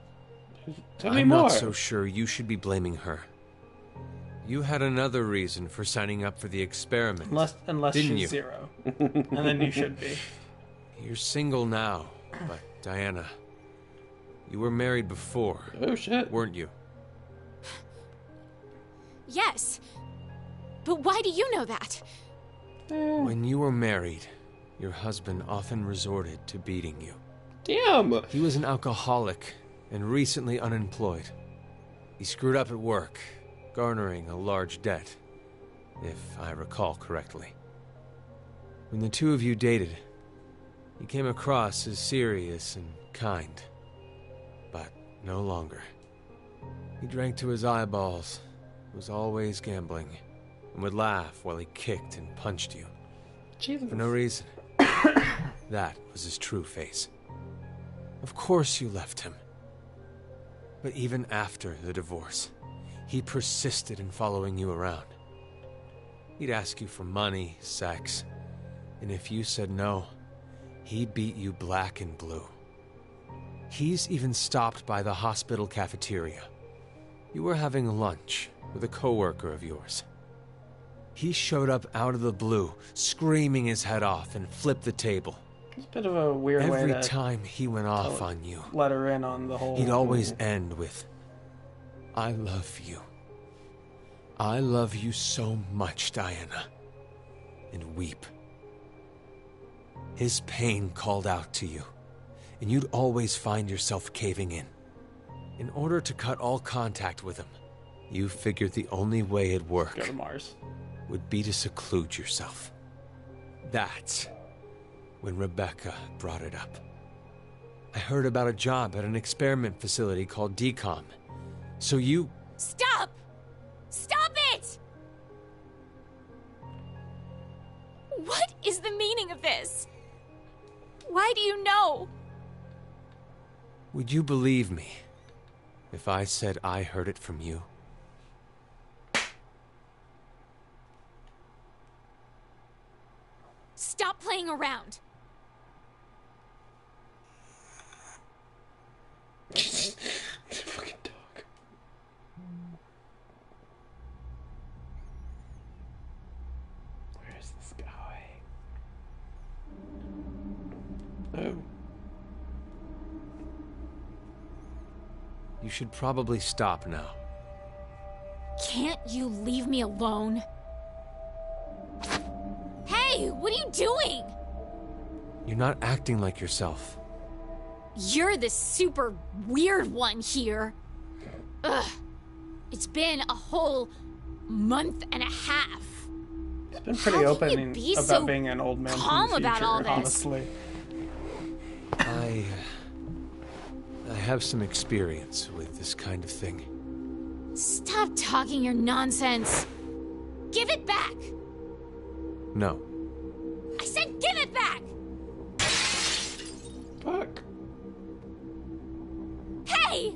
Tell me I'm more. not so sure you should be blaming her. You had another reason for signing up for the experiment. Unless didn't she's you? Zero. And then you should be. You're single now, but Diana, you were married before. Oh shit. Weren't you? Yes. But why do you know that? When you were married, your husband often resorted to beating you. Damn! He was an alcoholic and recently unemployed. He screwed up at work, garnering a large debt, if I recall correctly. When the two of you dated, He came across as serious and kind, but no longer. He drank to his eyeballs, was always gambling, and would laugh while he kicked and punched you. Jesus. For no reason. That was his true face. Of course you left him. But even after the divorce, he persisted in following you around. He'd ask you for money, sex, and if you said no, he'd beat you black and blue. He's even stopped by the hospital cafeteria. You were having lunch with a coworker of yours. He showed up out of the blue, screaming his head off, and flipped the table. It's a bit of a weird way to... Every time he went off on you, let her in on the whole... He'd always end with, "I love you. I love you so much, Diana," and weep. His pain called out to you, and you'd always find yourself caving in. In order to cut all contact with him, you figured the only way it'd work go to Mars. Would be to seclude yourself. That's when Rebecca brought it up. I heard about a job at an experiment facility called DCOM. So you... Stop! Stop it! What is the meaning of this? Why do you know? Would you believe me if I said I heard it from you? Stop playing around. Fucking dog. Where is this guy? Oh. You should probably stop now. Can't you leave me alone? Hey, what are you doing? You're not acting like yourself. You're the super weird one here. Ugh. It's been a whole month and a half. He's been pretty open about being an old man calm from the about future, all this. honestly. I have some experience with this kind of thing. Stop talking your nonsense. Give it back. No. I said give it back. Fuck. Hey!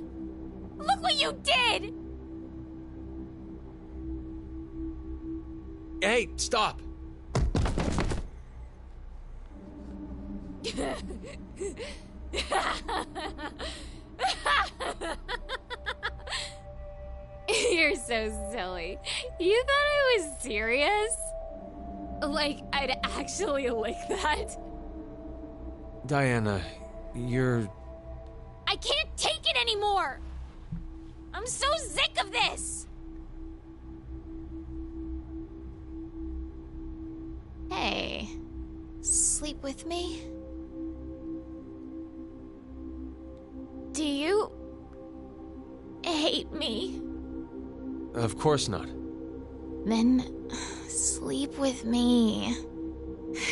Look what you did! Hey, stop! You're so silly. You thought I was serious? Like, I'd actually lick that? Diana, you're... I can't take it anymore! I'm so sick of this! Hey, sleep with me? Do you hate me? Of course not. Then sleep with me.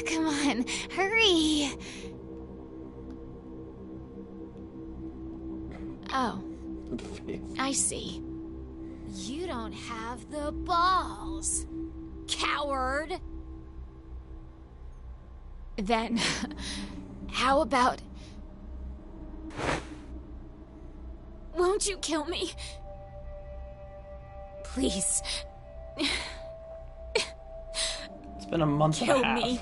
Come on, hurry! Oh, I see. You don't have the balls, coward! Then, how about... Won't you kill me? Please. It's been a month and a half. Kill me.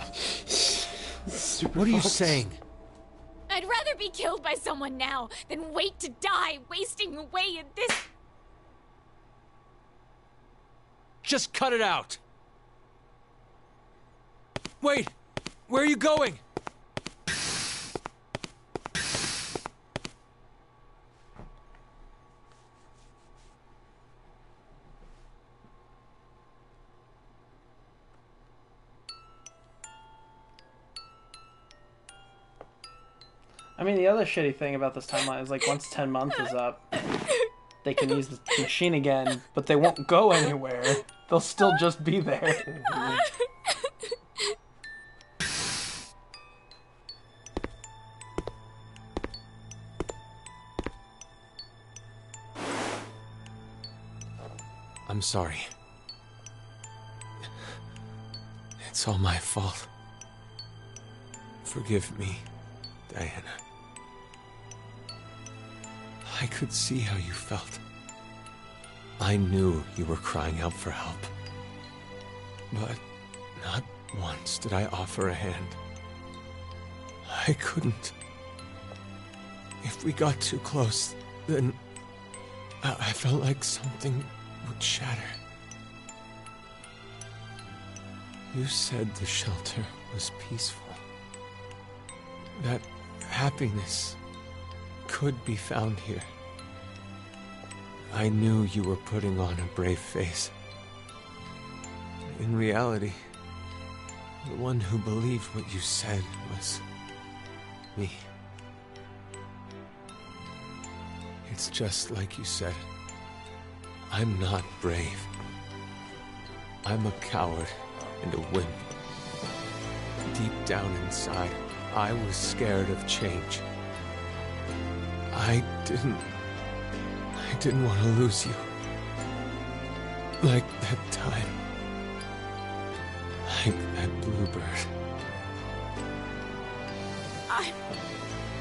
What are you saying? I'd rather be killed by someone now than wait to die, wasting away in this... Just cut it out! Wait! Where are you going? I mean, the other shitty thing about this timeline is, like, once 10 months is up, they can use the machine again, but they won't go anywhere. They'll still just be there. I'm sorry. It's all my fault. Forgive me, Diana. I could see how you felt. I knew you were crying out for help. But not once did I offer a hand. I couldn't. If we got too close, then I felt like something would shatter. You said the shelter was peaceful. That happiness could be found here. I knew you were putting on a brave face. In reality, the one who believed what you said was me. It's just like you said. I'm not brave. I'm a coward and a wimp. Deep down inside, I was scared of change. I didn't want to lose you. Like that time. Like that bluebird. I'm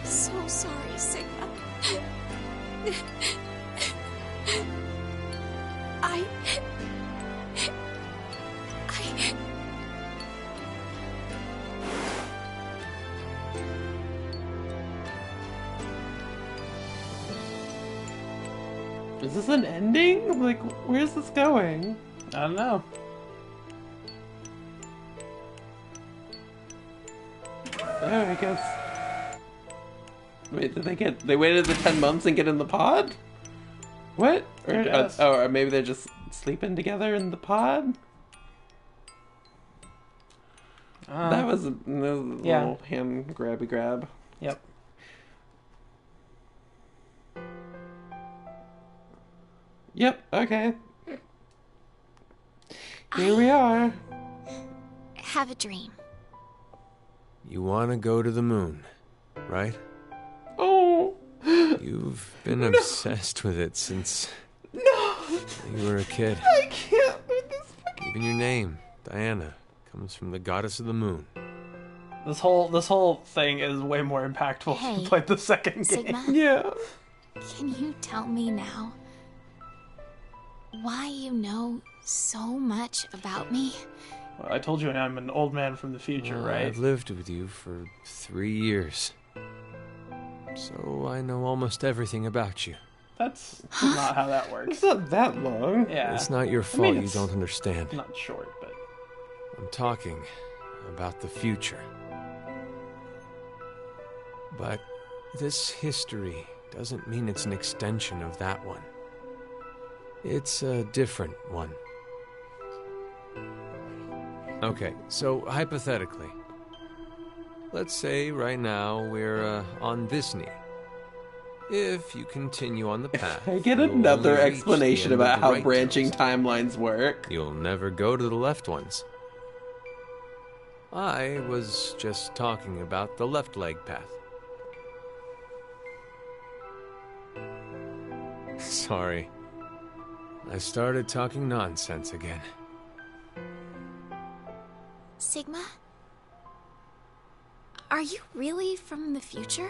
so sorry, Sigma. I... Is this an ending? Like, where's this going? I don't know. Oh, I guess. Wait, did they waited the 10 months and get in the pod? What? Or maybe they're just sleeping together in the pod? That was a little hand grabby grab. Yep. Yep, okay. Here we are. Have a dream. You want to go to the moon, right? Oh. You've been obsessed with it since you were a kid. I can't with this fucking... Even your name, Diana, comes from the goddess of the moon. This whole thing is way more impactful if you played the second Sigma? game. Yeah. Can you tell me now why you know so much about me? Well, I told you I'm an old man from the future, right? I've lived with you for 3 years. So I know almost everything about you. That's not how that works. It's not that long. Yeah. It's not your fault you don't understand. Not short, but... I'm talking about the future. But this history doesn't mean it's an extension of that one. It's a different one. Okay, so hypothetically, let's say right now we're on this knee. If you continue on the path, I get you'll another only reach explanation the end of about the how right branching toes. timelines work. You'll never go to the left ones. I was just talking about the left leg path. Sorry. I started talking nonsense again. Sigma? Are you really from the future?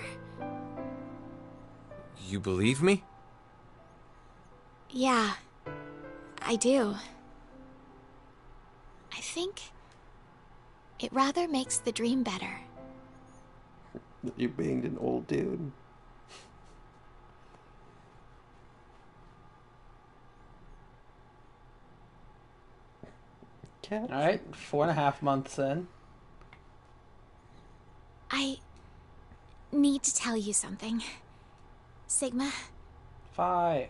You believe me? Yeah, I do. I think it rather makes the dream better. You banged an old dude. Alright, 4.5 months in. I need to tell you something. Sigma, Phi.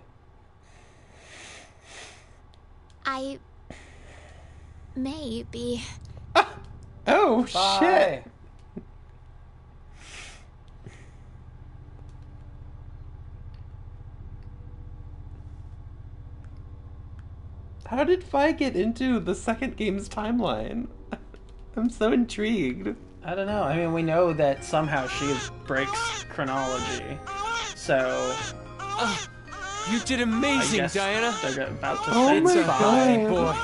I may be... Oh, Phi. shit! How did Phi get into the second game's timeline? I'm so intrigued. I don't know. I mean, we know that somehow she breaks chronology. So... You did amazing, Diana. They're about to Oh say my bye. God. Boy.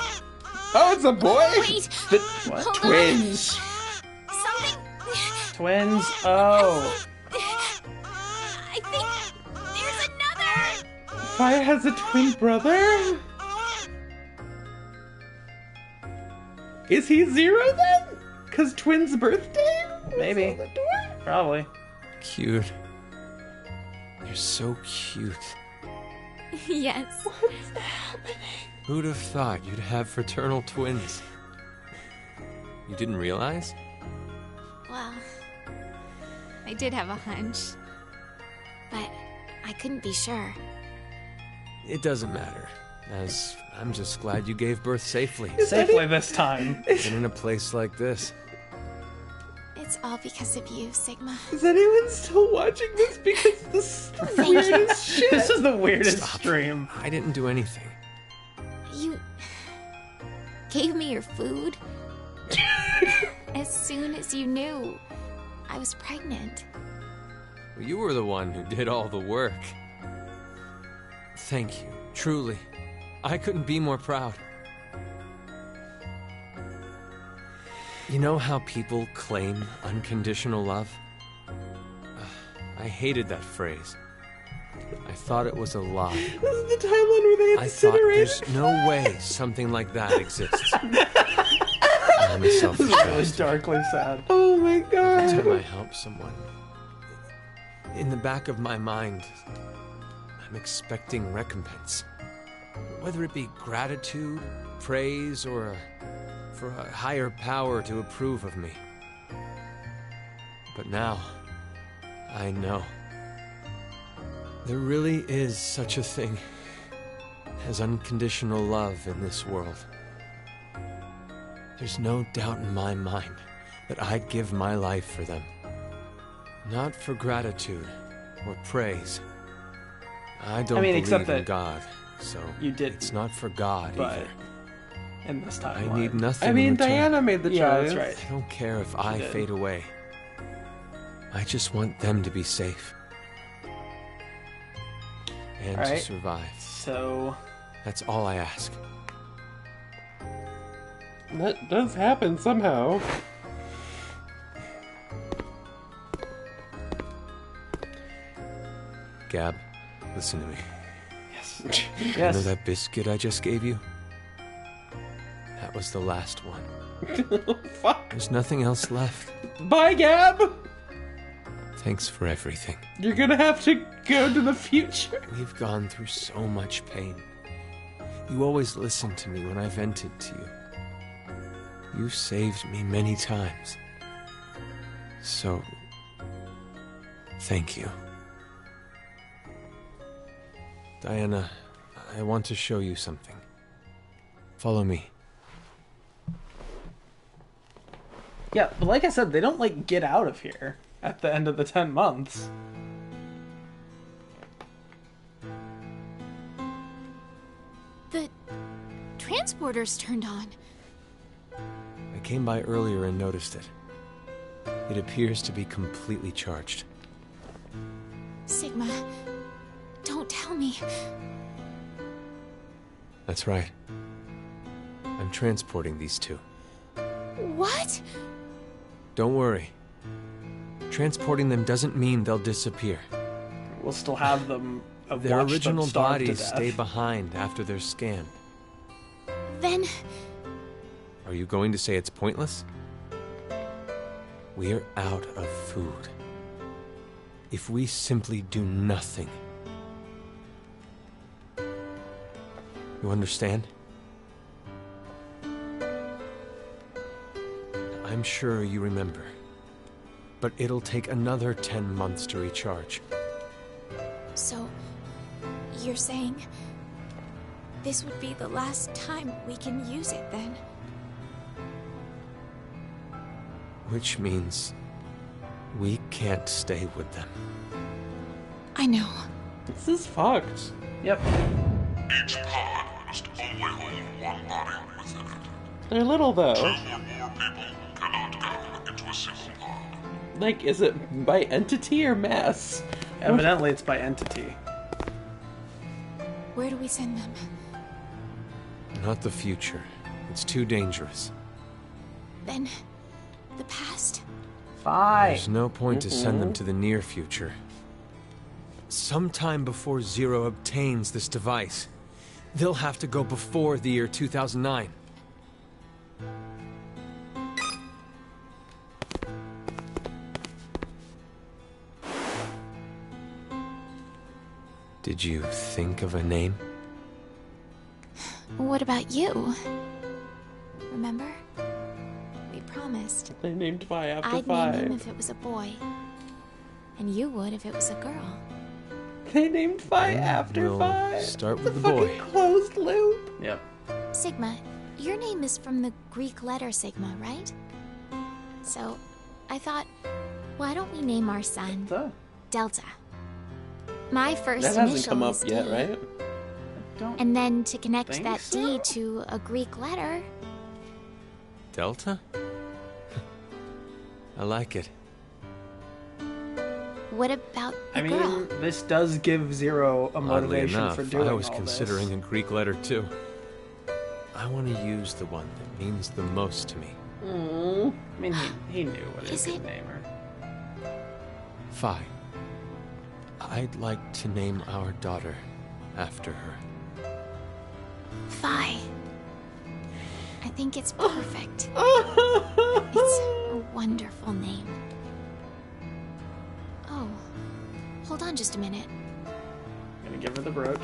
Oh, it's a boy? Wait. The What? Hold twins. on. Something. Twins. Oh. I think there's another. Fire has a twin brother? Is he Zero then? Cause twins' birthday? Maybe. On the door? Probably. Cute. You're so cute. Yes. What's happening? Who'd have thought you'd have fraternal twins? You didn't realize? Well, I did have a hunch. But I couldn't be sure. It doesn't matter, as I'm just glad you gave birth safely. Safely this time. And in a place like this. It's all because of you, Sigma. Is anyone still watching this? Because this is the weirdest shit. This is the weirdest stream. I didn't do anything. You gave me your food as soon as you knew I was pregnant. You were the one who did all the work. Thank you, truly. I couldn't be more proud. You know how people claim unconditional love? I hated that phrase. I thought it was a lie. This is the timeline where they I thought incinerate. there's no way something like that exists. I'm a selfish This is really bastard. darkly sad. Oh my Every god. time I help someone, in the back of my mind, I'm expecting recompense. Whether it be gratitude, praise, or for a higher power to approve of me. But now, I know. There really is such a thing as unconditional love in this world. There's no doubt in my mind that I'd give my life for them. Not for gratitude or praise. I don't believe except in that God, so you did, it's not for God but either. in this I timeline. need nothing I mean, in return. Diana made the choice. Yeah, that's right. I don't care if I did. fade away. I just want them to be safe. And to Alright. survive. So That's all I ask. That does happen somehow. Gab, listen to me. yes. You know Yes. that biscuit I just gave you? That was the last one. Fuck. There's nothing else left. Bye, Gab. Thanks for everything. You're gonna have to go to the future. We've gone through so much pain. You always listened to me when I vented to you. You saved me many times. So, thank you. Diana, I want to show you something. Follow me. Yeah, but like I said, they don't like get out of here at the end of the 10 months. The transporter's turned on. I came by earlier and noticed it. It appears to be completely charged. Sigma, don't tell me. That's right. I'm transporting these two. What? Don't worry. Transporting them doesn't mean they'll disappear. We'll still have them. Their watch them original starve to bodies death. stay behind after they're scanned. Then Are you going to say it's pointless? We're out of food. If we simply do nothing. You understand? I'm sure you remember. But it'll take another 10 months to recharge. So, you're saying this would be the last time we can use it then? Which means we can't stay with them. I know. This is fucked. Yep. Each pod must only hold one body within it. They're little though. 2 or more people cannot go into a single pod. Like, is it by entity or mass? Evidently, it's by entity. Where do we send them? Not the future. It's too dangerous. Then, the past? There's no point to send them to the near future. Sometime before Zero obtains this device, they'll have to go before the year 2009. Did you think of a name? What about you? Remember? We promised. They named Vi after I'd Vi. name him if it was a boy. And you would if it was a girl. They named Vi after We'll Vi. start with the Fucking boy. closed loop. Yep. Sigma, your name is from the Greek letter Sigma, right? So, I thought, why don't we name our son Delta? My first That hasn't initial come up is yet, D. right? And then to connect think that so. D to a Greek letter, Delta? I like it. what about the I girl? mean, this does give Zero a Oddly motivation enough, for doing I was all considering this. a Greek letter too. I want to use the one that means the most to me. I mean, he knew what Is he could it- name her. Phi. I'd like to name our daughter after her. Phi. I think it's perfect. It's a wonderful name. Oh, hold on just a minute. Gonna give her the brooch.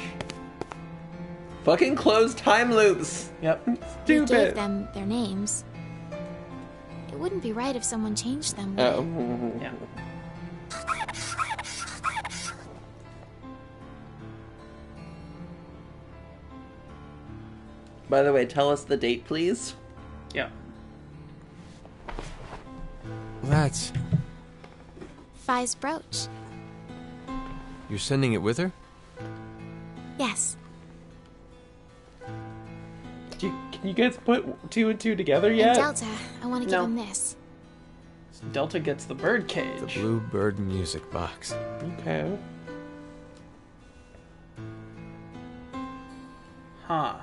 Fucking closed time loops. Yep. We gave Stupid. them their names. It wouldn't be right if someone changed them, would Oh. it? Yeah. By the way, tell us the date, please. Yep. That's... Phi's brooch. You're sending it with her? Yes. Can you guys put 2 and 2 together And yet? Delta, I want to give No. him this. Delta gets the bird The cage. blue bird music box. Okay. Huh.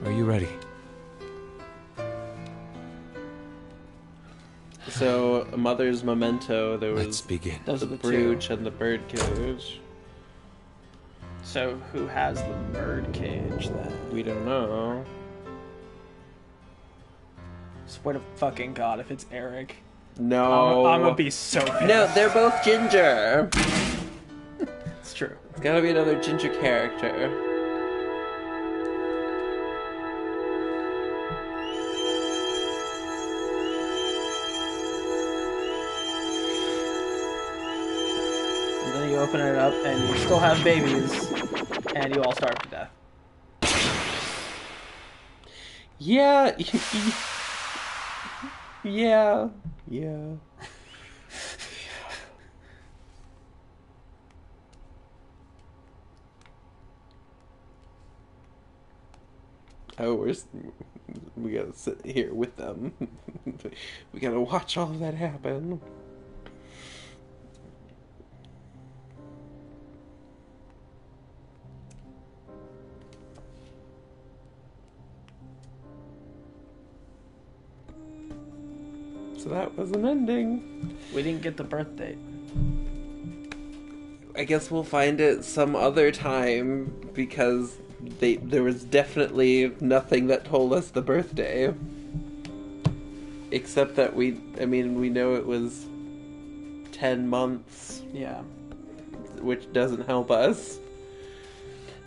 Are you ready? So, a mother's memento, there was Let's begin. Those the are the brooch two. and the bird cage. So who has the bird cage then? We don't know. Swear to fucking god if it's Eric. No. I'm gonna be so pissed. No, they're both ginger. It's true. It's gotta be another ginger character. And then you open it up and you still have babies and you all starve to death. Yeah. Yeah. Yeah. Oh, we gotta sit here with them. We gotta watch all of that happen. So that was an ending. We didn't get the birth date. I guess we'll find it some other time because there was definitely nothing that told us the birthday. Except that we know it was 10 months, Yeah. which doesn't help us.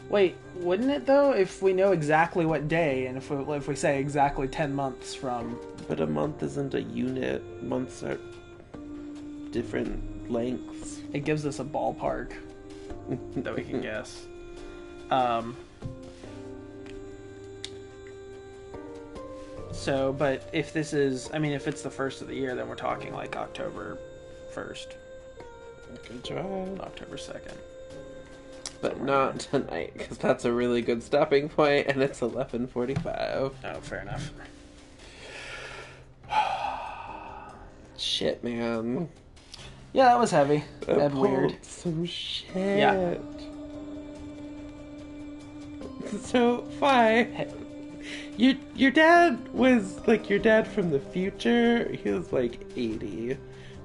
Wait, wouldn't it though if we know exactly what day and if we say exactly 10 months from... But a month isn't a unit. Months are different lengths. It gives us a ballpark that we can guess. So, but if this is, I mean, if it's the first of the year, then we're talking like October 1st, Good try. October 2nd. But not tonight, because that's a really good stopping point, and it's 11:45. Oh, fair enough. Shit, man. Yeah, that was heavy and weird. Some shit. Yeah. So, Fi, your dad was, like, your dad from the future. He was, like, 80.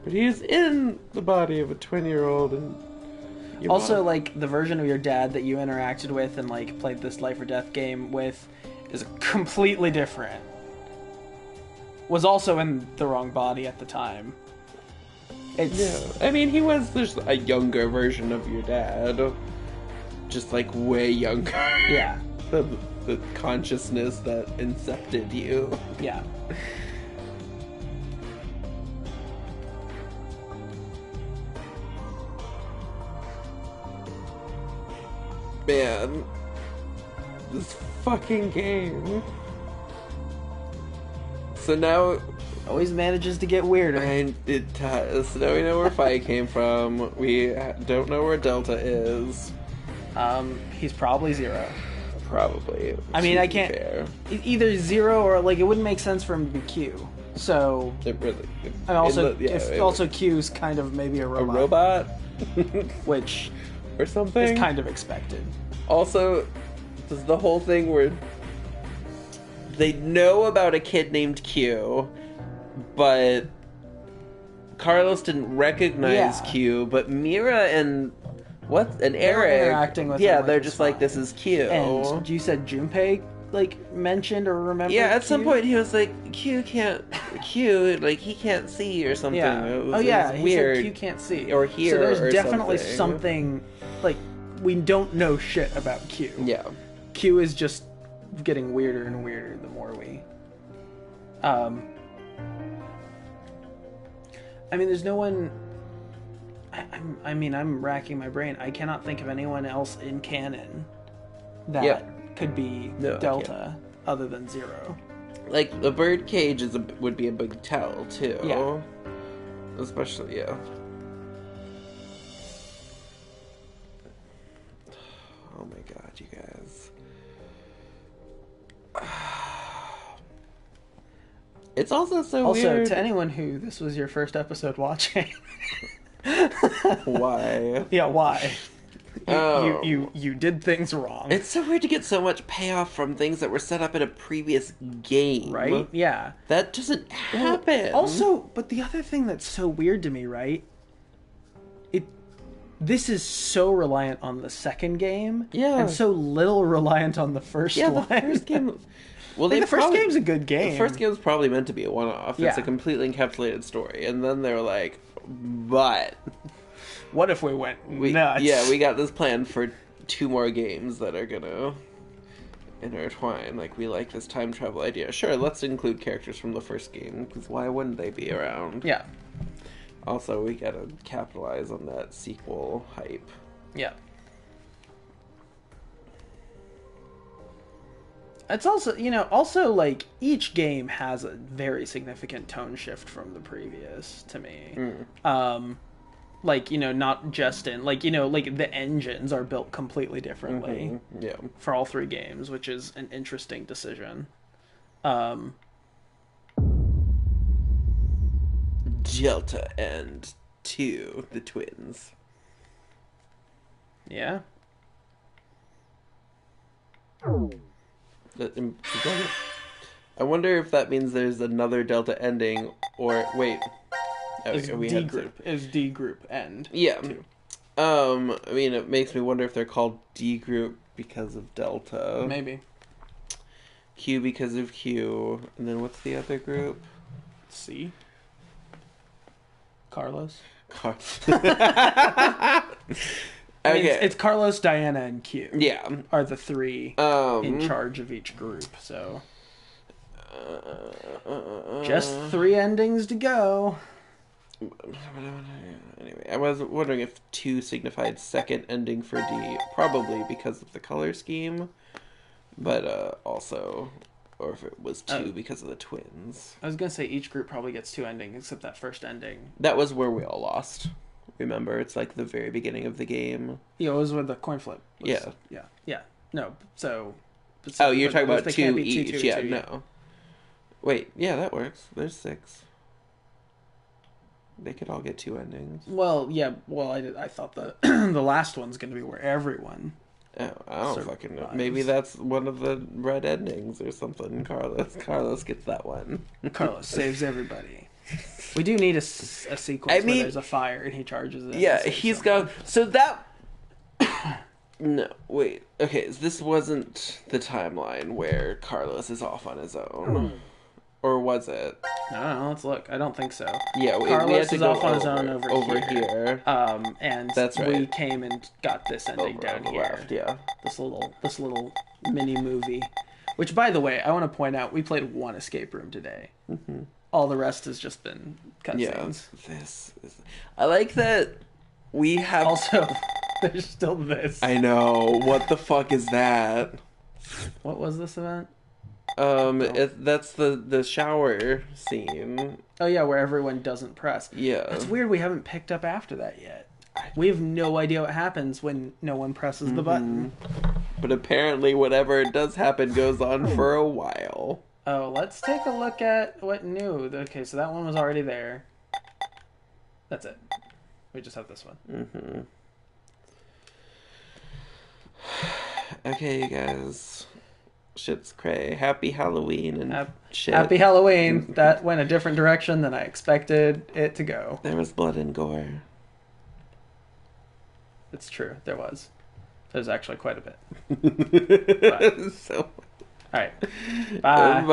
But he was in the body of a 20-year-old, and... Also, like, the version of your dad that you interacted with and, like, played this life or death game with is completely different. Was also in the wrong body at the time. It's... Yeah. I mean, he was just a younger version of your dad. Just, like, way younger. Yeah. The consciousness that incepted you. Yeah. Man. This fucking game. So now... Always manages to get weirder. And it does. So now we know where Fi came from. We don't know where Delta is. He's probably Zero. Probably. I mean, I can't... Either Zero or, like, it wouldn't make sense for him to be Q. So... It really... And also, Q's kind of maybe a robot. A robot? Which... Or something? Is kind of expected. Also, this is the whole thing where... They know about a kid named Q, but... Carlos didn't recognize Q, but Mira and... And Eric... interacting with yeah, him, they're just like, this is Q. And you said Junpei, like, mentioned or remembered Yeah, at Q? some point he was like, Q, like, he can't see or something. Yeah. It was, Oh, yeah, it was he weird. said Q can't see. Or hear So there's or definitely something, like, we don't know shit about Q. Yeah. Q is just getting weirder and weirder the more we... I mean, there's no one... I'm racking my brain. I cannot think of anyone else in canon that could be Delta other than Zero. Like, the birdcage would be a big tell, too. Yeah. Especially, yeah. Oh my god, you guys. It's also so weird. Also, to anyone who this was your first episode watching... Why? Yeah, why? You did things wrong. It's so weird to get so much payoff from things that were set up in a previous game. Right? Yeah. That doesn't happen. Also, but the other thing that's so weird to me, right? This is so reliant on the second game. Yeah. And so little reliant on the first one. Yeah, the first game... Well, the first game's a good game. The first game's probably meant to be a one-off. Yeah. It's a completely encapsulated story. And then they're like, but... What if we went nuts? Yeah, we got this plan for 2 more games that are gonna intertwine. Like, we like this time travel idea. Sure, let's include characters from the first game, because why wouldn't they be around? Yeah. Also, we gotta capitalize on that sequel hype. Yeah. It's also, like, each game has a very significant tone shift from the previous, to me. Like, not just in, like, like, the engines are built completely differently. Yeah. For all 3 games, which is an interesting decision. Delta and 2, the twins. Yeah. I wonder if that means there's another Delta ending, or wait. Is D group end? Yeah. I mean, it makes me wonder if they're called D group because of Delta. Maybe. Q because of Q, and then what's the other group? C. Carlos. I mean, it's Carlos, Diana, and Q. Yeah, are the 3 in charge of each group. So just 3 endings to go. Anyway, I was wondering if 2 signified second ending for D, probably because of the color scheme, but also, or if it was 2 because of the twins. I was gonna say each group probably gets 2 endings, except that first ending. That was where we all lost. Remember, it's like the very beginning of the game. Yeah, it was with the coin flip. Yeah. No, so... you're talking about 2 each. No. Wait, yeah, that works. There's 6. They could all get 2 endings. Well, yeah. Well, I thought the the last one's going to be where everyone. Oh, I don't fucking know. Maybe that's one of the red endings or something. Carlos gets that one. Carlos saves everybody. We do need a sequence where there's a fire and he charges it. Yeah, he's got... So that... No, wait. Okay, this wasn't the timeline where Carlos is off on his own. Or was it? I don't know. Let's look. I don't think so. Yeah, Carlos is off on his own over here. And that's right. We came and got this ending down here. Left, yeah. This little mini movie. Which, by the way, I want to point out, we played 1 escape room today. Mm-hmm. All the rest has just been cutscenes. Yeah, I like that we have... Also, there's still this. I know. What the fuck is that? What was this event? That's the shower scene. Oh yeah, where everyone doesn't press. Yeah. That's weird we haven't picked up after that yet. We have no idea what happens when no one presses the button. But apparently whatever does happen goes on for a while. Oh, let's take a look at what new. Okay, so that one was already there. That's it. We just have this one. Mm-hmm. Okay, you guys. Shit's cray. Happy Halloween and shit. Happy Halloween. That went a different direction than I expected it to go. There was blood and gore. It's true. There was. There's actually quite a bit. So. All right. Bye. Bye.